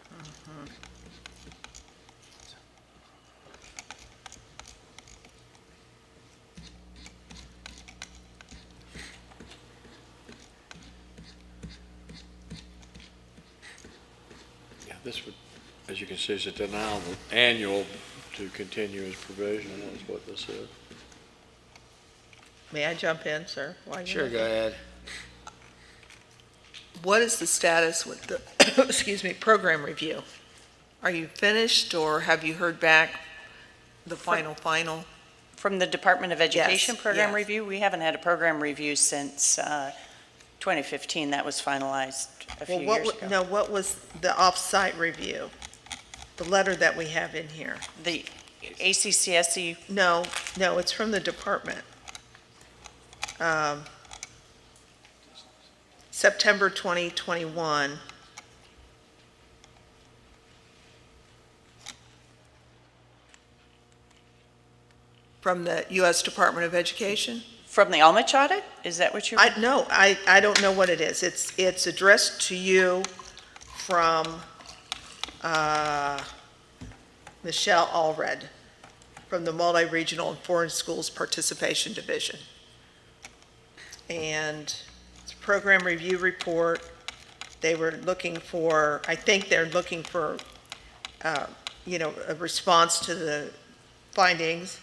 Yeah, this would, as you can see, is a denial of annual to continue as provision. That's what this is. May I jump in, sir? while you're Sure, looking? go ahead. What is the status with the, excuse me, program review? Are you finished, or have you heard back the final? From the Department of Education Yes, program yes. review? We haven't had a program review since 2015. That was finalized a few years ago. No, what was the off-site review? The letter that we have in here? The ACCSE? No, it's from the department. September 2021. From the U.S. Department of Education? From the Almich audit? Is that what you're? No, I don't know what it is. It's addressed to you from Michelle Allred from the Multi-Regional and Foreign Schools Participation Division. And it's a program review report. They were looking for, I think they're looking for, a response to the findings.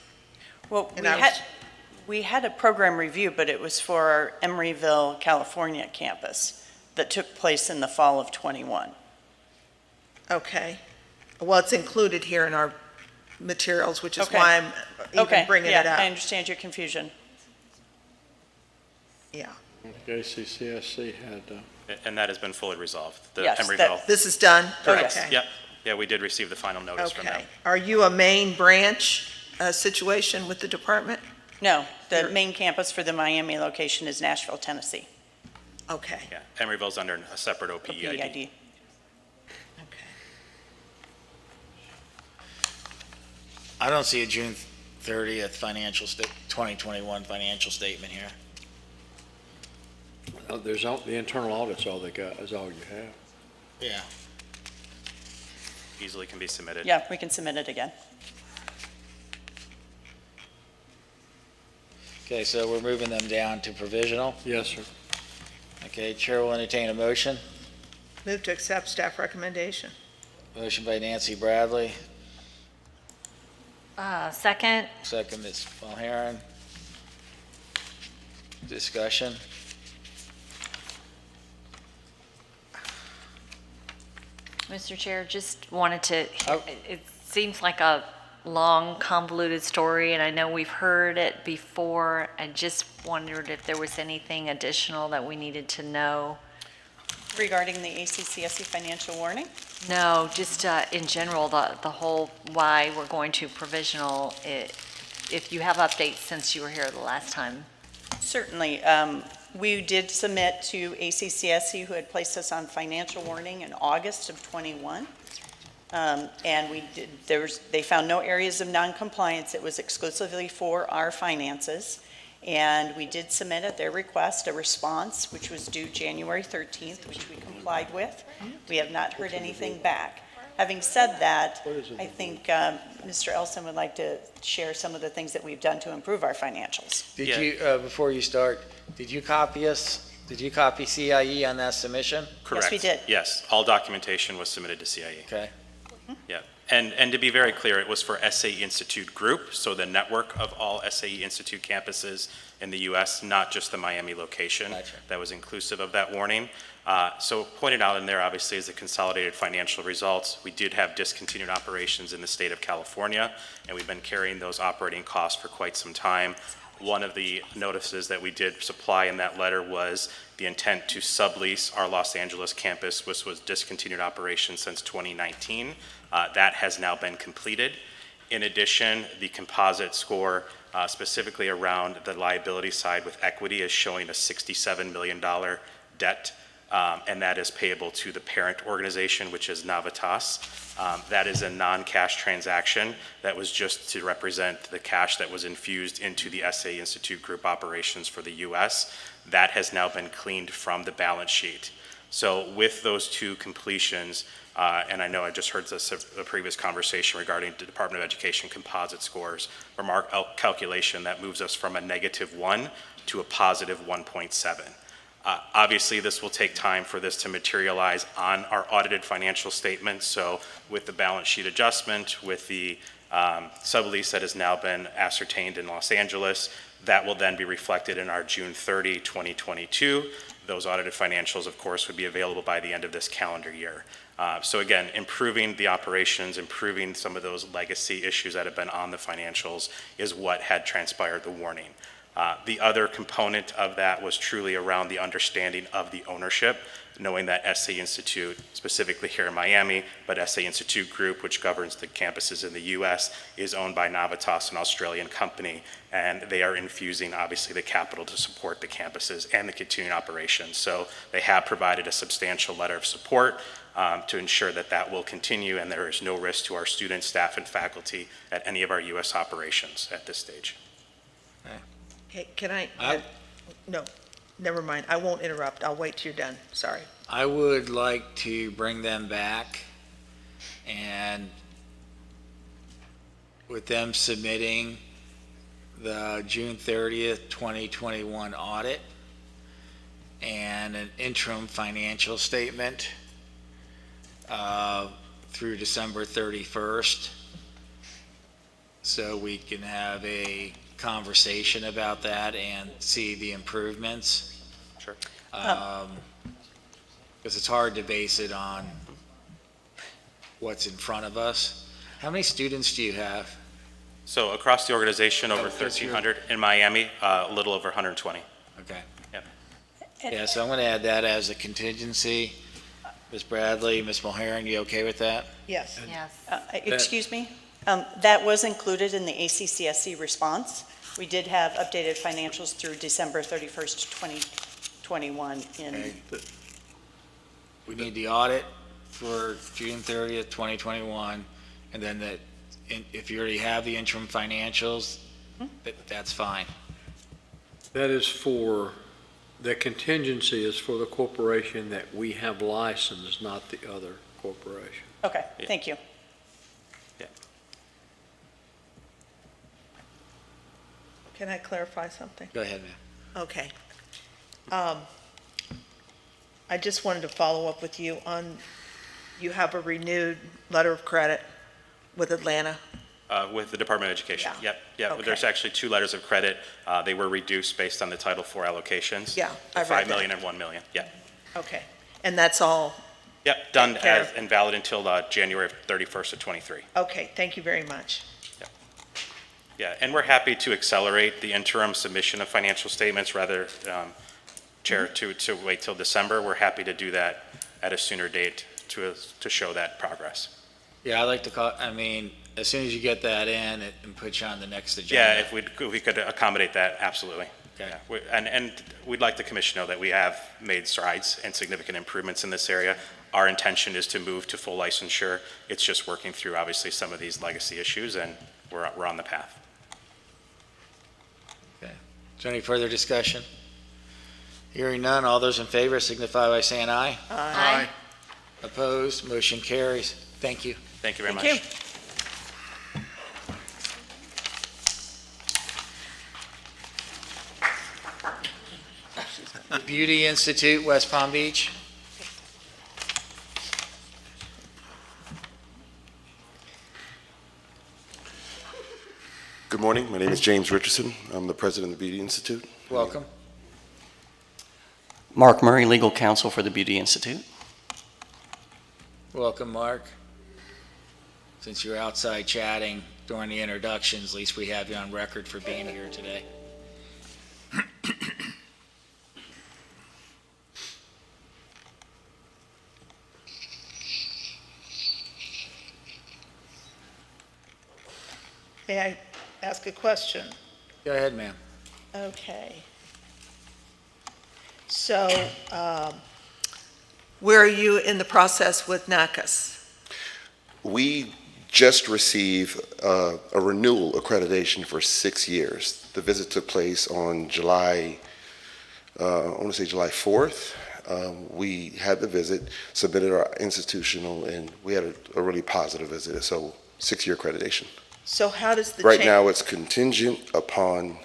Well, And I was- we had a program review, but it was for our Emeryville, California campus that took place in the fall of '21. Okay. Well, it's included here in our materials, which is Okay. why I'm even bringing it up. I understand your confusion. Yeah. ACCSC had, And that has been fully resolved. The Yes, Emeryville. this is done? Correct. Okay. Yep. Yeah, we did receive the final notice from them. Okay. Are you a main branch situation with the department? No, the main campus for the Miami location is Nashville, Tennessee. Okay. Yeah, Emeryville's under a separate OPEID. PEID. I don't see a June 30th 2021 financial statement here. there's the internal audit's all they got, is all you have. Yeah. Easily can be submitted. Yeah, we can submit it again. Okay, so we're moving them down to provisional? Yes, sir. Okay, Chair will entertain a motion. Move to accept staff recommendation. Motion by Nancy Bradley, Second, second Ms. Mulheren. Discussion? Mr. Chair, just wanted to, Oh. it seems like a long convoluted story, and I know we've heard it before. I just wondered if there was anything additional that we needed to know. Regarding the ACCSE financial warning? No, just in general, the whole why we're going to provisional, if you have updates since you were here the last time. Certainly. We did submit to ACCSE, who had placed us on financial warning in August of '21. And they found no areas of noncompliance. It was exclusively for our finances. And we did submit at their request a response, which was due January 13th, which we complied with. We have not heard anything back. Having said that, I think Mr. Elson would like to share some of the things that we've done to improve our financials. Did you, before you start, did you copy us? Did you copy CIE on that submission? Correct. Yes, we did. Yes, all documentation was submitted to CIE. Okay. Yeah, and to be very clear, it was for SAE Institute Group, so the network of all SAE Institute campuses in the U.S., not just the Miami location. Gotcha. That was inclusive of that warning. So pointed out in there, obviously, is the consolidated financial results. We did have discontinued operations in the state of California, and we've been carrying those operating costs for quite some time. One of the notices that we did supply in that letter was the intent to sublease our Los Angeles campus, which was discontinued operations since 2019. That has now been completed. In addition, the composite score, specifically around the liability side with equity, is showing a $67 million debt, and that is payable to the parent organization, which is Navitas. That is a non-cash transaction that was just to represent the cash that was infused into the SAE Institute Group operations for the U.S. That has now been cleaned from the balance sheet. So with those two completions, and I know I just heard this a previous conversation regarding the Department of Education composite scores, from our calculation, that moves us from a -1 to a positive 1.7. Obviously, this will take time for this to materialize on our audited financial statements. So with the balance sheet adjustment, with the sublease that has now been ascertained in Los Angeles, that will then be reflected in our June 30, 2022. Those audited financials, of course, would be available by the end of this calendar year. So again, improving the operations, improving some of those legacy issues that have been on the financials is what had transpired the warning. The other component of that was truly around the understanding of the ownership, knowing that SAE Institute, specifically here in Miami, but SAE Institute Group, which governs the campuses in the U.S., is owned by Navitas, an Australian company, and they are infusing, obviously, the capital to support the campuses and the continuing operations. So they have provided a substantial letter of support to ensure that that will continue, and there is no risk to our students, staff, and faculty at any of our U.S. operations at this stage. Hey, can I, no, never mind. I won't interrupt. I'll wait till you're done. Sorry. I would like to bring them back, and with them submitting the June 30th, 2021 audit and an interim financial statement through December 31st, so we can have a conversation about that and see the improvements. Sure. Because it's hard to base it on what's in front of us. How many students do you have? So across the organization, over 1,300. In Miami, a little over 120. Okay. Yep. Yeah, so I'm going to add that as a contingency. Ms. Bradley, Ms. Mulheron, you okay with that? Yes. Yes. Excuse me? That was included in the ACCSE response. We did have updated financials through December 31st, 2021 in. Okay. We need the audit for June 30th, 2021, and then if you already have the interim financials, that's fine. That is for, the contingency is for the corporation that we have licensed, not the other corporation. Okay, thank you. Can I clarify something? Go ahead, ma'am. Okay. I just wanted to follow up with you on, you have a renewed letter of credit with Atlanta? With the Department of Education. Yeah. Yep. Okay. There's actually 2 letters of credit. They were reduced based on the Title IV allocations. Yeah, I read $5 that. million and $1 million. Yeah. Okay. And that's all? Yep, done Fair. as and valid until January 31st of '23. Okay, thank you very much. Yeah, and we're happy to accelerate the interim submission of financial statements rather, Chair, to wait till December. We're happy to do that at a sooner date to show that progress. Yeah, I'd like to call, I mean, as soon as you get that in and put you on the next agenda. Yeah, if we could accommodate that, absolutely. Okay. Yeah, and we'd like the commission to know that we have made strides and significant improvements in this area. Our intention is to move to full licensure. It's just working through, obviously, some of these legacy issues, and we're on the path. Okay. Is there any further discussion? Hearing none, all those in favor signify by saying aye. Aye. Opposed, motion carries. Thank you. Thank you very much. Thank The Beauty Institute, West Palm Beach. Good morning. My name is James Richardson. I'm the president of the Beauty Institute. Welcome. Mark Murray, legal counsel for the Beauty Institute. Welcome, Mark. Since you're outside chatting during the introductions, at least we have you on record for being here today. May I ask a question? Go ahead, ma'am. Okay. So, where are you in the process with NACAS? We just received a renewal accreditation for 6 years. The visit took place on July 4th. We had the visit, submitted our institutional, and we had a really positive visit. So 6-year accreditation. So how does the Right now, it's contingent upon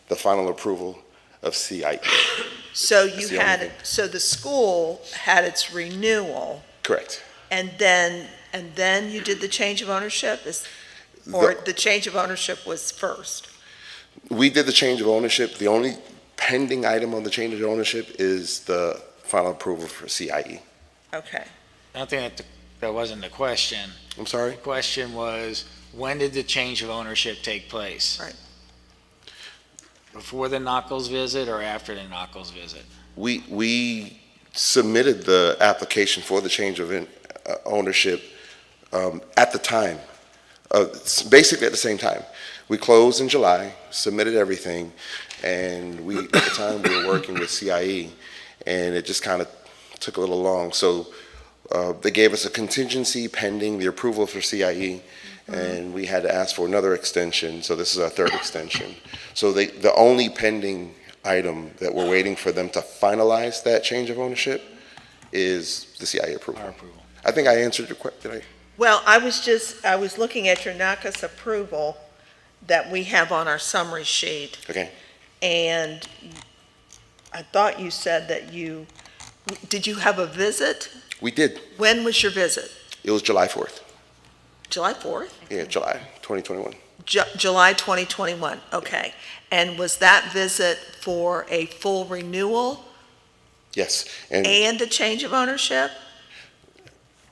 the final approval of CIE. So That's you the only had, thing. so the school had its renewal, Correct. and then you did the change of ownership? Or the change of ownership was first? We did the change of ownership. The only pending item on the change of ownership is the final approval for CIE. Okay. I don't think that wasn't the question. I'm sorry? The question was, when did the change of ownership take place? Right. Before the Knuckles visit or after the Knuckles visit? We submitted the application for the change of ownership at the time, basically at the same time. We closed in July, submitted everything, and at the time we were working with CIE, and it just kind of took a little long. So they gave us a contingency pending the approval for CIE, and we had to ask for another extension, so this is our third extension. So the only pending item that we're waiting for them to finalize that change of ownership is the CIE approval. Our approval. I think I answered your question, did I? Well, I was looking at your NACAS approval that we have on our summary sheet, Okay. and I thought you said that did you have a visit? We did. When was your visit? It was July 4th. July 4th? Yeah, July 2021. July 2021, okay. And was that visit for a full renewal Yes. and a change of ownership?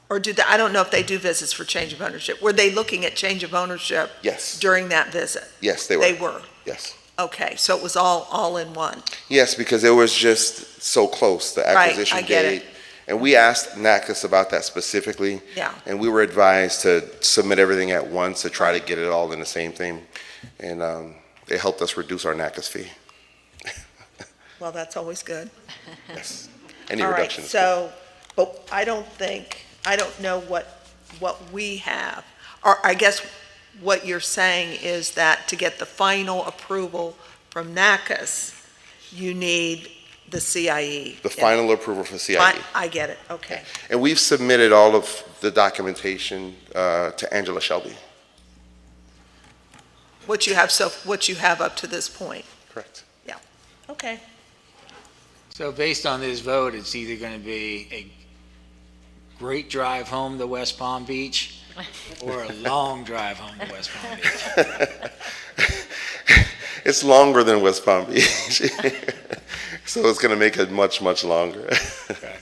Or I don't know if they do visits for change of ownership. Were they looking at change of ownership? Yes. During that visit? Yes, they were. They were? Yes. Okay, so it was all in one? Yes, because it was just so close, the Right, acquisition I get it. date. And we asked NACAS about that specifically. Yeah. And we were advised to submit everything at once to try to get it all in the same thing. And it helped us reduce our NACAS fee. Well, that's always good. Yes. Any All right, reduction is good. so, but I don't know what we have. Or I guess what you're saying is that to get the final approval from NACAS, you need the CIE. The final approval for CIE. I get it, okay. And we've submitted all of the documentation to Angela Shelby. What you have up to this point? Correct. Yeah, okay. So based on this vote, it's either going to be a great drive home to West Palm Beach or a long drive home to West Palm Beach. It's longer than West Palm Beach. So it's going to make it much, much longer. Okay.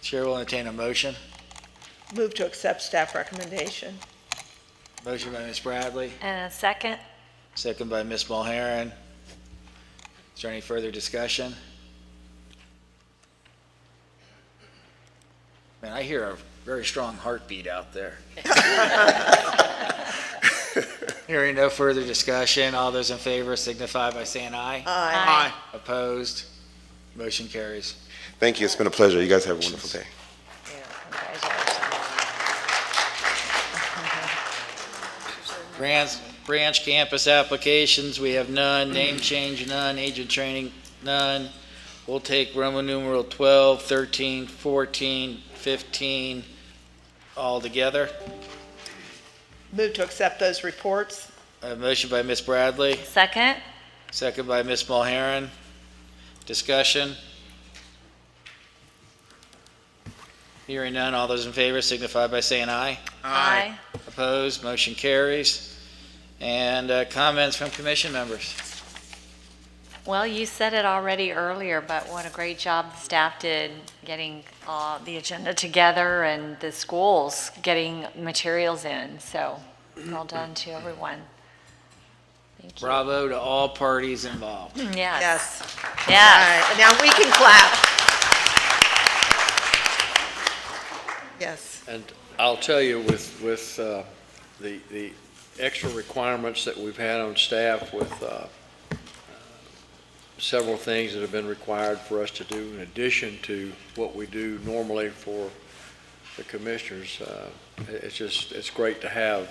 Chair will entertain a motion. Move to accept staff recommendation. Motion by Ms. Bradley, And a second? second by Ms. Mulharen. Is there any further discussion? Man, I hear a very strong heartbeat out there. Hearing no further discussion, all those in favor signify by saying aye. Aye. Opposed? Motion carries. Thank you. It's been a pleasure. You guys have a wonderful day. Branch campus applications, we have none. Name change, none. Agent training, none. We'll take Roman numeral 12, 13, 14, 15 all together. Move to accept those reports. A motion by Ms. Bradley, Second? second by Ms. Mulharen. Discussion? Hearing none, all those in favor signify by saying aye. Aye. Opposed, motion carries. And comments from commission members. Well, you said it already earlier, but what a great job the staff did getting the agenda together and the schools getting materials in. So well done to everyone. Thank you. Bravo to all parties involved. Yes. Yes. Yes. All right, now we can clap. Yes. And I'll tell you, with the extra requirements that we've had on staff with several things that have been required for us to do in addition to what we do normally for the commissioners, it's great to have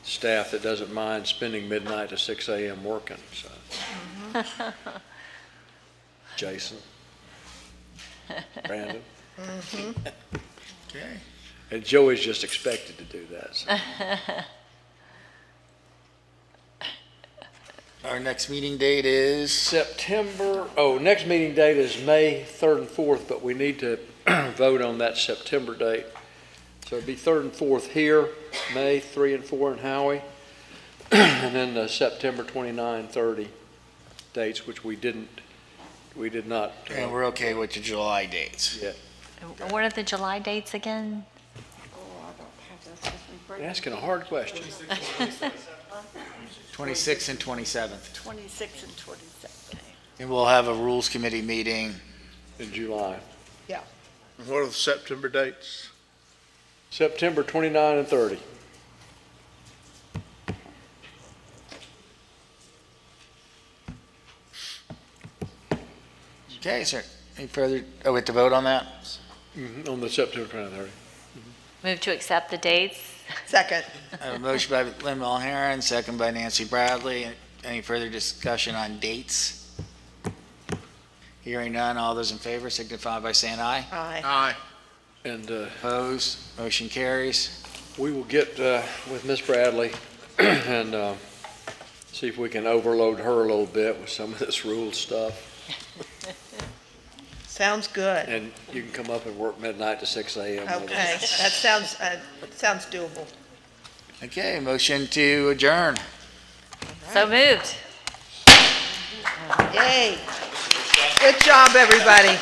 staff that doesn't mind spending midnight to 6 a.m. working, so. Jason. Brandon. Okay. And Joey's just expected to do that, so. Our next meeting date is? Next meeting date is May 3rd and 4th, but we need to vote on that September date. So it'd be 3rd and 4th here, May 3 and 4 in Howie, and then the September 29, 30 dates, which we did not. And we're okay with the July dates. Yeah. What are the July dates again? You're asking a hard question. 26th and 27th. 26 and 27. And we'll have a rules committee meeting. In July. Yeah. What are the September dates? September 29 and 30. Okay, sir. Any further, we have to vote on that? On the September 29 and 30. Move to accept the dates? Second. I have a motion by Lynn Mulharen, second by Nancy Bradley. Any further discussion on dates? Hearing none, all those in favor signify by saying aye. Aye. Aye. And Opposed, motion carries. we will get with Miss Bradley and see if we can overload her a little bit with some of this rule stuff. Sounds good. And you can come up and work midnight to 6 a.m. with Okay, us. that sounds doable. Okay, motion to adjourn. So moved. Yay. Good job, everybody.